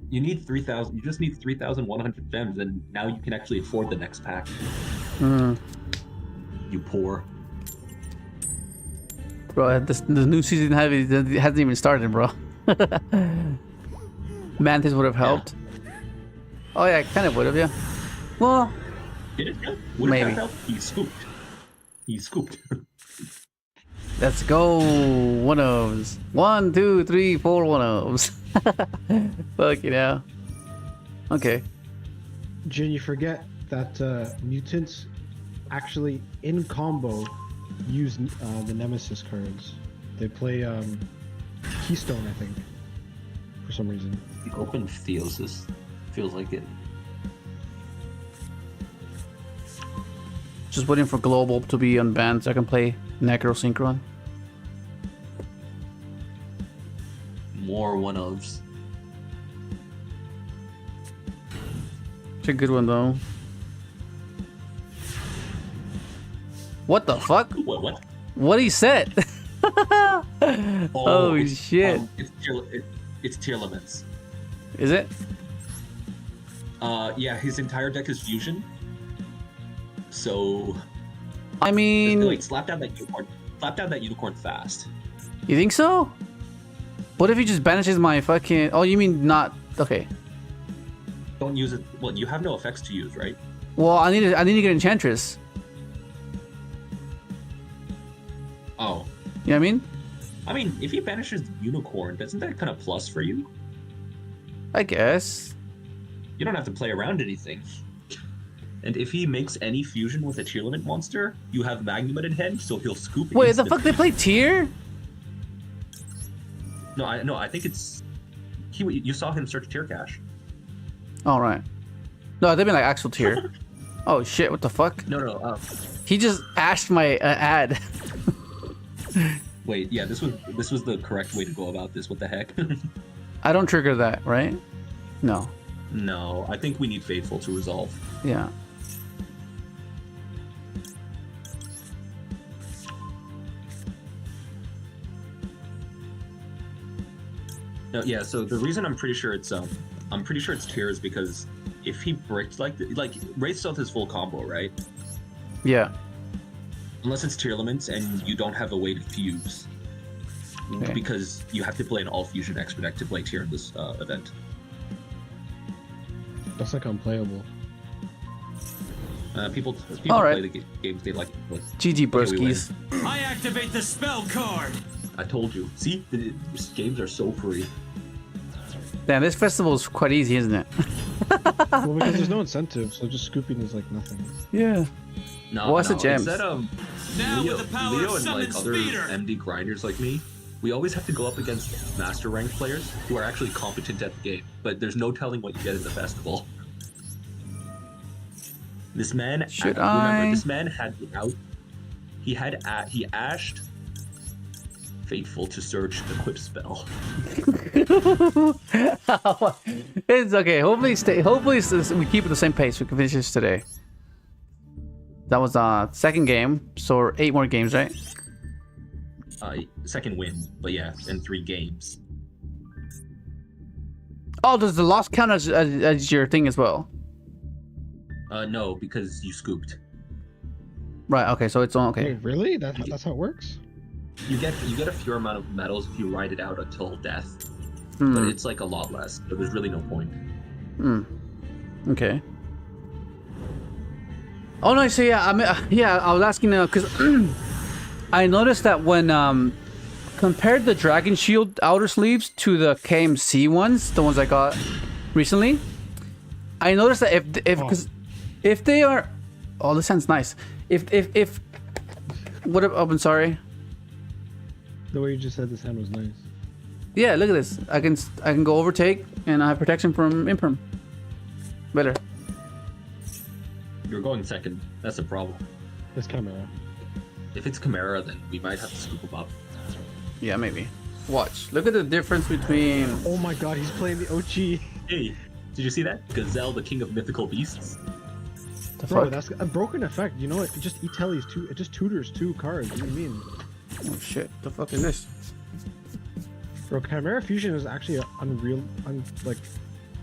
[SPEAKER 5] You need 3,000. You just need 3,100 gems, and now you can actually afford the next pack.
[SPEAKER 1] Mm.
[SPEAKER 5] You poor.
[SPEAKER 1] Bro, the new season hasn't even started, bro. Mantis would have helped. Oh yeah, kind of would have, yeah. Well,
[SPEAKER 5] Did it help? Would
[SPEAKER 1] Maybe.
[SPEAKER 5] it help? He scooped. He scooped.
[SPEAKER 1] let's go. One ofs. 1, 2, 3, 4 one ofs. Fuck you know. Okay.
[SPEAKER 4] Jin, you forget that mutants actually in combo use the Nemesis cards. They play Keystone, I think, for some reason.
[SPEAKER 5] The open Theosis feels like it.
[SPEAKER 1] Just waiting for Global to be unbanned so I can play Necro Synchron.
[SPEAKER 5] More one ofs.
[SPEAKER 1] It's a good one though. What the fuck?
[SPEAKER 5] What?
[SPEAKER 1] What he said? Oh
[SPEAKER 5] it's,
[SPEAKER 1] shit.
[SPEAKER 5] It's tier limits.
[SPEAKER 1] Is it?
[SPEAKER 5] Yeah, his entire deck is fusion. So
[SPEAKER 1] I mean,
[SPEAKER 5] wait, slap down that unicorn. Slap down that unicorn fast.
[SPEAKER 1] you think so? What if he just banishes my fucking? Oh, you mean not? Okay.
[SPEAKER 5] Don't use it. Well, you have no effects to use, right?
[SPEAKER 1] Well, I need to get Enchantress.
[SPEAKER 5] Oh.
[SPEAKER 1] You know what I mean?
[SPEAKER 5] I mean, if he banishes the unicorn, doesn't that kind of plus for you?
[SPEAKER 1] I guess.
[SPEAKER 5] You don't have to play around anything. And if he makes any fusion with a tier limit monster, you have Magnum in hand, so he'll scoop.
[SPEAKER 1] Wait, the
[SPEAKER 5] instantly.
[SPEAKER 1] fuck? They play tier?
[SPEAKER 5] No, I think it's. You saw him search tier cache.
[SPEAKER 1] All right. No, they mean like actual tier. Oh shit! What the fuck?
[SPEAKER 5] No.
[SPEAKER 1] He just ashed my ad.
[SPEAKER 5] Wait, yeah, this was the correct way to go about this. What the heck?
[SPEAKER 1] I don't trigger that, right? No.
[SPEAKER 5] No, I think we need Faithful to resolve.
[SPEAKER 1] Yeah.
[SPEAKER 5] No, yeah. So the reason I'm pretty sure it's tier is because if he breaks like Wraith Stealth is full combo, right?
[SPEAKER 1] Yeah.
[SPEAKER 5] Unless it's tier limits and you don't have a way to fuse,
[SPEAKER 1] Okay.
[SPEAKER 5] because you have to play an all fusion expert deck to play tier in this event.
[SPEAKER 4] The That's like unplayable.
[SPEAKER 5] People
[SPEAKER 1] All right.
[SPEAKER 5] play the games they like.
[SPEAKER 1] GG broskies.
[SPEAKER 7] I activate the spell card.
[SPEAKER 5] I told you. See, these games are so free.
[SPEAKER 1] Damn, this festival is quite easy, isn't it?
[SPEAKER 4] Well, because there's no incentive, so just scooping is like nothing.
[SPEAKER 1] Yeah.
[SPEAKER 5] No,
[SPEAKER 1] What's the gems?
[SPEAKER 5] It's that,
[SPEAKER 7] Now
[SPEAKER 5] Leo,
[SPEAKER 7] with the power
[SPEAKER 5] Leo
[SPEAKER 7] of
[SPEAKER 5] and
[SPEAKER 7] summon
[SPEAKER 5] like other
[SPEAKER 7] speeder.
[SPEAKER 5] MD grinders like me, we always have to go up against master rank players who are actually competent at the game, but there's no telling what you get in the festival. This man,
[SPEAKER 1] Should
[SPEAKER 5] remember,
[SPEAKER 1] I?
[SPEAKER 5] this man had out. He ashed faithful to surge equip spell.
[SPEAKER 1] It's okay. Hopefully we keep it the same pace. We can finish this today. That was second game, so 8 more games, right?
[SPEAKER 5] Second win, but yeah, in 3 games.
[SPEAKER 1] Oh, does the loss count as your thing as well?
[SPEAKER 5] No, because you scooped.
[SPEAKER 1] Right. Okay. So it's on. Okay.
[SPEAKER 4] Wait, really? That's how it works?
[SPEAKER 5] You get a fair amount of medals if you ride it out until death, but
[SPEAKER 1] Hmm.
[SPEAKER 5] it's like a lot less. But there's really no point.
[SPEAKER 1] Hmm. Okay. Oh no! So yeah, I mean, I was asking because I noticed that when compared the Dragon Shield outer sleeves to the KMC ones, the ones I got recently, I noticed that if they are, oh, this sounds nice. If what? Oh, I'm sorry.
[SPEAKER 4] The way you just said this hand was nice.
[SPEAKER 1] Yeah, look at this. I can go overtake and I have protection from imperm. Better.
[SPEAKER 5] You're going second. That's the problem.
[SPEAKER 4] This camera.
[SPEAKER 5] If it's Chimera, then we might have to scoop him up.
[SPEAKER 1] Yeah, maybe. Watch. Look at the difference between.
[SPEAKER 4] Oh my god, he's playing the OG.
[SPEAKER 5] Hey, did you see that? Gazelle, the king of mythical beasts.
[SPEAKER 1] The
[SPEAKER 4] Bro,
[SPEAKER 1] fuck?
[SPEAKER 4] that's a broken effect. You know what? It just E-tellies two. It just tutors 2 cards. What do you mean?
[SPEAKER 1] Oh shit! The fuck is this?
[SPEAKER 4] Bro, Chimera Fusion is actually an like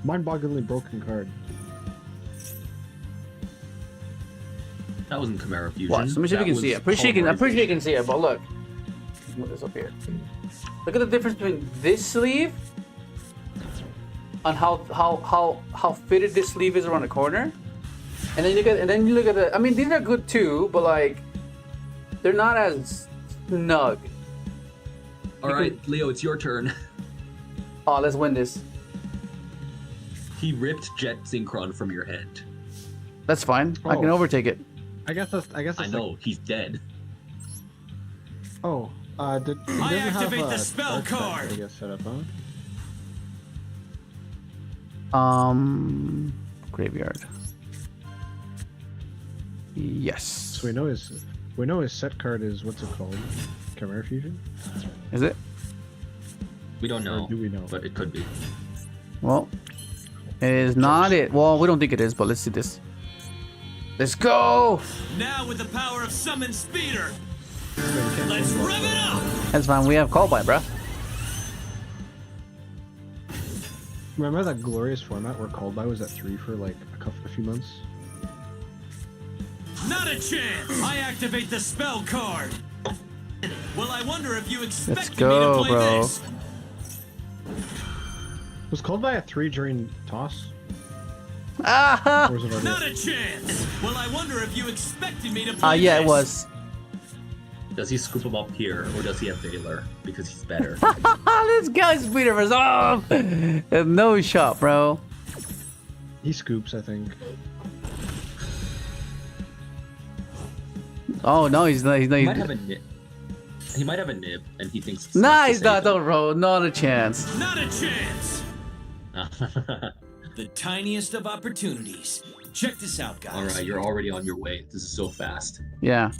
[SPEAKER 4] mind-bogglingly broken card.
[SPEAKER 5] That wasn't Chimera Fusion.
[SPEAKER 1] Watch. Let me see if
[SPEAKER 5] That
[SPEAKER 1] you can see it.
[SPEAKER 5] was
[SPEAKER 1] I'm pretty sure you can
[SPEAKER 5] polymerization.
[SPEAKER 1] see it. But look, put this up here. Look at the difference between this sleeve and how fitted this sleeve is around the corner, and then you look at the. I mean, these are good too, but like they're not as snug.
[SPEAKER 5] All right, Leo, it's your turn.
[SPEAKER 1] Oh, let's win this.
[SPEAKER 5] He ripped Jet Synchron from your hand.
[SPEAKER 1] That's fine. I can
[SPEAKER 4] Oh.
[SPEAKER 1] overtake it.
[SPEAKER 4] I guess that's.
[SPEAKER 5] I know, he's dead.
[SPEAKER 4] Oh, he doesn't
[SPEAKER 7] activate
[SPEAKER 4] have,
[SPEAKER 7] the spell
[SPEAKER 4] dark side,
[SPEAKER 7] card.
[SPEAKER 4] I guess set up, huh?
[SPEAKER 1] Graveyard. Yes.
[SPEAKER 4] So we know his set card is what's it called? Chimera Fusion.
[SPEAKER 1] Is it?
[SPEAKER 5] We don't know,
[SPEAKER 4] Or do we know?
[SPEAKER 5] but it could be.
[SPEAKER 1] Well, it is not it. Well, we don't think it is, but let's see this. Let's go!
[SPEAKER 7] Now with the power of summon speeder. Let's rev it up.
[SPEAKER 1] That's fine. We have call by, bruh.
[SPEAKER 4] Remember that glorious format where Called By was at 3 for like a few months?
[SPEAKER 7] Not a chance. I activate the spell card. Well, I wonder if you expected
[SPEAKER 1] go,
[SPEAKER 7] me to play
[SPEAKER 1] bro.
[SPEAKER 7] this.
[SPEAKER 4] Was Called By at 3 during toss?
[SPEAKER 1] Ah!
[SPEAKER 4] Or was it already
[SPEAKER 7] Not a chance. Well, I wonder if you expected me to play
[SPEAKER 1] Yeah,
[SPEAKER 7] this.
[SPEAKER 1] it was.
[SPEAKER 5] Does he scoop him up here, or does he have Baylor? Because he's better.
[SPEAKER 1] This guy's speeder was off! No shot, bro.
[SPEAKER 4] He scoops, I think.
[SPEAKER 1] Oh, no, he's not.
[SPEAKER 5] He might have a nib. He might have a nib, and he thinks. It's
[SPEAKER 1] Nah,
[SPEAKER 5] to
[SPEAKER 1] he's not,
[SPEAKER 5] save
[SPEAKER 1] though, bro. Not a chance.
[SPEAKER 7] Not a chance.
[SPEAKER 5] him.
[SPEAKER 7] The tiniest of opportunities. Check this out, guys.
[SPEAKER 5] All right, you're already on your way. This is so fast.
[SPEAKER 1] Yeah.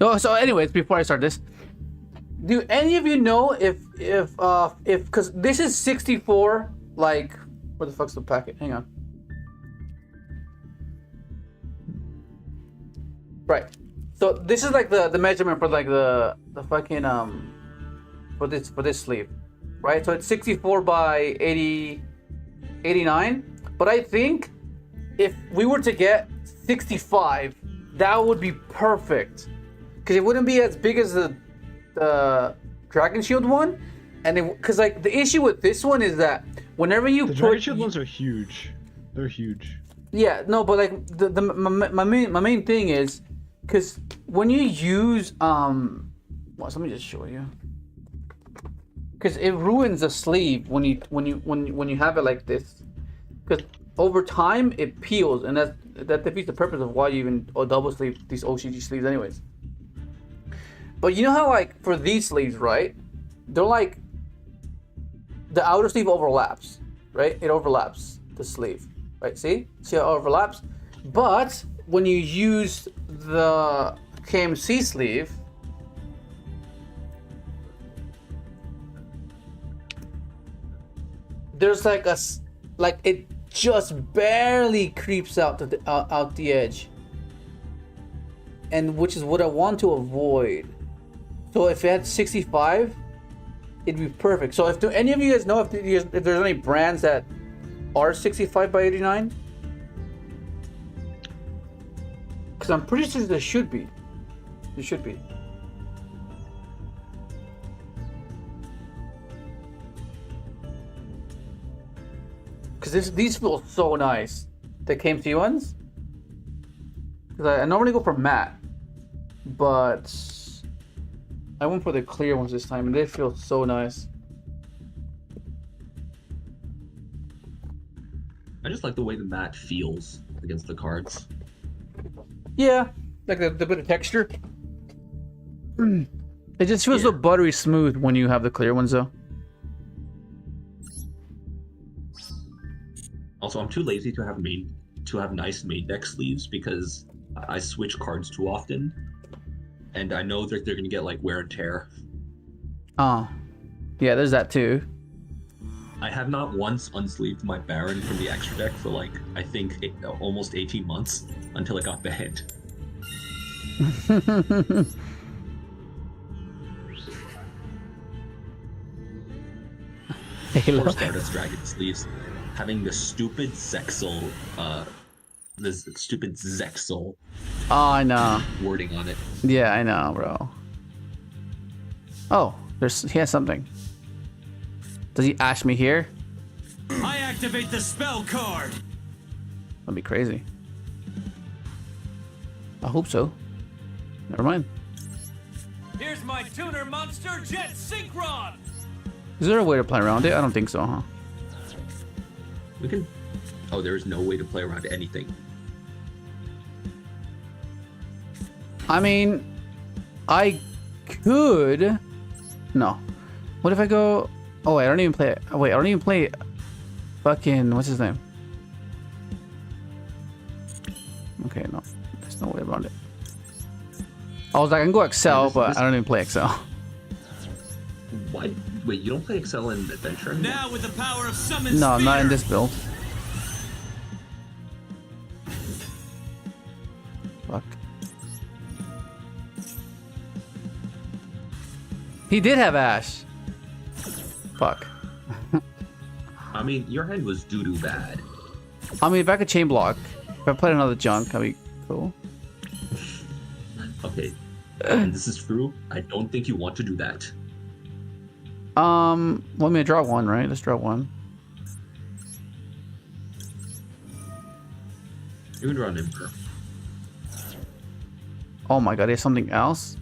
[SPEAKER 1] Oh, so anyways, before I start this, do any of you know if because this is 64, like, where the fuck's the packet? Hang on. Right. So this is like the measurement for like the fucking for this sleeve, right? So it's 64 by 89. But I think if we were to get 65, that would be perfect. Because it wouldn't be as big as the Dragon Shield one. And because like the issue with this one is that whenever you
[SPEAKER 4] The
[SPEAKER 1] put
[SPEAKER 4] Dragon Shield ones are huge. They're huge.
[SPEAKER 1] Yeah, no, but like my main thing is because when you use well, let me just show you. Because it ruins the sleeve when you have it like this. Because over time it peels, and that defeats the purpose of why you even double sleeve these OCG sleeves, anyways. But you know how like for these sleeves, right? They're like the outer sleeve overlaps, right? It overlaps the sleeve, right? See how it overlaps? But when you use the KMC sleeve, there's like it just barely creeps out to out the edge, and which is what I want to avoid. So if it had 65, it'd be perfect. So if any of you guys know if there's any brands that are 65 by 89, because I'm pretty sure there should be. There should be. Because these feel so nice. The KMC ones. Because I normally go for matte, but I went for the clear ones this time, and they feel so nice.
[SPEAKER 5] I just like the way the mat feels against the cards.
[SPEAKER 1] Yeah, like the bit of texture. It just feels so buttery smooth when you have the clear ones, though.
[SPEAKER 5] Also, I'm too lazy to have nice main deck sleeves because I switch cards too often, and I know that they're gonna get like wear and tear.
[SPEAKER 1] Oh, yeah, there's that too.
[SPEAKER 5] I have not once unsleeved my Baron from the extra deck for like I think almost 18 months until it got banned. Or Stardust Dragon sleeves, having the stupid Zexal,
[SPEAKER 1] Oh, I know.
[SPEAKER 5] wording on it.
[SPEAKER 1] Yeah, I know, bro. Oh, he has something. Does he ash me here?
[SPEAKER 7] I activate the spell card.
[SPEAKER 1] That'd be crazy. I hope so. Never mind.
[SPEAKER 7] Here's my tuner monster jet Synchron.
[SPEAKER 1] Is there a way to play around it? I don't think so, huh?
[SPEAKER 5] We can. Oh, there is no way to play around anything.
[SPEAKER 1] I mean, I could. No. What if I go? Oh wait, I don't even play it. Oh wait, I don't even play. Fucking what's his name? Okay, no, there's no way around it. I was like, I can go Excel, but I don't even play Excel.
[SPEAKER 5] Why? Wait, you don't play Excel in Adventure anymore?
[SPEAKER 7] Now with the power of summon
[SPEAKER 1] No,
[SPEAKER 7] spear.
[SPEAKER 1] not in this build. Fuck. He did have Ash. Fuck.
[SPEAKER 5] I mean, your hand was doo-doo bad.
[SPEAKER 1] I mean, if I could chain block, if I played another junk, that'd be cool.
[SPEAKER 5] Okay, and this is true. I don't think you want to do that.
[SPEAKER 1] Want me to draw one, right? Let's draw one.
[SPEAKER 5] You can draw an Emperor.
[SPEAKER 1] Oh my god, he has something else.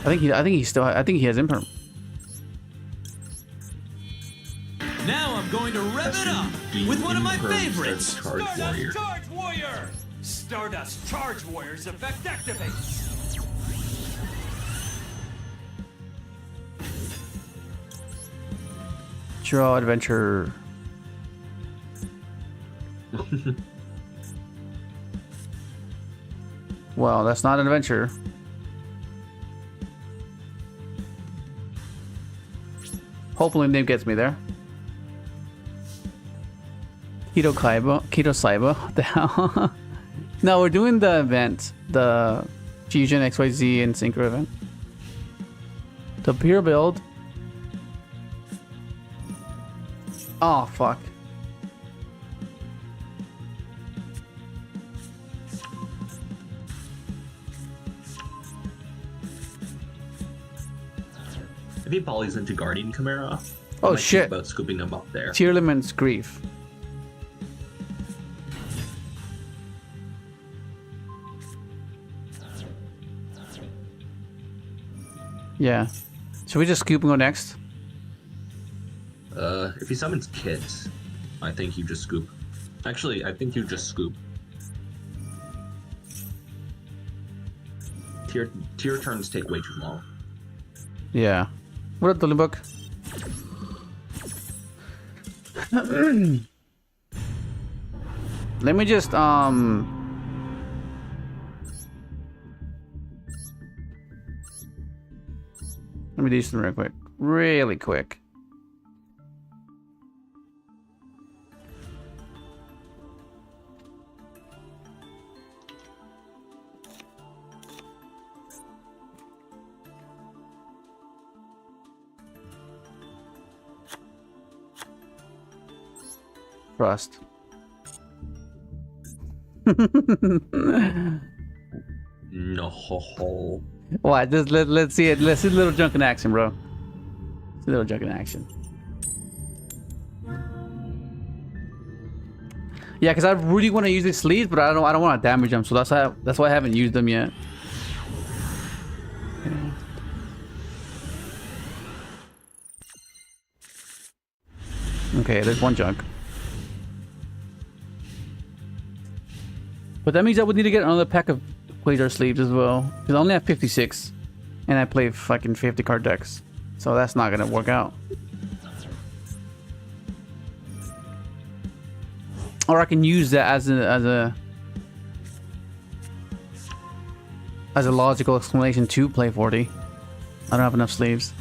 [SPEAKER 1] I think he has imperm.
[SPEAKER 7] Now I'm going to rev it up with one of my favorites,
[SPEAKER 5] Stardust Charge Warrior.
[SPEAKER 7] Charge Warrior. Stardust Charge Warrior's effect activates.
[SPEAKER 1] Draw adventure. Well, that's not an adventure. Hopefully name gets me there. Keto Saiba, what the hell? No, we're doing the event, the Fusion XYZ and Synchro event. The pure build. Oh fuck.
[SPEAKER 5] If he polys into Guardian Chimera,
[SPEAKER 1] Oh
[SPEAKER 5] I might
[SPEAKER 1] shit.
[SPEAKER 5] think about scooping him up there.
[SPEAKER 1] Tearlament's Grief. Yeah. Should we just scoop and go next?
[SPEAKER 5] If he summons Kit, I think you just scoop. Actually, I think you just scoop. Tier turns take way too long.
[SPEAKER 1] Yeah. What up, Dolly Book? Let me just let me do something real quick. Really quick. Trust.
[SPEAKER 5] No.
[SPEAKER 1] What? Just let's see it. Let's see a little junk in action, bro. See a little junk in action. Yeah, because I really want to use these sleeves, but I don't want to damage them, so that's why I haven't used them yet. Okay, there's one junk. But that means I would need to get another pack of Quasar sleeves as well. Because I only have 56. And I play fucking 50 card decks. So that's not gonna work out. Or I can use that as a logical explanation to play 40. I don't have enough sleeves.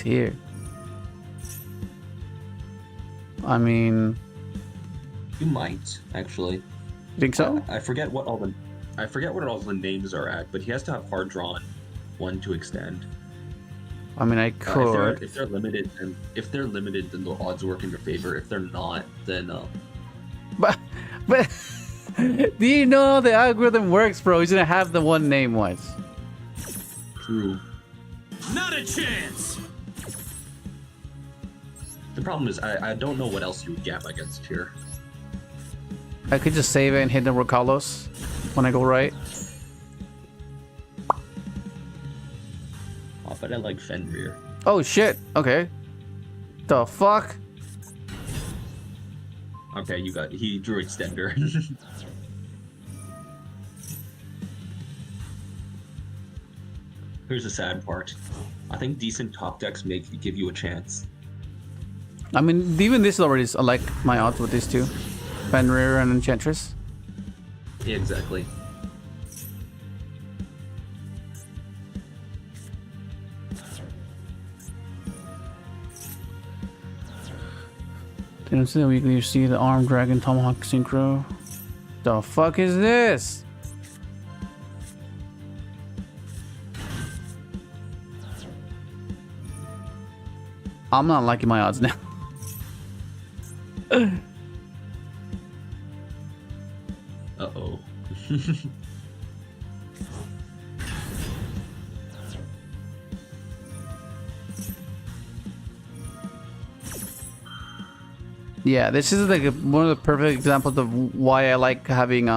[SPEAKER 1] Here. I mean,
[SPEAKER 5] You might actually.
[SPEAKER 1] think so?
[SPEAKER 5] I forget what all the names are at, but he has to have hard drawn one to extend.
[SPEAKER 1] I mean, I could.
[SPEAKER 5] If they're limited, then the odds work in your favor. If they're not, then
[SPEAKER 1] But do you know the algorithm works, bro? He's gonna have the one name once.
[SPEAKER 5] true.
[SPEAKER 7] Not a chance!
[SPEAKER 5] The problem is I don't know what else you would gap against here.
[SPEAKER 1] I could just save it and hit the Rocalos when I go right.
[SPEAKER 5] Oh, but I like Fenrir.
[SPEAKER 1] Oh shit. Okay. The fuck?
[SPEAKER 5] Okay, he drew extender. Here's the sad part. I think decent top decks give you a chance.
[SPEAKER 1] I mean, even this is already like my odds with these two, Fenrir and Enchantress.
[SPEAKER 5] Yeah, exactly.
[SPEAKER 1] Didn't see the weekly. You see the Arm Dragon Tomahawk Synchro. The fuck is this? I'm not liking my odds now.
[SPEAKER 5] Uh-oh.
[SPEAKER 1] Yeah, this is like one of the perfect examples of why I like having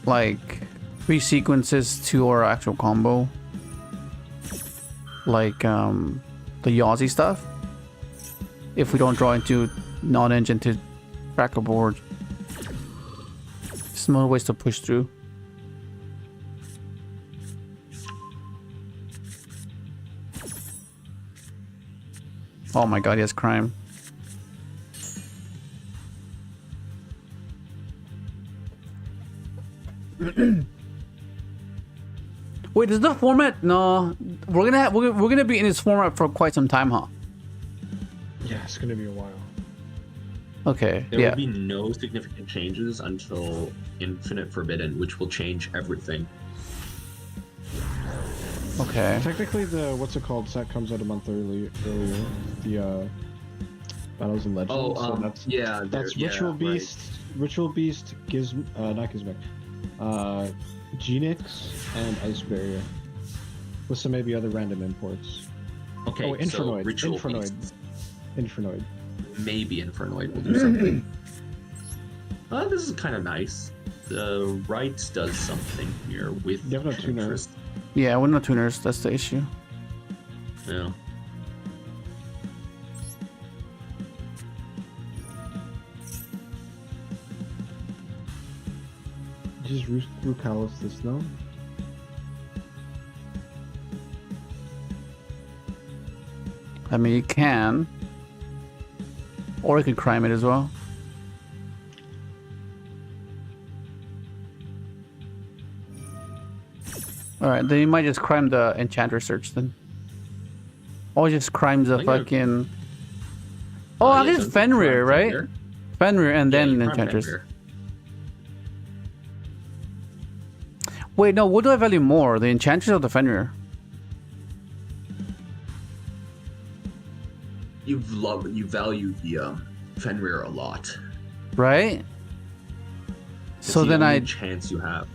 [SPEAKER 1] like 3 sequences to our actual combo. Like the Yawzy stuff. If we don't draw into non-engine to crack a board. Some other ways to push through. Oh my god, he has crime. Wait, is the format? No, we're gonna be in this format for quite some time, huh?
[SPEAKER 4] Yeah, it's gonna be a while.
[SPEAKER 1] Okay.
[SPEAKER 5] There
[SPEAKER 1] yeah.
[SPEAKER 5] will be no significant changes until Infinite Forbidden, which will change everything.
[SPEAKER 1] Okay.
[SPEAKER 4] Technically, the what's it called set comes out a month earlier. The Battles and Legends.
[SPEAKER 5] Oh,
[SPEAKER 4] so that's Ritual Beast. Right. Ritual Beast gives not Gizmek. Genix and Ice Barrier, with some maybe other random imports.
[SPEAKER 5] Okay,
[SPEAKER 4] Oh, Infernoid.
[SPEAKER 5] so Ritual
[SPEAKER 4] Infernoid.
[SPEAKER 5] Beasts.
[SPEAKER 4] Infernoid.
[SPEAKER 5] maybe Infernoid will do something. This is kind of nice. The right does something here with
[SPEAKER 4] You have no tuners.
[SPEAKER 5] interest.
[SPEAKER 1] Yeah, we're not tuners. That's the issue.
[SPEAKER 5] Yeah.
[SPEAKER 4] Just Rukalis this, no?
[SPEAKER 1] I mean, you can. Or you could crime it as well. Alright, then you might just crime the Enchantress search then. Or just crime the
[SPEAKER 5] I think I-
[SPEAKER 1] fucking... Oh, I
[SPEAKER 5] yeah,
[SPEAKER 1] guess
[SPEAKER 5] so
[SPEAKER 1] Fenrir,
[SPEAKER 5] crime
[SPEAKER 1] right?
[SPEAKER 5] Fenrir.
[SPEAKER 1] Fenrir and
[SPEAKER 5] Yeah,
[SPEAKER 1] then
[SPEAKER 5] you crime
[SPEAKER 1] Enchantress.
[SPEAKER 5] Fenrir.
[SPEAKER 1] Wait, no, what do I value more? The Enchantress or the Fenrir?
[SPEAKER 5] You value the Fenrir a lot.
[SPEAKER 1] Right?
[SPEAKER 5] It's
[SPEAKER 1] So
[SPEAKER 5] the
[SPEAKER 1] then
[SPEAKER 5] only
[SPEAKER 1] I...
[SPEAKER 5] chance you have.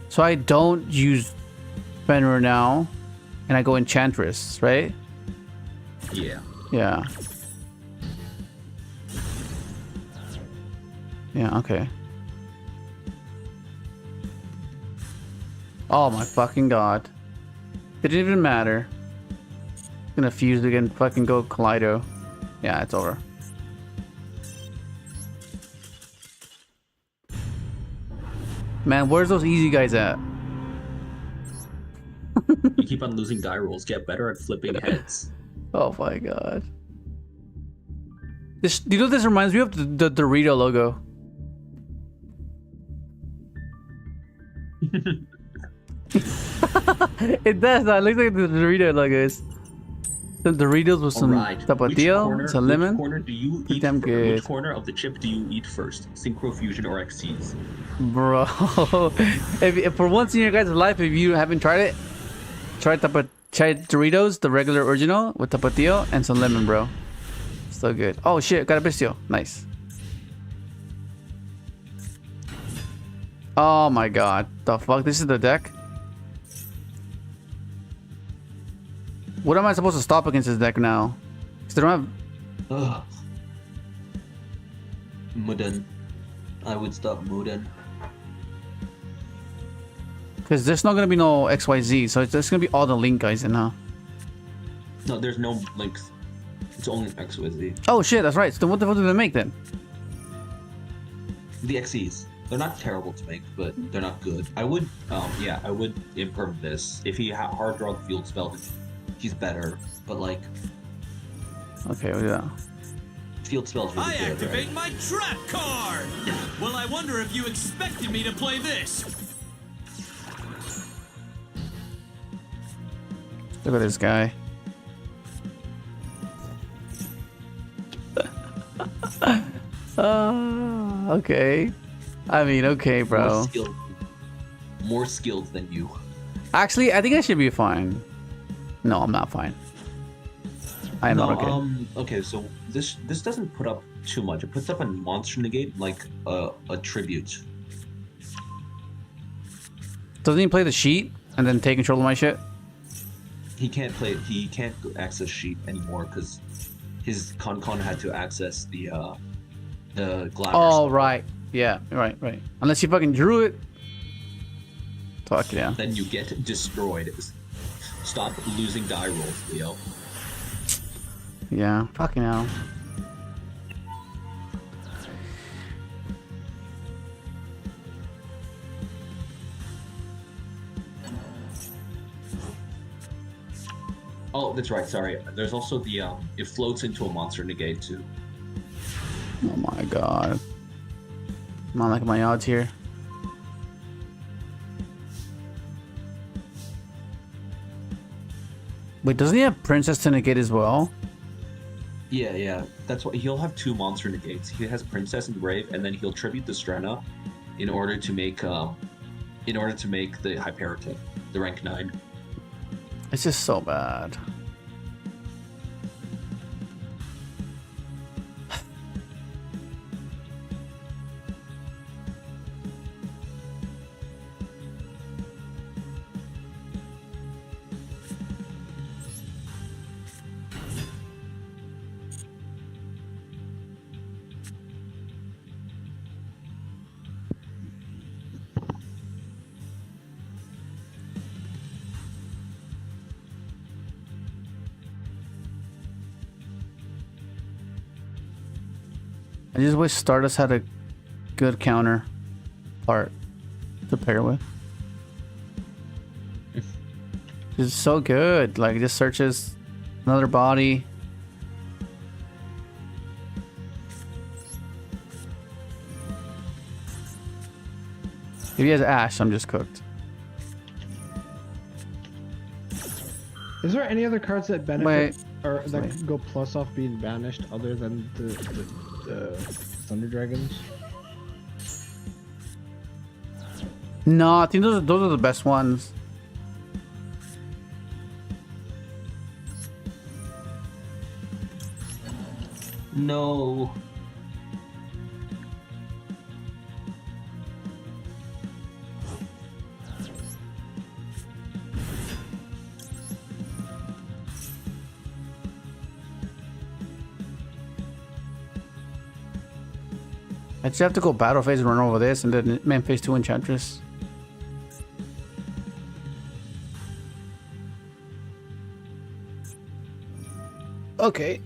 [SPEAKER 1] So I don't use Fenrir now, and I go Enchantress, right?
[SPEAKER 5] Yeah.
[SPEAKER 1] Yeah. Yeah, okay. Oh my fucking god. Didn't even matter. Gonna fuse again, fucking go Kaleido. Yeah, it's over. Man, where's those easy guys at?
[SPEAKER 5] You keep on losing die rolls. Get better at flipping heads.
[SPEAKER 1] Oh my god. This, you know, this reminds me of the Dorito logo. It does. It looks like the Dorito logos. Some Doritos with some
[SPEAKER 5] Alright.
[SPEAKER 1] tapatio, some lemon.
[SPEAKER 5] Which corner do you eat
[SPEAKER 1] Damn
[SPEAKER 5] first?
[SPEAKER 1] good.
[SPEAKER 5] Which corner of the chip do you eat first? Synchro Fusion or XCs?
[SPEAKER 1] Bro, if for once in your guys' life, if you haven't tried it, try Doritos, the regular original with tapatio and some lemon, bro. So good. Oh shit, got a bistio. Nice. Oh my god, the fuck? This is the deck. What am I supposed to stop against this deck now? Because they don't have...
[SPEAKER 5] Ugh. Muden. I would stop Muden.
[SPEAKER 1] Because there's not going to be no XYZ, so it's just going to be all the Link guys in, huh?
[SPEAKER 5] No, there's no links. It's only XYZ.
[SPEAKER 1] Oh shit, that's right. So then what the fuck do they make then?
[SPEAKER 5] The XCs. They're not terrible to make, but they're not good. I would, yeah, I would imperm this. If he hard draw the field spell, he's better. But like,
[SPEAKER 1] Okay, yeah.
[SPEAKER 5] field spell's really
[SPEAKER 7] I
[SPEAKER 5] good.
[SPEAKER 7] activate
[SPEAKER 5] Right?
[SPEAKER 7] my trap card! Well, I wonder if you expected me to play this.
[SPEAKER 1] Look at this guy. Okay. I mean, okay, bro.
[SPEAKER 5] More skilled than you.
[SPEAKER 1] Actually, I think I should be fine. No, I'm not fine. I am
[SPEAKER 5] No,
[SPEAKER 1] not okay.
[SPEAKER 5] okay, so this doesn't put up too much. It puts up a monster negate, like a tribute.
[SPEAKER 1] Doesn't he play the sheet and then take control of my shit?
[SPEAKER 5] He can't play. He can't access sheet anymore because his con had to access the glamour.
[SPEAKER 1] Oh, right. Yeah, right. Unless you fucking drew it. Fuck yeah.
[SPEAKER 5] Then you get destroyed. Stop losing die rolls, Leo.
[SPEAKER 1] Yeah, fucking hell.
[SPEAKER 5] Oh, that's right. Sorry. There's also the it floats into a monster negate too.
[SPEAKER 1] Oh my god. I'm not liking my odds here. Wait, doesn't he have Princess to negate as well?
[SPEAKER 5] Yeah. That's why he'll have two monster negates. He has Princess and Brave, and then he'll tribute the Strenna in order to make the Hyperitic, the rank 9.
[SPEAKER 1] It's just so bad. I just wish Stardust had a good counter part to pair with. It's so good. Like, it just searches another body. If he has Ash, I'm just cooked.
[SPEAKER 4] Is there any other cards that benefit
[SPEAKER 1] Wait.
[SPEAKER 4] or that go plus off being banished other than the Thunder Dragons?
[SPEAKER 1] No, I think those are the best ones.
[SPEAKER 5] No.
[SPEAKER 1] I just have to go battle phase and run over this, and then main phase 2 Enchantress. Okay.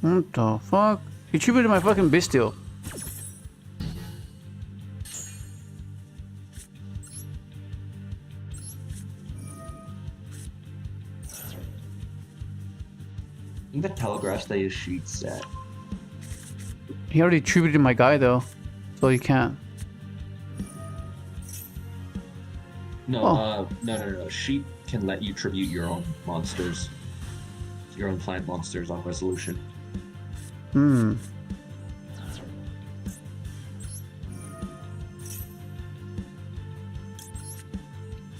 [SPEAKER 1] What the fuck? He tributed my fucking Bestial.
[SPEAKER 5] I think the telegraphs that his sheet set.
[SPEAKER 1] He already tributed my guy though, so he can't.
[SPEAKER 5] No,
[SPEAKER 1] Oh.
[SPEAKER 5] no. Sheet can let you tribute your own monsters, your own plant monsters on resolution.
[SPEAKER 1] Hmm.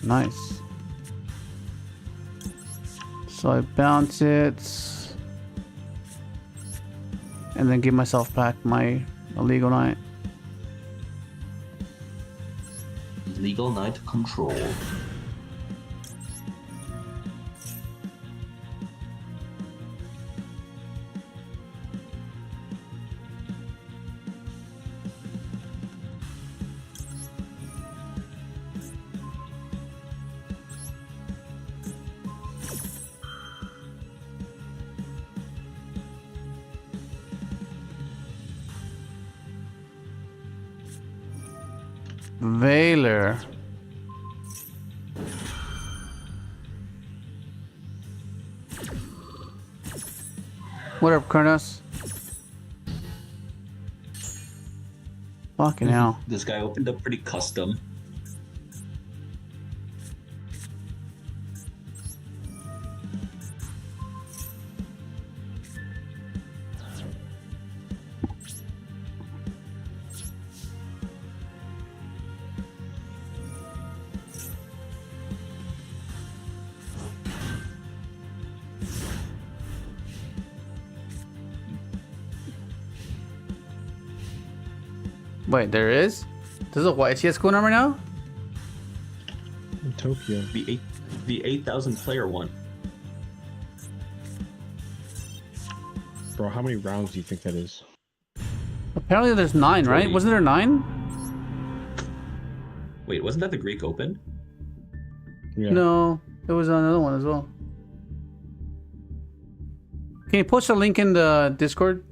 [SPEAKER 1] Nice. So I bounce it, and then give myself back my illegal knight.
[SPEAKER 5] Legal Knight control.
[SPEAKER 1] Veiler. What up, Kronos? Fucking hell.
[SPEAKER 5] This guy opened up pretty custom.
[SPEAKER 1] Wait, there is? There's a YTS going on right now?
[SPEAKER 4] In Tokyo.
[SPEAKER 5] The 8,000 player one.
[SPEAKER 4] Bro, how many rounds do you think that is?
[SPEAKER 1] Apparently there's 9, right?
[SPEAKER 5] 40.
[SPEAKER 1] Wasn't there 9?
[SPEAKER 5] Wait, wasn't that the Greek Open?
[SPEAKER 4] Yeah.
[SPEAKER 1] No, there was another one as well. Can you post a link in the Discord?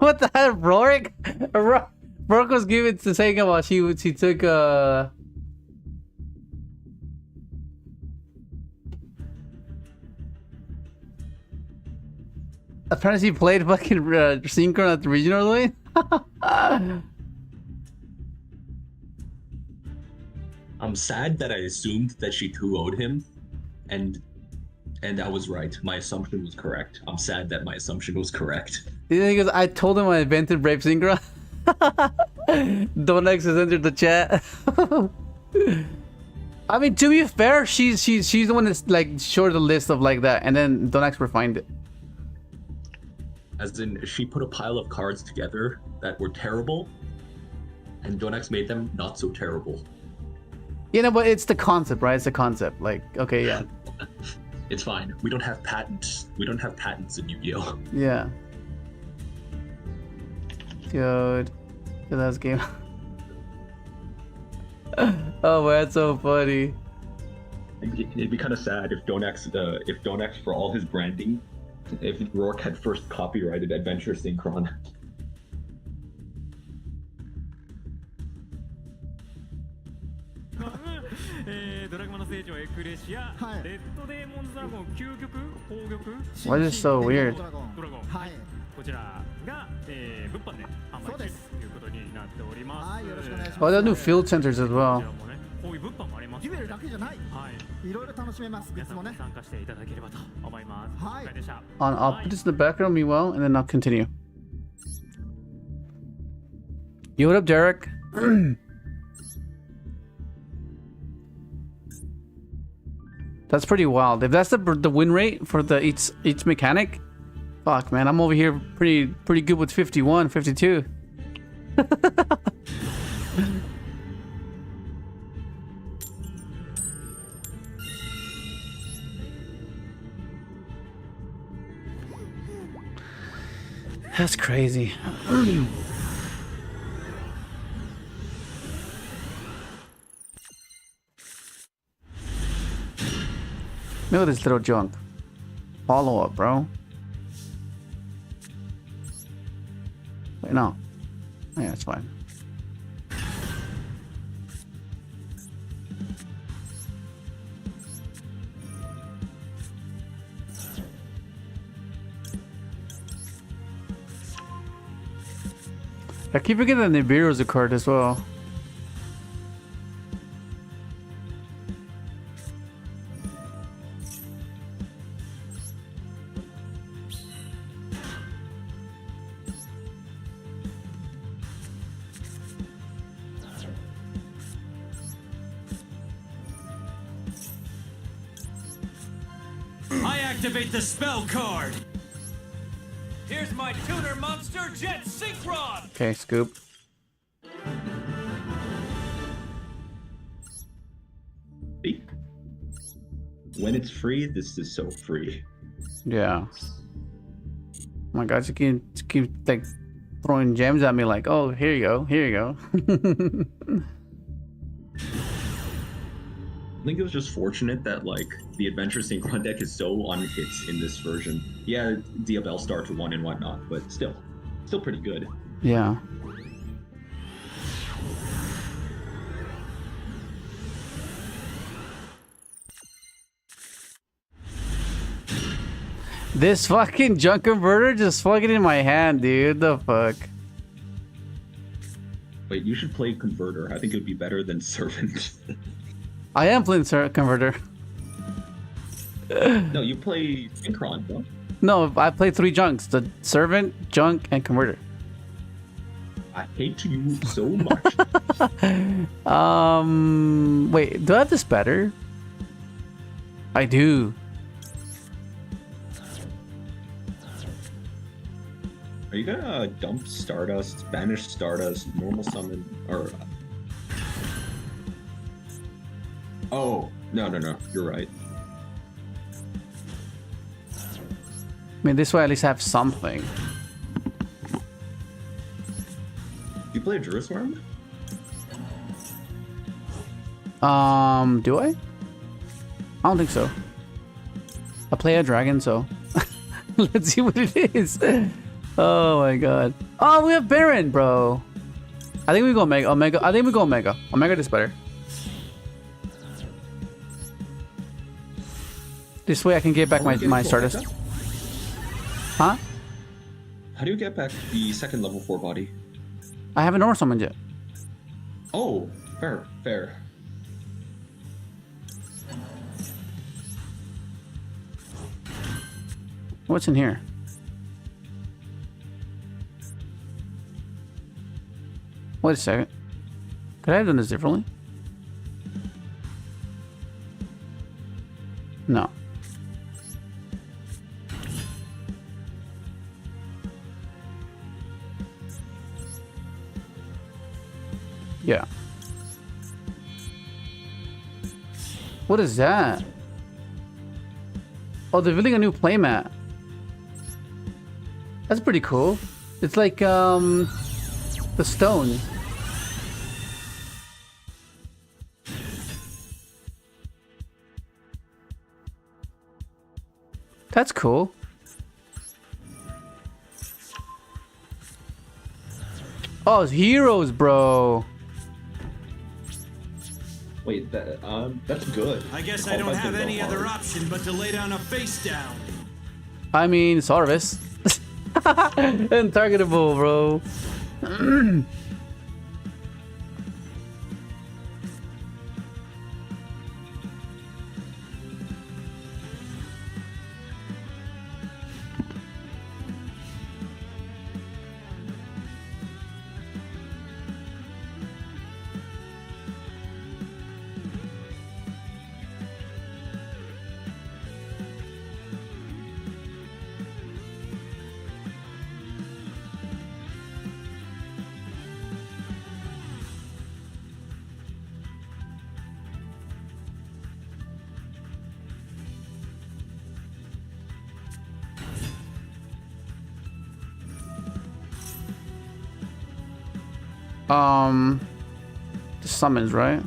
[SPEAKER 1] What the hell, Rorik? Rorik was giving to saying about she took apparently she played fucking Synchron at the regional lane.
[SPEAKER 5] I'm sad that I assumed that she 2-0'd him, and I was right. My assumption was correct. I'm sad that my assumption was correct.
[SPEAKER 1] He goes, I told him I invented Brave Synchron. Donex has entered the chat. I mean, to be fair, she's the one that's like showed the list of like that, and then Donax refined it.
[SPEAKER 5] As in, she put a pile of cards together that were terrible, and Donax made them not so terrible.
[SPEAKER 1] You know, but it's the concept, right? It's the concept. Like, okay, yeah.
[SPEAKER 5] It's fine. We don't have patents. We don't have patents in Yu-Gi-Oh.
[SPEAKER 1] Yeah. Dude. That was game. Oh, man, that's so funny.
[SPEAKER 5] It'd be kind of sad if Donax, for all his branding, if Rourke had first copyrighted Adventure Synchron.
[SPEAKER 8] ドラグマの聖女エクレシア、レッドデーモンズドラゴン究極宝玉
[SPEAKER 1] Why is it so weird?
[SPEAKER 8] ドラゴン、はい、こちらが、物販で販売中ということになっております。はい、よろしくお願いします。
[SPEAKER 1] Oh, they'll do field centers as well.
[SPEAKER 8] こういう物販もあります。デュエルだけじゃない。はい。いろいろ楽しめます。皆さんもね、参加していただければと思います。はい。
[SPEAKER 1] I'll put this in the background meanwhile, and then I'll continue. Yo, what up, Derek? That's pretty wild. If that's the win rate for the each mechanic, fuck, man, I'm over here pretty good with 51, 52. That's crazy. Look at this little junk. Follow up, bro. Wait, no. Yeah, it's fine. I keep forgetting that Nibiru's a card as well.
[SPEAKER 7] I activate the spell card. Here's my tuner monster, Jet Synchron.
[SPEAKER 1] Okay, scoop.
[SPEAKER 5] When it's free, this is so free.
[SPEAKER 1] Yeah. Oh my god, you keep like throwing gems at me like, oh, here you go, here you go.
[SPEAKER 5] I think it was just fortunate that like the Adventure Synchron deck is so on hits in this version. Yeah, Diabell Star to 1 and whatnot, but still pretty good.
[SPEAKER 1] Yeah. This fucking junk converter just fucking in my hand, dude. The fuck?
[SPEAKER 5] Wait, you should play Converter. I think it would be better than Servant.
[SPEAKER 1] I am playing converter.
[SPEAKER 5] No, you play Synchron, bro.
[SPEAKER 1] No, I play 3 junks: the servant, junk, and converter.
[SPEAKER 5] I hate you so much.
[SPEAKER 1] Wait, do I have this better? I do.
[SPEAKER 5] Are you gonna dump Stardust, banish Stardust, normal summon, or? Oh, no, you're right.
[SPEAKER 1] I mean, this way I at least have something.
[SPEAKER 5] You play Jerusalem?
[SPEAKER 1] Do I? I don't think so. I play a dragon, so let's see what it is. Oh my god. Oh, we have Baron, bro. I think we go Omega. I think we go Omega. Omega is better. This way I can get back my Stardust. Huh?
[SPEAKER 5] How do you get back the second level 4 body?
[SPEAKER 1] I haven't normal summoned yet.
[SPEAKER 5] Oh, fair.
[SPEAKER 1] What's in here? Wait a second. Could I have done this differently? No. Yeah. What is that? Oh, they're building a new playmat. That's pretty cool. It's like the stone. That's cool. Oh, it's heroes, bro.
[SPEAKER 5] Wait, that's good.
[SPEAKER 7] I guess I don't have any other option but to lay down a face down.
[SPEAKER 1] I mean, Sarvis. Untargetable, bro. The summons, right?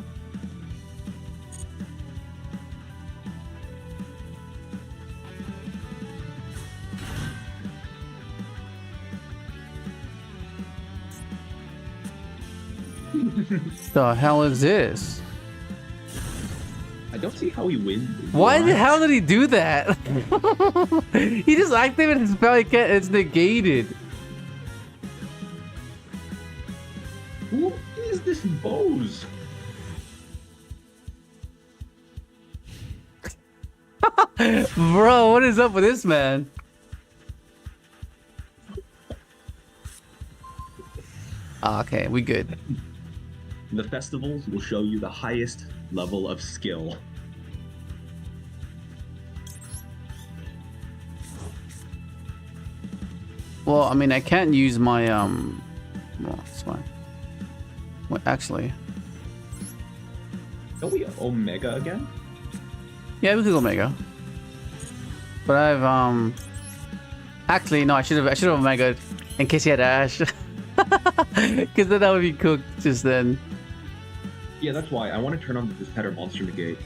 [SPEAKER 1] The hell is this?
[SPEAKER 5] I don't see how he wins.
[SPEAKER 1] Why the hell did he do that? He just activated his spell, it's negated.
[SPEAKER 5] Who is this Bose?
[SPEAKER 1] Bro, what is up with this man? Okay, we good.
[SPEAKER 5] The festivals will show you the highest level of skill.
[SPEAKER 1] Well, I mean, I can't use my well, it's fine. Wait, actually,
[SPEAKER 5] Don't we Omega again?
[SPEAKER 1] yeah, we could go Mega. But I've actually no, I should have Omega in case he had Ash, because then that would be cooked just then.
[SPEAKER 5] Yeah, that's why I want to turn on this Petter Monster Negate.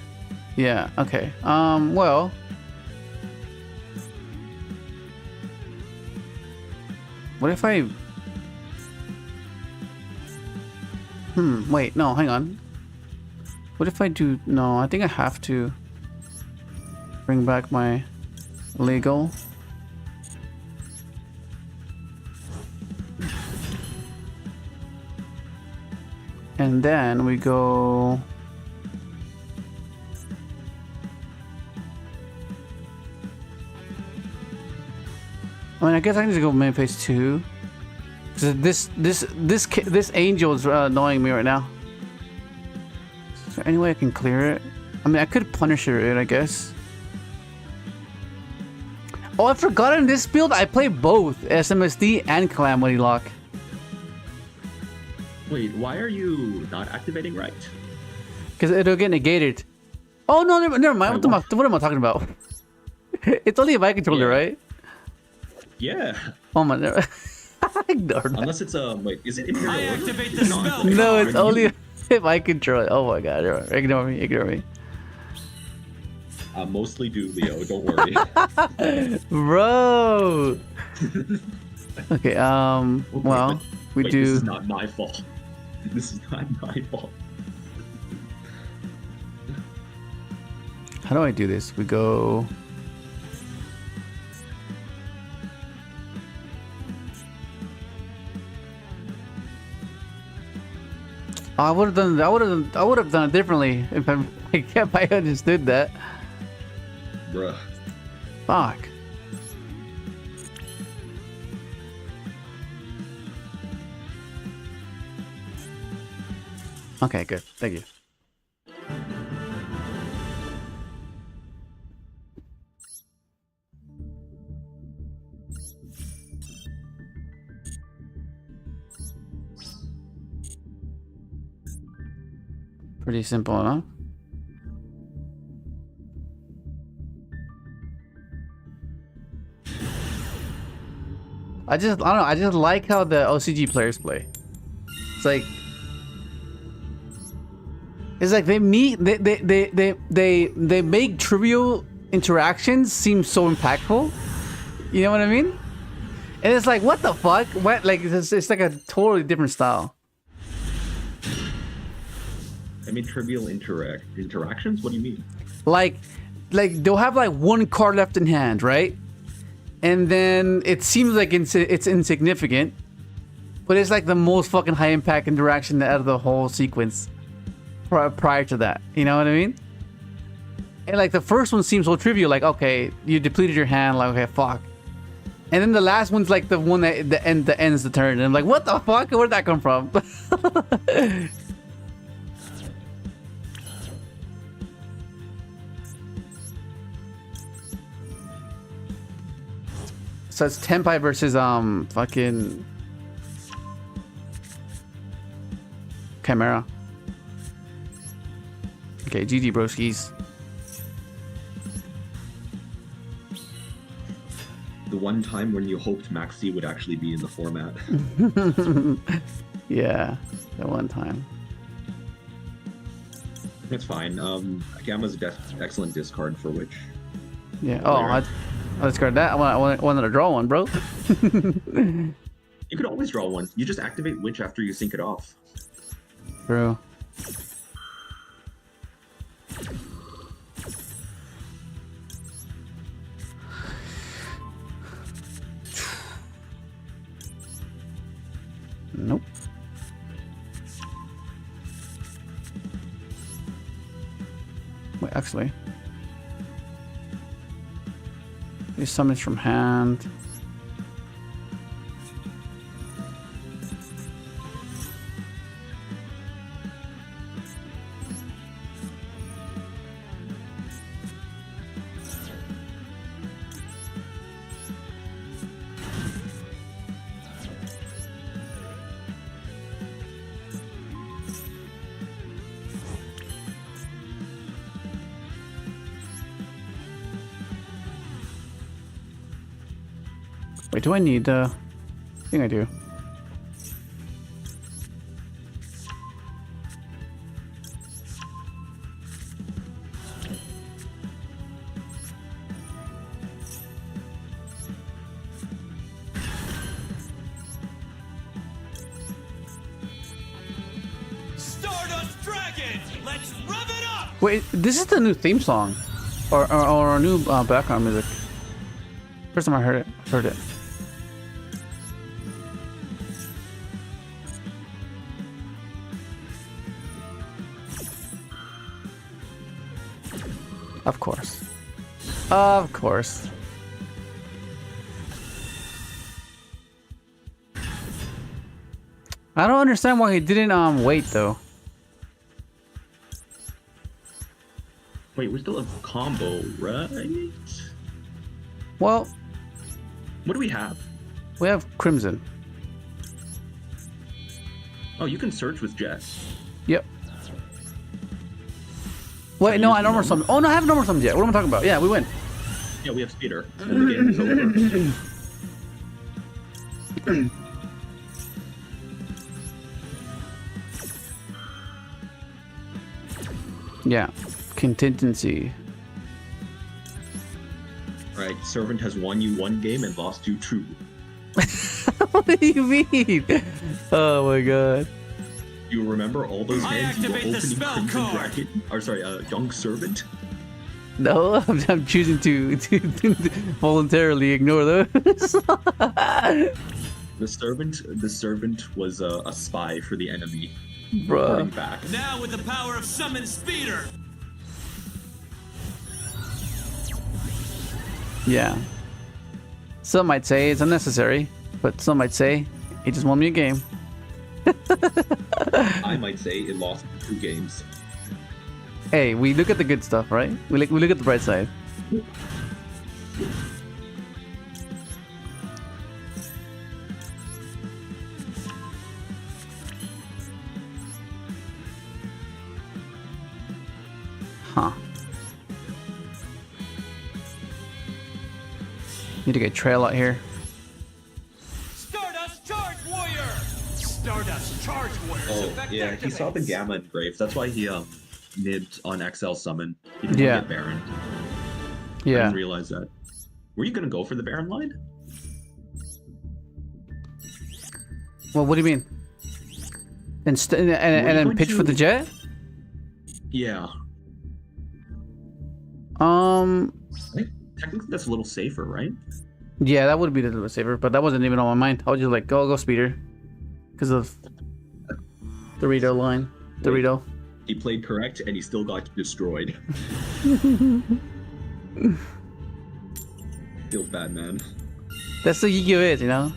[SPEAKER 1] Yeah. Okay. Well. What if I... wait, no, hang on. What if I do... No, I think I have to bring back my legal. And then we go... I mean, I guess I need to go main phase 2. This angel is annoying me right now. Is there any way I can clear it? I mean, I could Punisher it, I guess. Oh, I forgot in this build I play both SMSD and Calamity Lock.
[SPEAKER 5] Wait, why are you not activating right?
[SPEAKER 1] Because it'll get negated. Oh no, never mind. What am I talking about? It's only a mic controller, right?
[SPEAKER 5] Yeah.
[SPEAKER 1] Oh my, never. Ignore that.
[SPEAKER 5] Unless it's wait, is it Imperial
[SPEAKER 7] I
[SPEAKER 5] Order?
[SPEAKER 7] activate the spell.
[SPEAKER 1] No, it's only a mic controller. Oh my god, ignore me, ignore me.
[SPEAKER 5] Mostly do, Leo. Don't worry.
[SPEAKER 1] Bro. Okay. Well, we
[SPEAKER 5] wait,
[SPEAKER 1] do.
[SPEAKER 5] This is not my fault. This is not my fault.
[SPEAKER 1] How do I do this? We go. I would have done. I would have done it differently if I understood that.
[SPEAKER 5] Bruh.
[SPEAKER 1] Fuck. Okay, good. Thank you. Pretty simple enough. I don't know. I just like how the OCG players play. It's like they meet. They make trivial interactions seem so impactful. You know what I mean? And it's like, what the fuck? What? Like it's like a totally different style.
[SPEAKER 5] I mean, trivial interactions. What do you mean?
[SPEAKER 1] Like they'll have like one card left in hand, right? And then it seems like it's insignificant, but it's like the most fucking high impact interaction out of the whole sequence prior to that. You know what I mean? And like the first one seems so trivial, like, okay, you depleted your hand, like, okay, fuck. And then the last one's like the one that ends the turn. And I'm like, what the fuck? Where'd that come from? So it's Tenpai versus fucking Chimera. Okay, GG broskies.
[SPEAKER 5] The one time when you hoped Maxi would actually be in the format.
[SPEAKER 1] Yeah, that one time.
[SPEAKER 5] It's fine. Gamma's excellent discard for Witch.
[SPEAKER 1] Yeah. Oh, I discard that. I wanted to draw one, bro.
[SPEAKER 5] You could always draw one. You just activate Witch after you sync it off.
[SPEAKER 1] True. Nope. Wait, actually. These summons from hand. Wait, do I need I think I do.
[SPEAKER 7] Stardust Dragon, let's rev it up!
[SPEAKER 1] Wait, this is the new theme song, or a new background music. First time I heard it. Of course. Of course. I don't understand why he didn't wait though.
[SPEAKER 5] Wait, we still have combo, right?
[SPEAKER 1] Well,
[SPEAKER 5] what do we have?
[SPEAKER 1] we have Crimson.
[SPEAKER 5] Oh, you can search with Jess.
[SPEAKER 1] Yep. Wait, no, I normal summon. Oh no, I haven't normal summoned yet. What am I talking about? Yeah, we win.
[SPEAKER 5] Yeah, we have Speeder. And the game is over.
[SPEAKER 1] Yeah. Contingency.
[SPEAKER 5] Right, Servant has won you one game and lost you two.
[SPEAKER 1] What do you mean? Oh my god.
[SPEAKER 5] You remember all those
[SPEAKER 7] I
[SPEAKER 5] hands you were
[SPEAKER 7] activate the
[SPEAKER 5] opening
[SPEAKER 7] spell
[SPEAKER 5] Crimson
[SPEAKER 7] card.
[SPEAKER 5] Dragon? Or sorry, Young Servant?
[SPEAKER 1] No, I'm choosing to voluntarily ignore those.
[SPEAKER 5] The servant was a spy for the enemy.
[SPEAKER 1] Bruh.
[SPEAKER 5] Reporting back.
[SPEAKER 7] Now with the power of Summon Speeder.
[SPEAKER 1] Yeah. Some might say it's unnecessary, but some might say he just won me a game.
[SPEAKER 5] I might say it lost 2 games.
[SPEAKER 1] Hey, we look at the good stuff, right? We look at the bright side. Huh. Need to get trail out here.
[SPEAKER 7] Stardust Charge Warrior! Stardust Charge Warrior!
[SPEAKER 5] Oh, yeah, he saw the Gamma engraved. That's why he nibbed on XL summon. He didn't
[SPEAKER 1] Yeah.
[SPEAKER 5] get Baron. I
[SPEAKER 1] Yeah.
[SPEAKER 5] didn't realize that. Were you gonna go for the Baron line?
[SPEAKER 1] Well, what do you mean? And then
[SPEAKER 5] going
[SPEAKER 1] pitch for
[SPEAKER 5] to-
[SPEAKER 1] the jet?
[SPEAKER 5] Yeah.
[SPEAKER 1] Um.
[SPEAKER 5] I think technically that's a little safer, right?
[SPEAKER 1] Yeah, that would be a little bit safer, but that wasn't even on my mind. I was just like, go speeder, because of Dorito line. Dorito.
[SPEAKER 5] He played correct and he still got destroyed. Feels bad, man.
[SPEAKER 1] That's the Yugioh is, you know.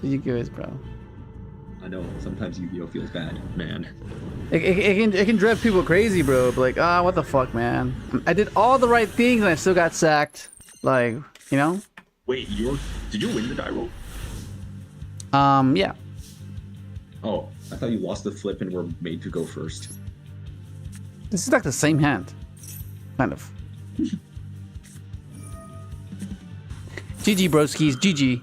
[SPEAKER 1] The Yugioh is, bro.
[SPEAKER 5] I know, sometimes Yu-Gi-Oh feels bad, man.
[SPEAKER 1] It can drive people crazy, bro. But like, what the fuck, man? I did all the right things and I still got sacked. Like, you know?
[SPEAKER 5] Wait, did you win the die roll?
[SPEAKER 1] Yeah.
[SPEAKER 5] Oh, I thought you lost the flip and were made to go first.
[SPEAKER 1] This is like the same hand, kind of. GG, broskies. GG.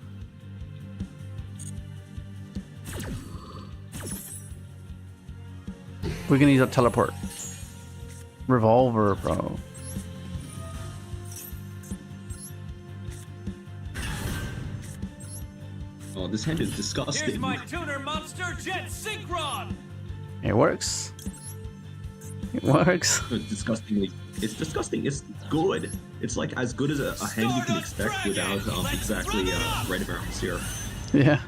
[SPEAKER 1] We're gonna use a teleport. Revolver, bro.
[SPEAKER 5] Oh, this hand is
[SPEAKER 7] Here's
[SPEAKER 5] disgusting.
[SPEAKER 7] my tuner monster, Jet Synchron!
[SPEAKER 1] It works. It works.
[SPEAKER 5] It's disgustingly. It's disgusting. It's good. It's like as good as a hand you can expect without exactly right around here.
[SPEAKER 1] Yeah.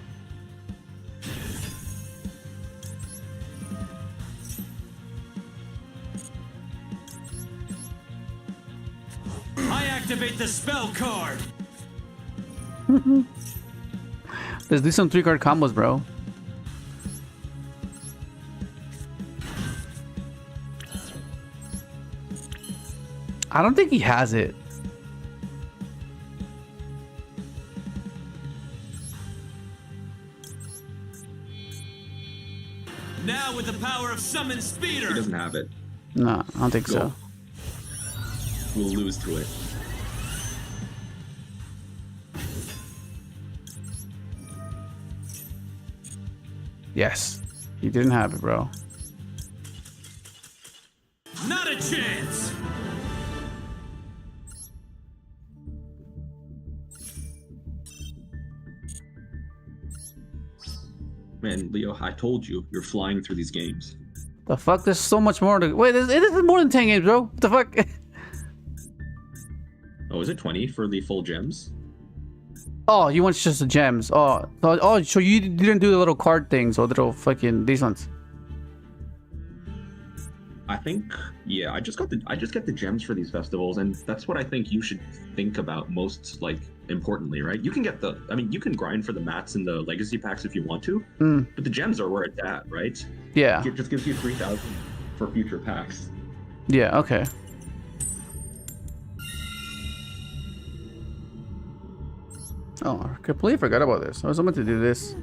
[SPEAKER 7] I activate the spell card!
[SPEAKER 1] Let's do some 3-card combos, bro. I don't think he has it.
[SPEAKER 7] Now with the power of Summon Speeder!
[SPEAKER 5] He doesn't have it.
[SPEAKER 1] No, I don't think so.
[SPEAKER 5] We'll lose to it.
[SPEAKER 1] Yes. He didn't have it, bro.
[SPEAKER 7] Not a chance!
[SPEAKER 5] Man, Leo, I told you, you're flying through these games.
[SPEAKER 1] The fuck? There's so much more to... Wait, it is more than 10 games, bro. What the fuck?
[SPEAKER 5] Oh, is it 20 for the full gems?
[SPEAKER 1] Oh, you want just the gems. So you didn't do the little card things or little fucking... These ones.
[SPEAKER 5] I think, yeah, I just get the gems for these festivals, and that's what I think you should think about most, like, importantly, right? You can get you can grind for the mats and the legacy packs if you want to, but the gems are where it's at, right?
[SPEAKER 1] Yeah.
[SPEAKER 5] It just gives you 3,000 for future packs.
[SPEAKER 1] Yeah, okay. Oh, I completely forgot about this. I was meant to do this.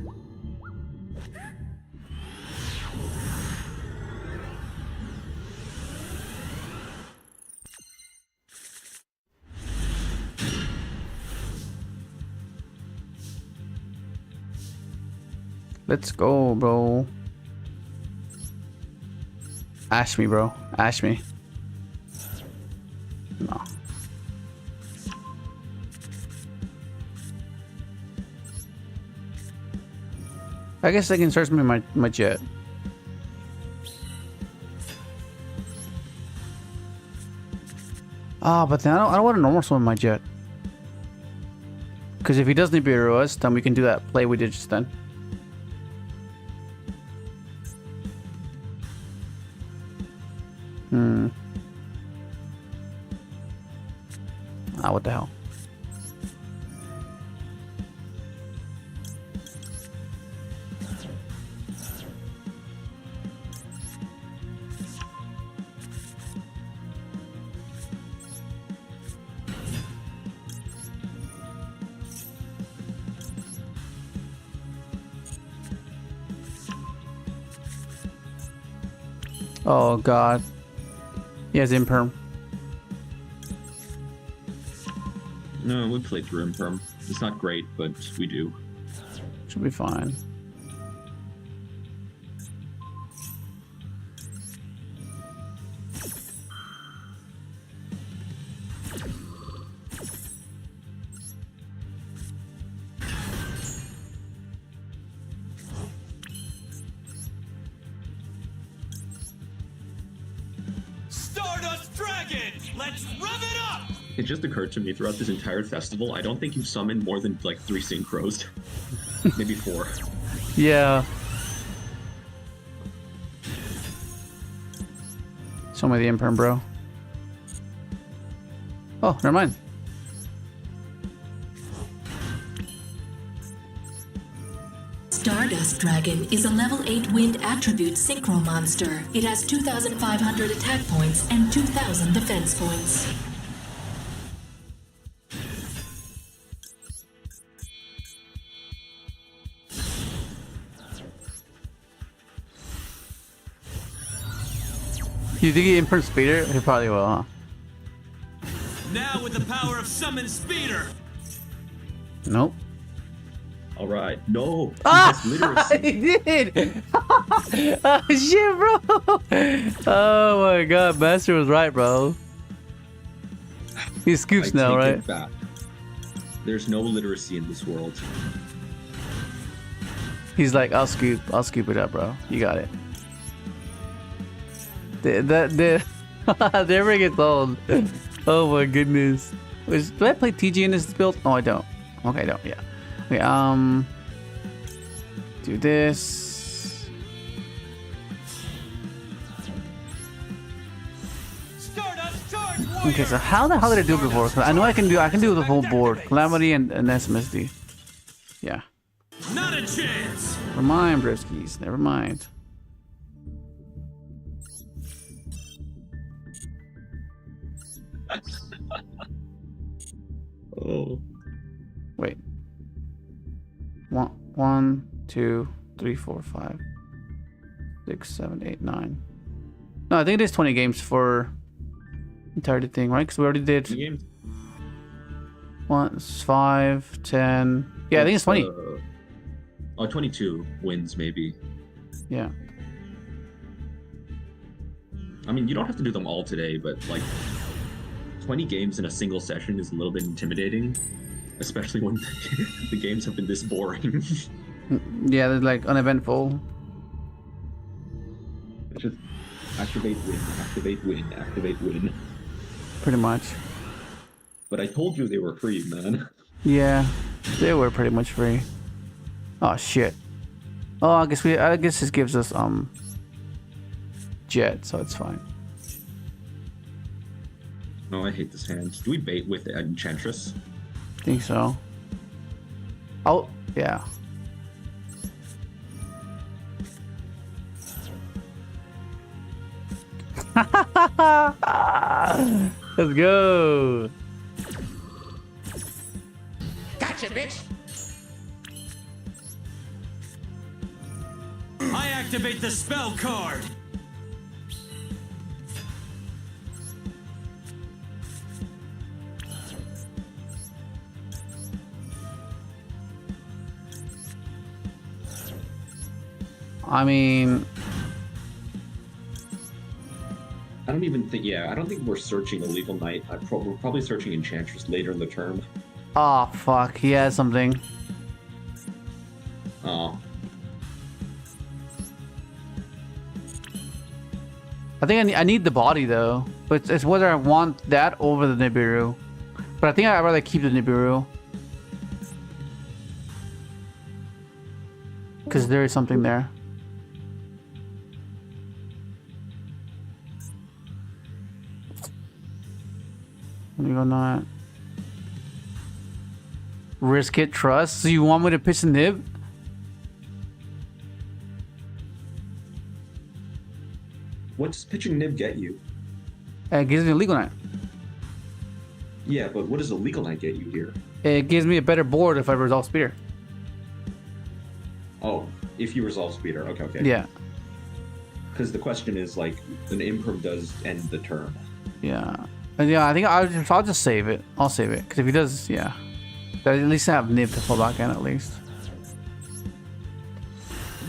[SPEAKER 1] Let's go, bro. Ash me, bro. Ash me. No. I guess I can search me my jet. Ah, but then I don't want to normal summon my jet. Because if he does need to us, then we can do that play we did just then. What the hell? Oh god. He has imperm.
[SPEAKER 5] No, we played through Imperm. It's not great, but we do.
[SPEAKER 1] Should be fine.
[SPEAKER 7] Stardust Dragon! Let's rev it up!
[SPEAKER 5] It just occurred to me throughout this entire festival, I don't think you've summoned more than like 3 synchros. Maybe 4.
[SPEAKER 1] Yeah. Show me the imperm, bro. Oh, never mind.
[SPEAKER 9] Stardust Dragon is a level 8 wind attribute synchro monster. It has 2,500 attack points and 2,000 defense points.
[SPEAKER 1] You think he imperm speeder? He probably will, huh?
[SPEAKER 7] Now with the power of Summon Speeder!
[SPEAKER 1] Nope.
[SPEAKER 5] All right. No.
[SPEAKER 1] Ah!
[SPEAKER 5] Literacy.
[SPEAKER 1] He did! Oh, shit, bro! Oh my god, Master was right, bro. He scoops
[SPEAKER 5] I
[SPEAKER 1] now,
[SPEAKER 5] take
[SPEAKER 1] right?
[SPEAKER 5] it back. There's no literacy in this world.
[SPEAKER 1] He's like, I'll scoop it up, bro. You got it. That never gets old. Oh my goodness. Do I play TG in this build? Oh, I don't. Okay, I don't. Yeah. Okay. Do this.
[SPEAKER 7] Stardust Charge Warrior!
[SPEAKER 1] Okay, so how the hell did I do it before? 'Cause I know I can do the whole board. Calamity and SMSD. Yeah.
[SPEAKER 7] Not a chance!
[SPEAKER 1] Never mind, briskies. Never mind.
[SPEAKER 5] Oh.
[SPEAKER 1] Wait. 1, 2, 3, 4, 5, 6, 7, 8, 9. No, I think it is 20 games for entire thing, right? Because we already did
[SPEAKER 5] Games.
[SPEAKER 1] 1, 5, 10. Yeah, I think it's 20.
[SPEAKER 5] 22 wins maybe.
[SPEAKER 1] Yeah.
[SPEAKER 5] I mean, you don't have to do them all today, but like 20 games in a single session is a little bit intimidating, especially when the games have been this boring.
[SPEAKER 1] Yeah, they're like uneventful.
[SPEAKER 5] Just activate, win, activate, win, activate, win.
[SPEAKER 1] Pretty much.
[SPEAKER 5] But I told you they were free, man.
[SPEAKER 1] Yeah, they were pretty much free. Oh shit. Oh, I guess this gives us jet, so it's fine.
[SPEAKER 5] No, I hate this hand. Do we bait with the Enchantress?
[SPEAKER 1] Think so. Oh, yeah. Let's go.
[SPEAKER 7] Gotcha, bitch! I activate the spell card!
[SPEAKER 1] I mean,
[SPEAKER 5] I don't even think, I don't think we're searching Illegal Knight. We're probably searching Enchantress later in the term.
[SPEAKER 1] oh fuck, he has something.
[SPEAKER 5] Oh.
[SPEAKER 1] I think I need the body though, but it's whether I want that over the Nibiru. But I think I'd rather keep the Nibiru. Because there is something there. Let me go not. Risk it, trust. So you want me to pitch the nib?
[SPEAKER 5] What does pitching Nib get you?
[SPEAKER 1] It gives me a legal knight.
[SPEAKER 5] Yeah, but what does a Legal Knight get you here?
[SPEAKER 1] It gives me a better board if I resolve speeder.
[SPEAKER 5] Oh, if you resolve Speeder. Okay, okay.
[SPEAKER 1] Yeah.
[SPEAKER 5] Because the question is, like, an Imperm does end the turn.
[SPEAKER 1] Yeah. And yeah, I think I'll just save it. I'll save it because if he does, yeah, at least I have Nib to fall back in at least.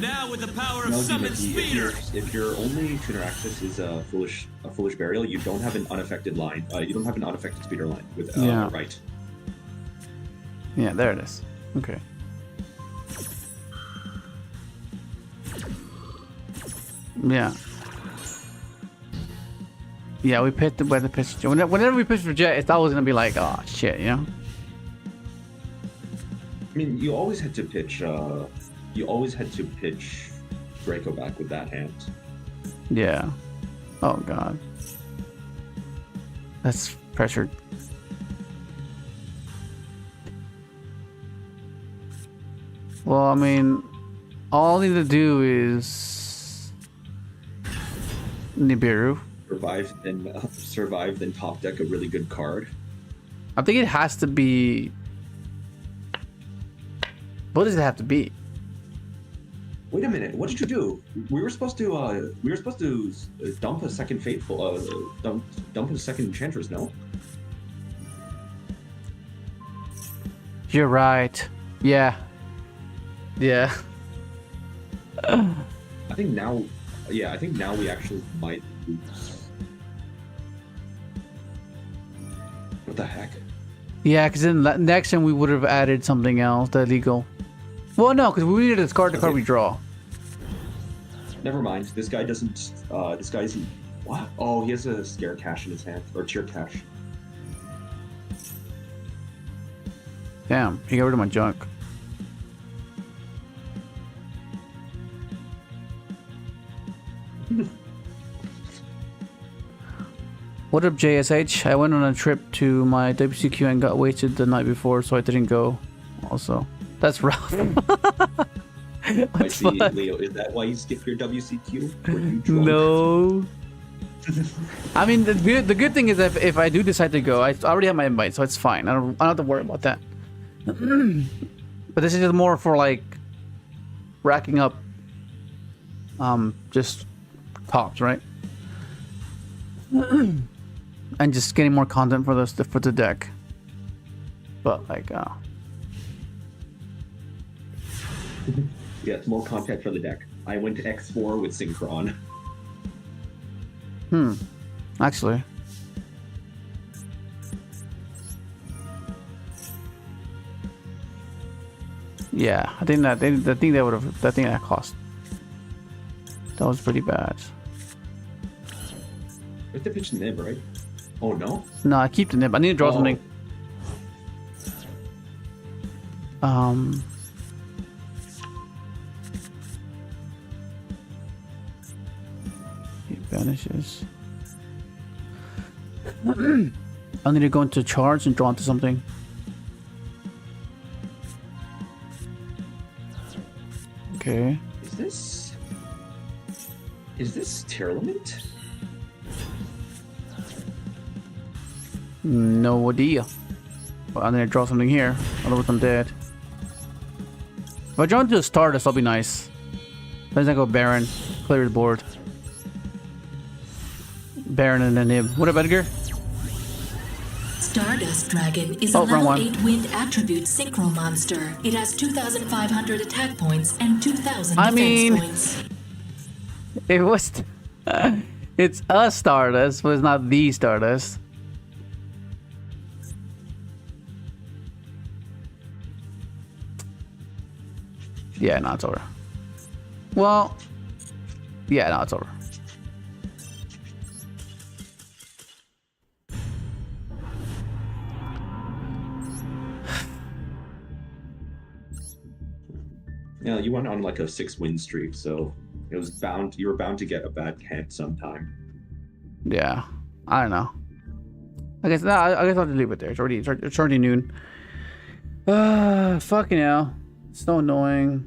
[SPEAKER 7] Now with the power of
[SPEAKER 5] No,
[SPEAKER 7] summon
[SPEAKER 5] Dimitri,
[SPEAKER 7] speeder.
[SPEAKER 5] if your only tuner access is a foolish burial, you don't have an unaffected line. You don't have an unaffected speeder line with
[SPEAKER 1] Yeah.
[SPEAKER 5] right.
[SPEAKER 1] Yeah, there it is. Okay. Yeah. Yeah, we picked the weather pitch. Whenever we pitched for Jet, it's always gonna be like, oh shit, you know.
[SPEAKER 5] I mean, you always had to pitch. You always had to pitch Draco back with that hand.
[SPEAKER 1] Yeah. Oh god. That's pressured. Well, I mean, all I need to do is Nibiru.
[SPEAKER 5] Survive, then top deck a really good card.
[SPEAKER 1] I think it has to be. What does it have to be?
[SPEAKER 5] Wait a minute, what did you do? We were supposed to dump a second faithful, dump a second enchantress, no?
[SPEAKER 1] You're right. Yeah. Yeah.
[SPEAKER 5] I think now we actually might lose. What the heck?
[SPEAKER 1] Yeah, because then next time we would have added something else that's legal. Well, no, because we needed to discard the card we draw.
[SPEAKER 5] Never mind. This guy doesn't. This guy isn't. What? Oh, he has a scare cash in his hand or tier cash.
[SPEAKER 1] Damn, he got rid of my junk. What up, JSH? I went on a trip to my WCQ and got wasted the night before, so I didn't go. Also, that's rough.
[SPEAKER 5] I see, Leo. Is that why you skipped your WCQ? Were you drunk?
[SPEAKER 1] No. I mean, the good thing is if I do decide to go, I already have my invite, so it's fine. I don't have to worry about that. But this is just more for like racking up, just tops, right? And just getting more content for the deck. But like,
[SPEAKER 5] Yeah, it's more content for the deck. I went to X4 with Synchron.
[SPEAKER 1] Actually. Yeah, I think that cost. That was pretty bad.
[SPEAKER 5] You have to pitch the nib, right? Oh no?
[SPEAKER 1] No, I keep the nib. I need to draw something. He vanishes. I need to go into charge and draw into something. Okay.
[SPEAKER 5] Is this Tearlament?
[SPEAKER 1] No idea. Well, I'm gonna draw something here. Otherwise, I'm dead. If I draw into a Stardust, that'll be nice. Then I go Baron, clear the board. Baron and a nib. What up, Edgar?
[SPEAKER 9] Stardust Dragon is a
[SPEAKER 1] wrong
[SPEAKER 9] level
[SPEAKER 1] one.
[SPEAKER 9] 8 wind attribute synchro monster. It has 2,500 attack points and 2,000 defense points.
[SPEAKER 1] It was. It's a Stardust, but it's not the Stardust. Yeah, no, it's over. Well, yeah, no, it's over.
[SPEAKER 5] Yeah, you went on like a 6-win streak, so it was bound. You were bound to get a bad hand sometime.
[SPEAKER 1] Yeah, I don't know. I guess I'll just leave it there. It's already noon. Fucking hell, it's so annoying.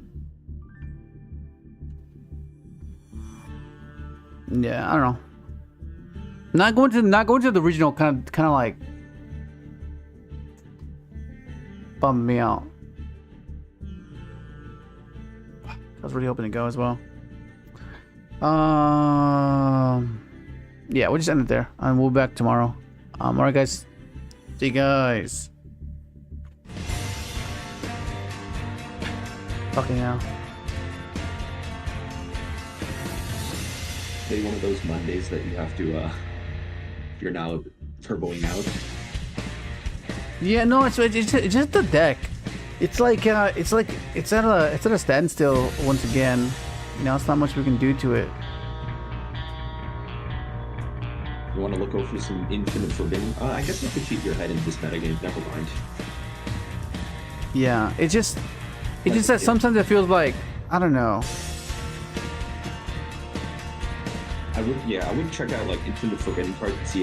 [SPEAKER 1] Yeah, I don't know. Not going to the regional kind of like bummed me out. I was really hoping to go as well. Yeah, we'll just end it there, and we'll be back tomorrow. Alright, guys. See you guys. Fucking hell.
[SPEAKER 5] Maybe one of those Mondays that you have to, you're now turboing out.
[SPEAKER 1] Yeah, no, it's just the deck. It's at a standstill once again. You know, it's not much we can do to it.
[SPEAKER 5] You want to look over some Infinite Forbidden? I guess you could keep your head in this metagame. Never mind.
[SPEAKER 1] Yeah, it's just that sometimes it feels like, I don't know.
[SPEAKER 5] I would check out like Infinite Forbidden cards and see